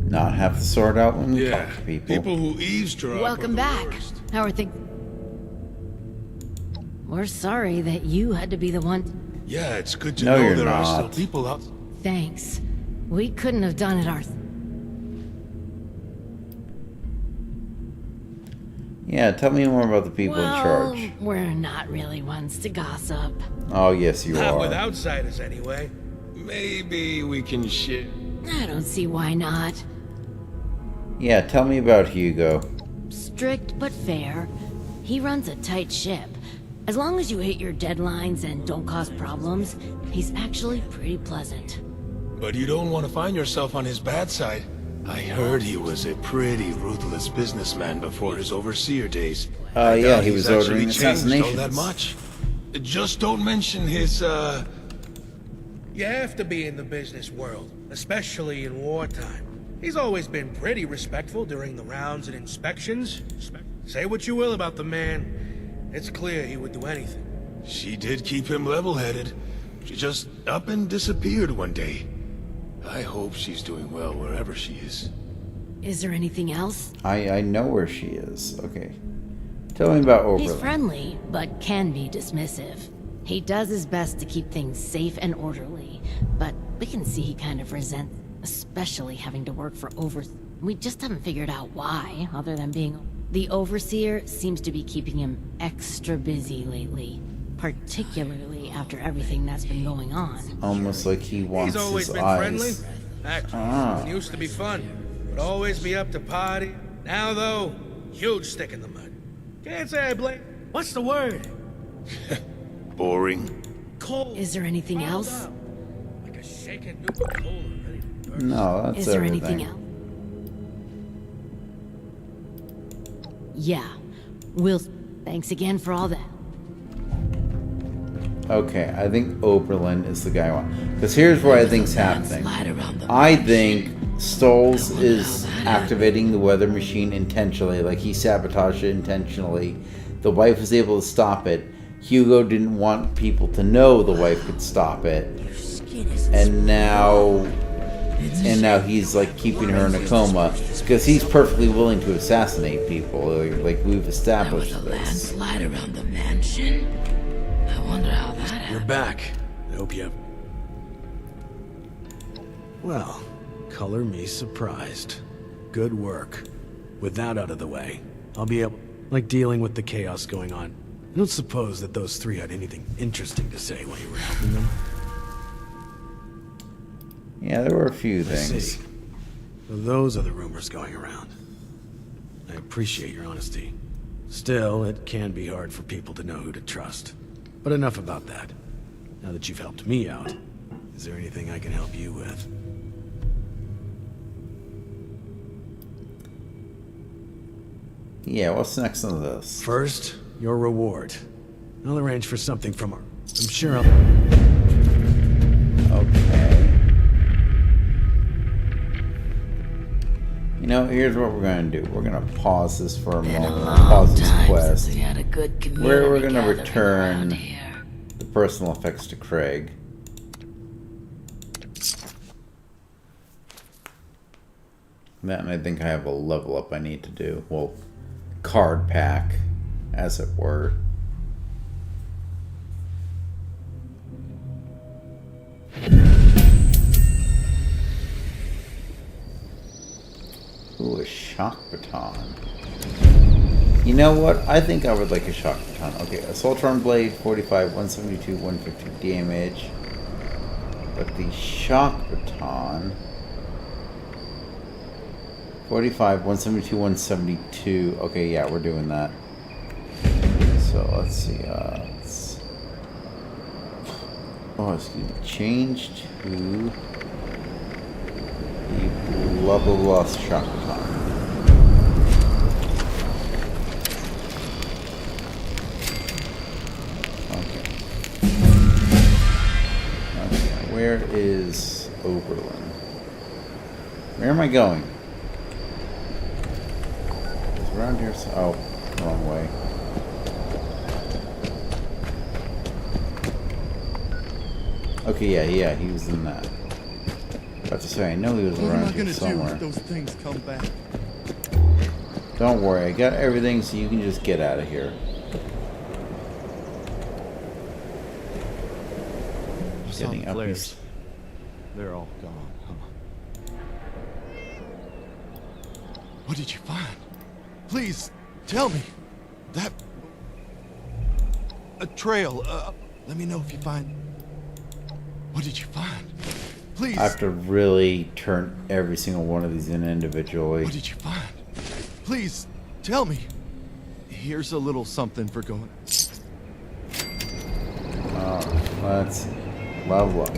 Not have to sort out when we talk to people. People who eavesdrop. Welcome back. How are things? We're sorry that you had to be the one. Yeah, it's good to No, know you're there are not. still people out. Thanks. We couldn't have done it ourselves. Yeah, tell me more about the people in Well, charge. we're not really ones to gossip. Oh, yes, you Not are. with outsiders, anyway. Maybe we can shit. I don't see why not. Yeah, tell me about Hugo. Strict but fair. He runs a tight ship. As long as you hit your deadlines and don't cause problems, he's actually pretty pleasant. But you don't want to find yourself on his bad side. I heard he was a pretty ruthless businessman before his overseer days. I Yeah, doubt he he's was ordering actually changed all assassinations. that much. Just don't mention his, You have to be in the business world, especially in wartime. He's always been pretty respectful during the rounds and inspections. Say what you will about the man, it's clear he would do anything. She did keep him level-headed. She just up and disappeared one day. I hope she's doing well wherever she is. Is there anything else? I know where she is. Okay. Tell me about He's Oberlin. friendly, but can be dismissive. He does his best to keep things safe and orderly, but we can see he kind of resents, especially having to work for We just haven't figured out why, other than being... The Overseer seems to be keeping him extra busy lately, particularly after everything that's been going on. Almost like he wants He's always his been eyes. friendly. Actually, it used to be fun. Would always be up to party. Now, though, huge stick in the mud. Can't say I blame... What's the word? Boring. Cold. Is there anything else? Like a shaken Nuka-Cola ready to burst. No, that's Is there everything. anything else? Yeah. Thanks again for all that. Okay, I think Oberlin is the guy I want. Because here's what I think's happening. I think Stolz is activating the weather machine intentionally, like he sabotaged it intentionally. The wife was able to stop it. Hugo didn't want people to know the wife could stop it. And now he's like keeping her in a coma because he's perfectly willing to assassinate people. Like we've established this. Landslide around the mansion. I wonder how that happened. You're back. I hope you have... Well, color me surprised. Good work. With that out of the way, I'll be able... Like dealing with the chaos going on. I don't suppose that those three had anything interesting to say while you were helping them. Yeah, there were a few I things. see. So those are the rumors going around. I appreciate your honesty. Still, it can be hard for people to know who to trust. But enough about that. Now that you've helped me out, is there anything I can help you with? Yeah, what's next on this? First, your reward. I'll arrange for something from our... I'm sure I'll... Okay. You know, here's what we're gonna do. We're gonna pause this for a moment. Pause this quest. Where we're gonna return the personal effects to Craig. Then I think I have a level up I need to do. Well, card pack, as it were. Ooh, a shock baton. You know what? I think I would like a shock baton. Okay, Assaultron Blade, 45, 172, 150 damage. But the shock baton... 45, 172, 172. Okay, yeah, we're doing that. So, let's see. Oh, excuse me. Change to... the blah blah blah shock baton. Okay. Okay, where is Oberlin? Where am I going? It's around here. Oh, wrong way. Okay, yeah, he was in that. About to say, I know he was around here somewhere. What am I gonna do if those things come back? Don't worry, I got everything so you can just get out of here. Getting up flares. They're all gone, huh? What did you find? Please, tell me. That... a trail. Let me know if you find... What did you find? Please. I have to really turn every single one of these in individually. What did you find? Please, tell me. Here's a little something for going... Oh, let's level up.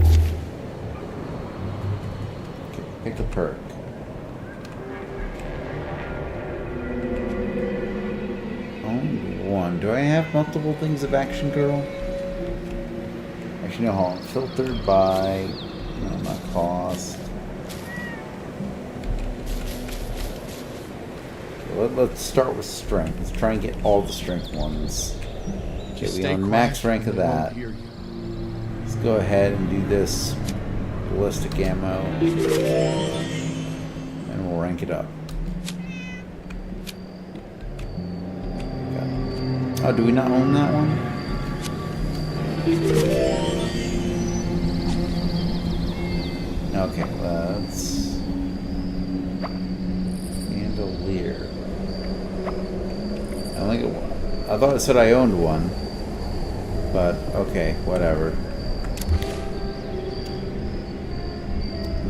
Okay, pick a perk. Only one. Do I have multiple things of Action Girl? Actually, no, hold on. Filtered by... no, not cost. Okay, let's start with strength. Let's try and get all the strength ones. Okay, we on max rank of that. Let's go ahead and do this ballistic ammo. And we'll rank it up. Okay. Oh, do we not own that one? Okay, let's... Bandolier. I only got one. I thought it said I owned one. But, okay, whatever.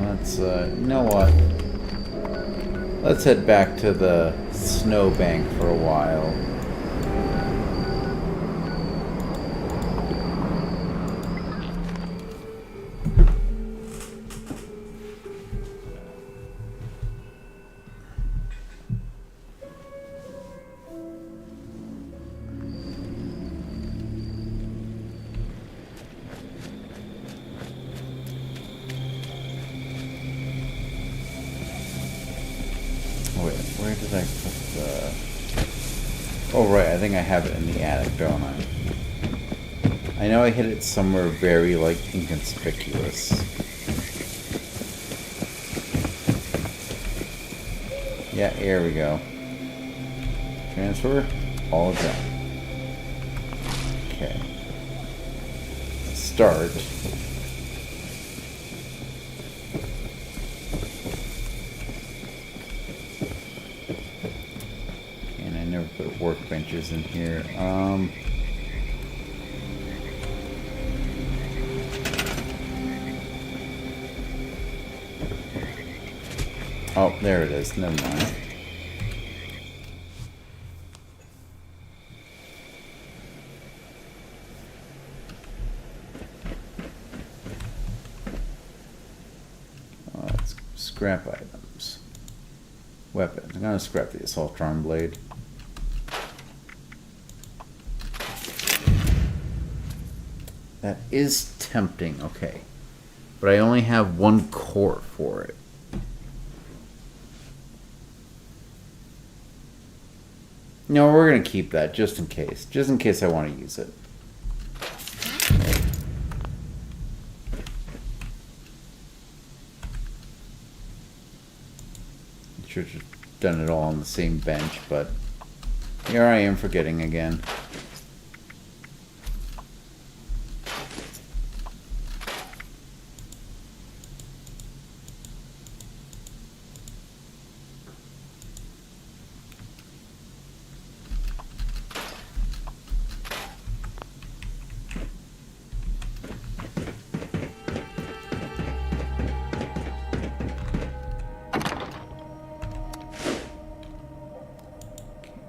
Let's, you know what? Let's head back to the snowbank for a while. Wait, where did I put the... Oh, right, I think I have it in the attic, don't I? I know I hit it somewhere very, like, inconspicuous. Yeah, here we go. Transfer, all done. Okay. Start. And I never put workbenches in here. Oh, there it is. Never mind. Oh, it's scrap items. Weapons. I'm gonna scrap the Assaultron blade. That is tempting. Okay. But I only have one core for it. No, we're going to keep that just in case. Just in case I want to use it. Should have done it all on the same bench, but here I am forgetting again.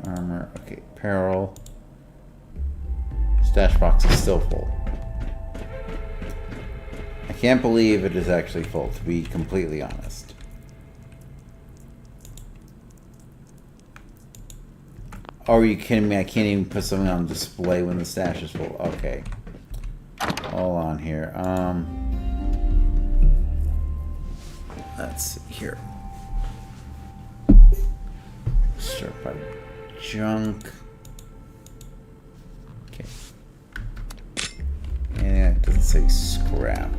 Armor, okay, apparel. Stash box is still full. I can't believe it is actually full, to be completely honest. Oh, are you kidding me? I can't even put something on display when the stash is full. Okay. Hold on here. Let's see here. Start by junk. Okay. And it doesn't say scrap.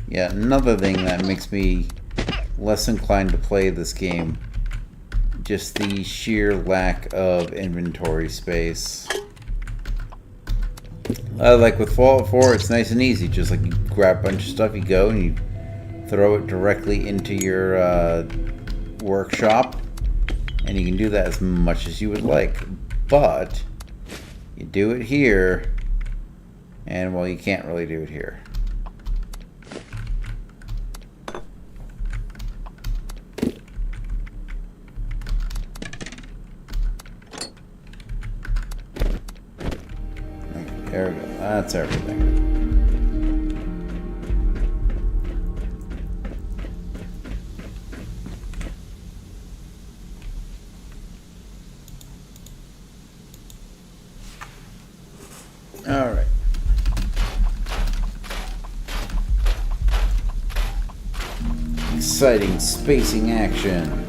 Yeah, another thing that makes me less inclined to play this game, just the sheer lack of inventory space. Like with Fallout 4, it's nice and easy. Just like you grab a bunch of stuff, you go and you throw it directly into your workshop, and you can do that as much as you would like. But you do it here, and well, you can't really do it here. There we go. That's everything. All right. Exciting spacing action.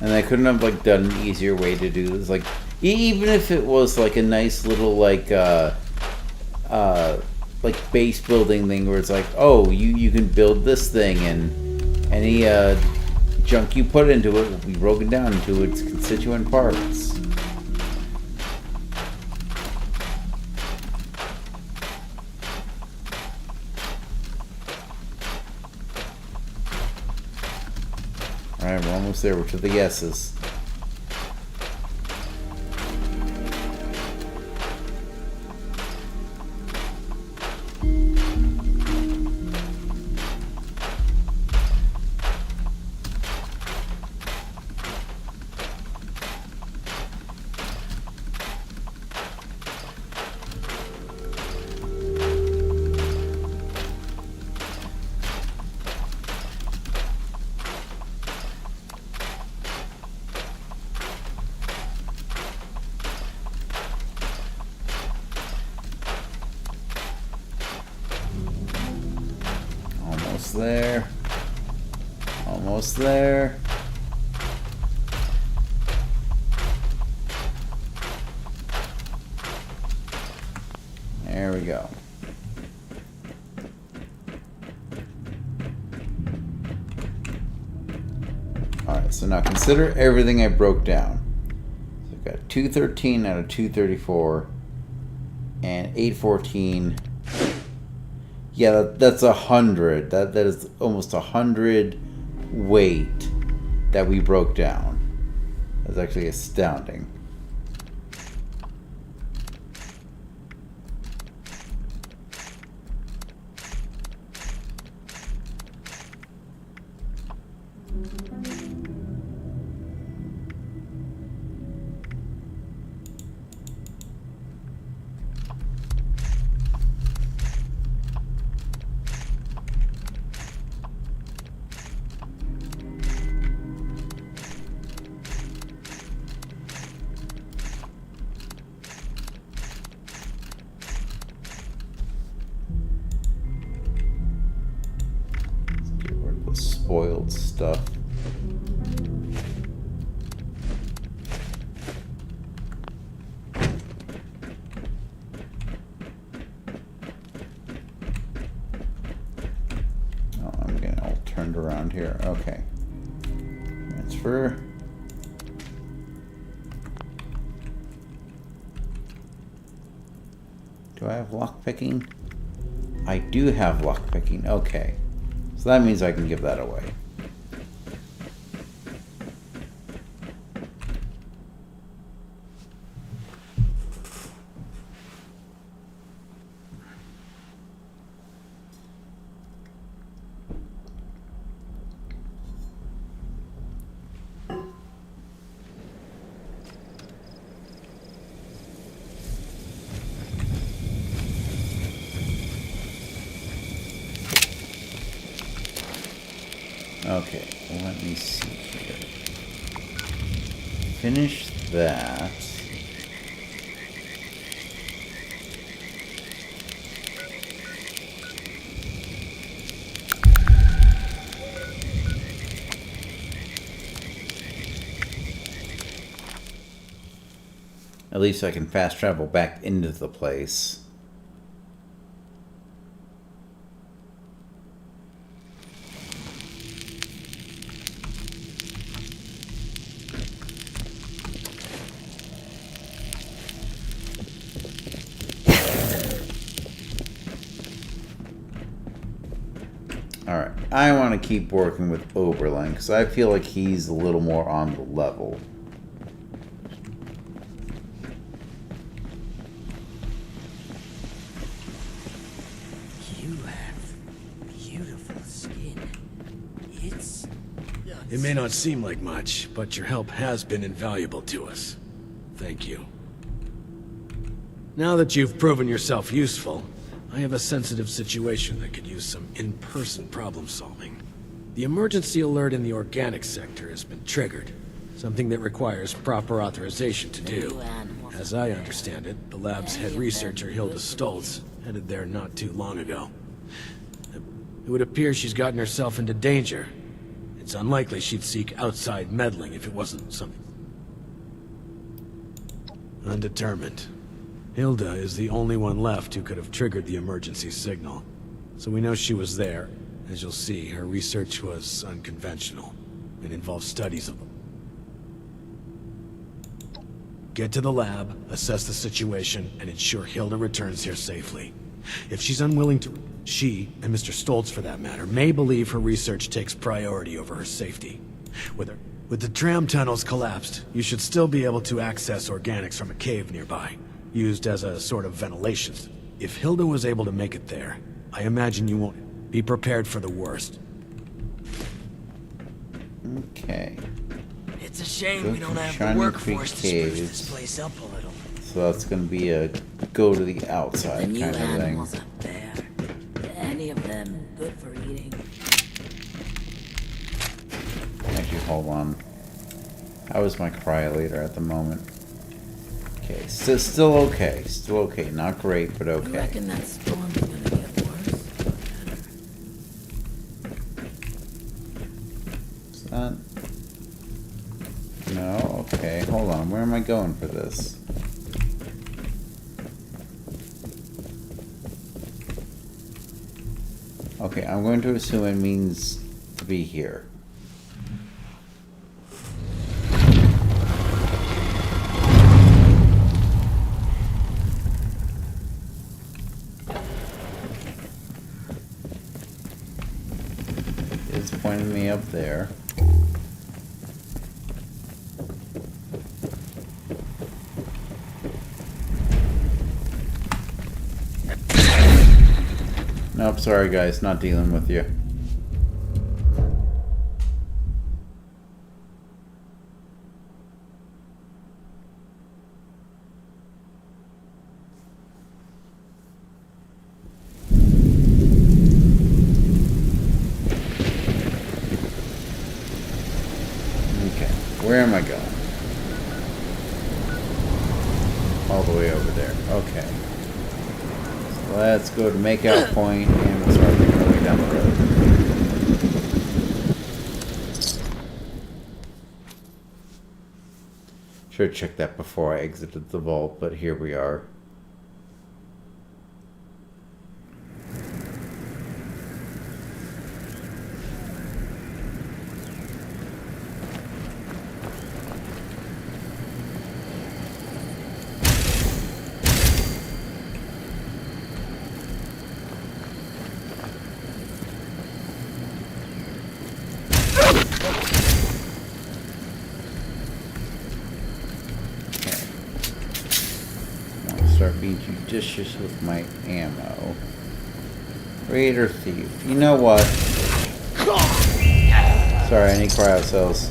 And I couldn't have like done an easier way to do this. Like even if it was like a nice little like base building thing where it's like, oh, you can build this thing and any junk you put into it will be broken down into its constituent parts. Alright, we're almost there. We're to the yeses. There. Almost there. There we go. Alright, so now consider everything I broke down. So I've got 213 out of 234 and 814. Yeah, that's 100. That is almost 100 weight that we broke down. That's actually astounding. Spoiled stuff. Oh, I'm getting all turned around here. Okay. Transfer. Do I have lockpicking? I do have lockpicking. Okay. So that means I can give that away. Okay, let me see here. Finish that. At least I can fast travel back into the place. Alright, I want to keep working with Oberlin because I feel like he's a little more on the level. You have beautiful skin. It's... It may not seem like much, but your help has been invaluable to us. Thank you. Now that you've proven yourself useful, I have a sensitive situation that could use some in-person problem solving. The emergency alert in the organic sector has been triggered, something that requires proper authorization to do. As I understand it, the lab's head researcher Hilda Stoltz headed there not too long ago. It would appear she's gotten herself into danger. It's unlikely she'd seek outside meddling if it wasn't something. Undetermined. Hilda is the only one left who could have triggered the emergency signal. So we know she was there. As you'll see, her research was unconventional. It involved studies of them. Get to the lab, assess the situation, and ensure Hilda returns here safely. If she's unwilling to... She, and Mr. Stoltz for that matter, may believe her research takes priority over her safety. With the tram tunnels collapsed, you should still be able to access organics from a cave nearby, used as a sort of ventilation. If Hilda was able to make it there, I imagine you won't be prepared for the worst. Okay. It's a shame we don't have the workforce to spruce this place up a little. So that's going to be a go to the outside The new kind of animals thing. up there. Any of them good for eating? Actually, hold on. How is my cryolator at the moment? Okay, so still okay. Still okay. Not great, but I okay. reckon that storm's gonna get worse. Is that... No? Okay, hold on. Where am I going for this? Okay, I'm going to assume it means to be here. It's pointing me up there. Nope, sorry guys, not dealing with you. Okay, where am I going? All the way over there, okay. Let's go to Makeout Point and we'll start making our way down the road. Should have checked that before I exited the vault, but here we are. Start being judicious with my ammo. Raider Thief. You know what? Sorry, I need cryo cells.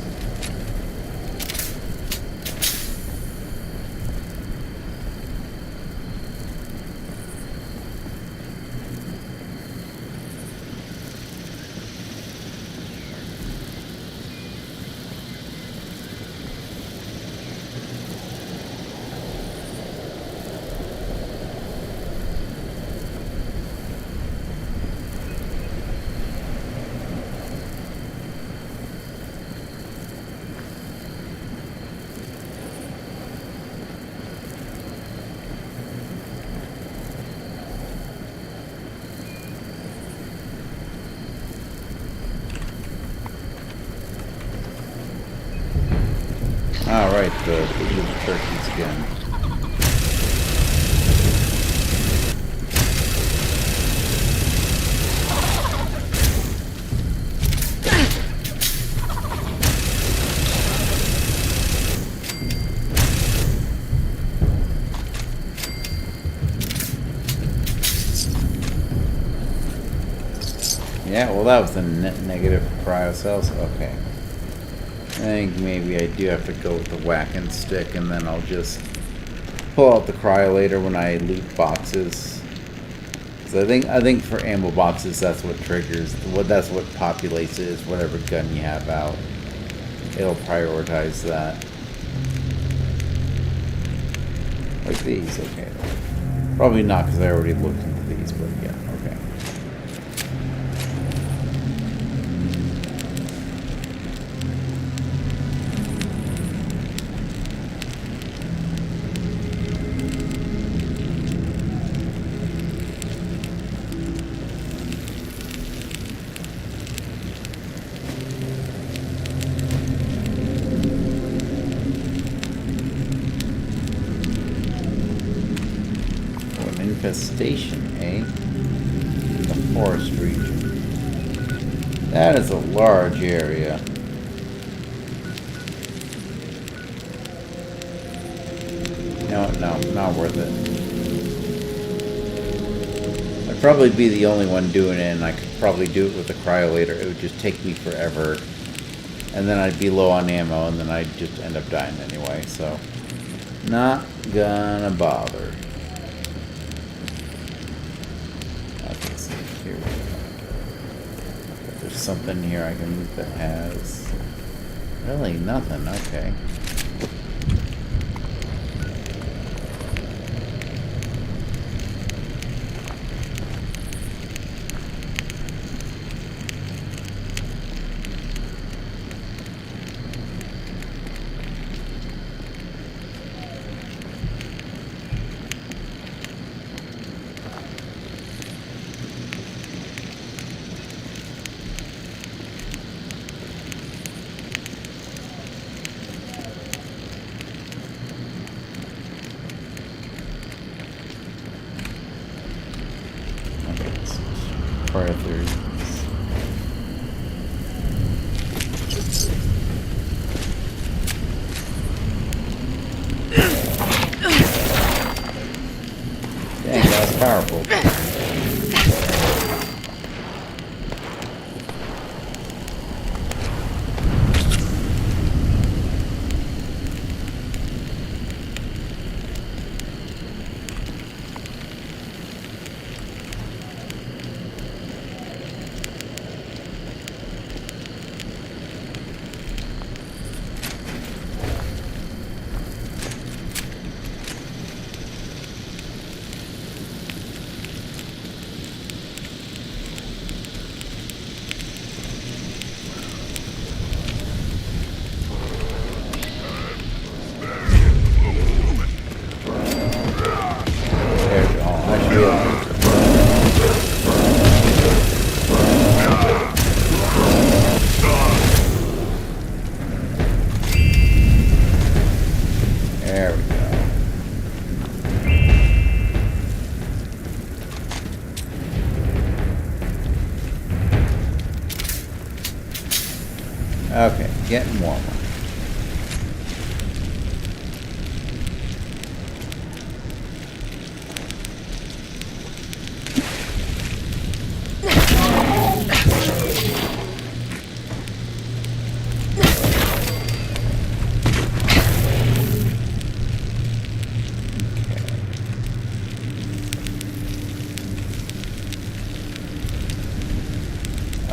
Oh, right, the little turkeys again. Yeah, well, that was the negative cryo cells. Okay. I think maybe I do have to go with the whacking stick, and then I'll just pull out the cryolator when I loot boxes. So I think for ammo boxes, that's what triggers. That's what populates it, is whatever gun you have out. It'll prioritize that. Like these, okay. Probably not, because I already looked into these, but yeah, okay. Infestation, eh? In the forest region. That is a large area. No, not worth it. I'd probably be the only one doing it, and I could probably do it with the cryolator. It would just take me forever. And then I'd be low on ammo, and then I'd just end up dying anyway, so not gonna bother. There's something here I can loot that has really nothing. Okay. Dang, that was powerful. Okay, getting warmer.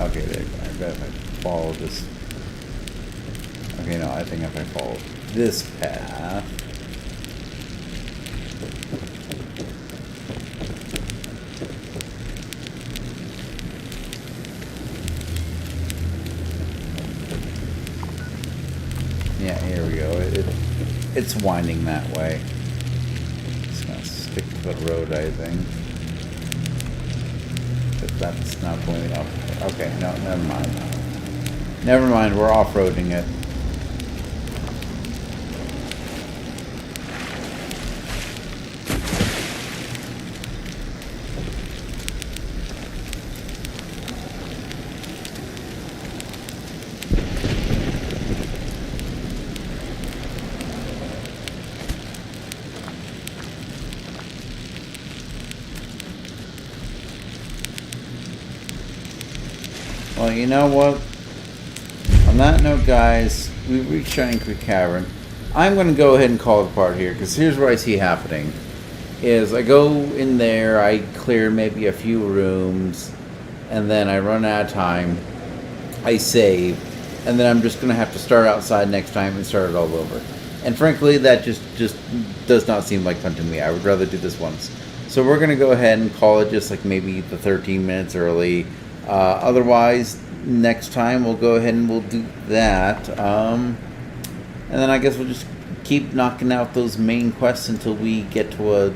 Okay, there you go. I bet if I follow this. Okay, no, I think if I follow this path. Yeah, here we go. It's winding that way. It's gonna stick to the road, I think. But that's not going up. Okay, no, never mind. Never mind, we're off-roading it. Well, you know what? On that note, guys, we've reached Shining Creek Cavern. I'm going to go ahead and call it part here, because here's what I see happening. Is I go in there, I clear maybe a few rooms, and then I run out of time. I save, and then I'm just going to have to start outside next time and start it all over. And frankly, that just does not seem like fun to me. I would rather do this once. So we're going to go ahead and call it just like maybe the 13 minutes early. Otherwise, next time we'll go ahead and we'll do that. And then I guess we'll just keep knocking out those main quests until we get to a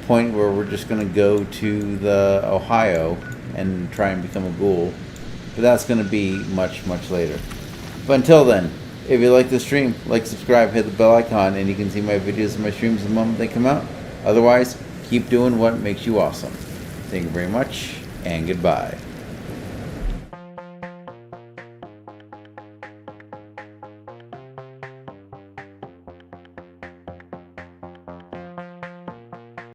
point where we're just going to go to the Ohio and try and become a ghoul. But that's going to be much, much later. But until then, if you like the stream, like, subscribe, hit the bell icon, and you can see my videos and my streams the moment they come out. Otherwise, keep doing what makes you awesome. Thank you very much, and goodbye.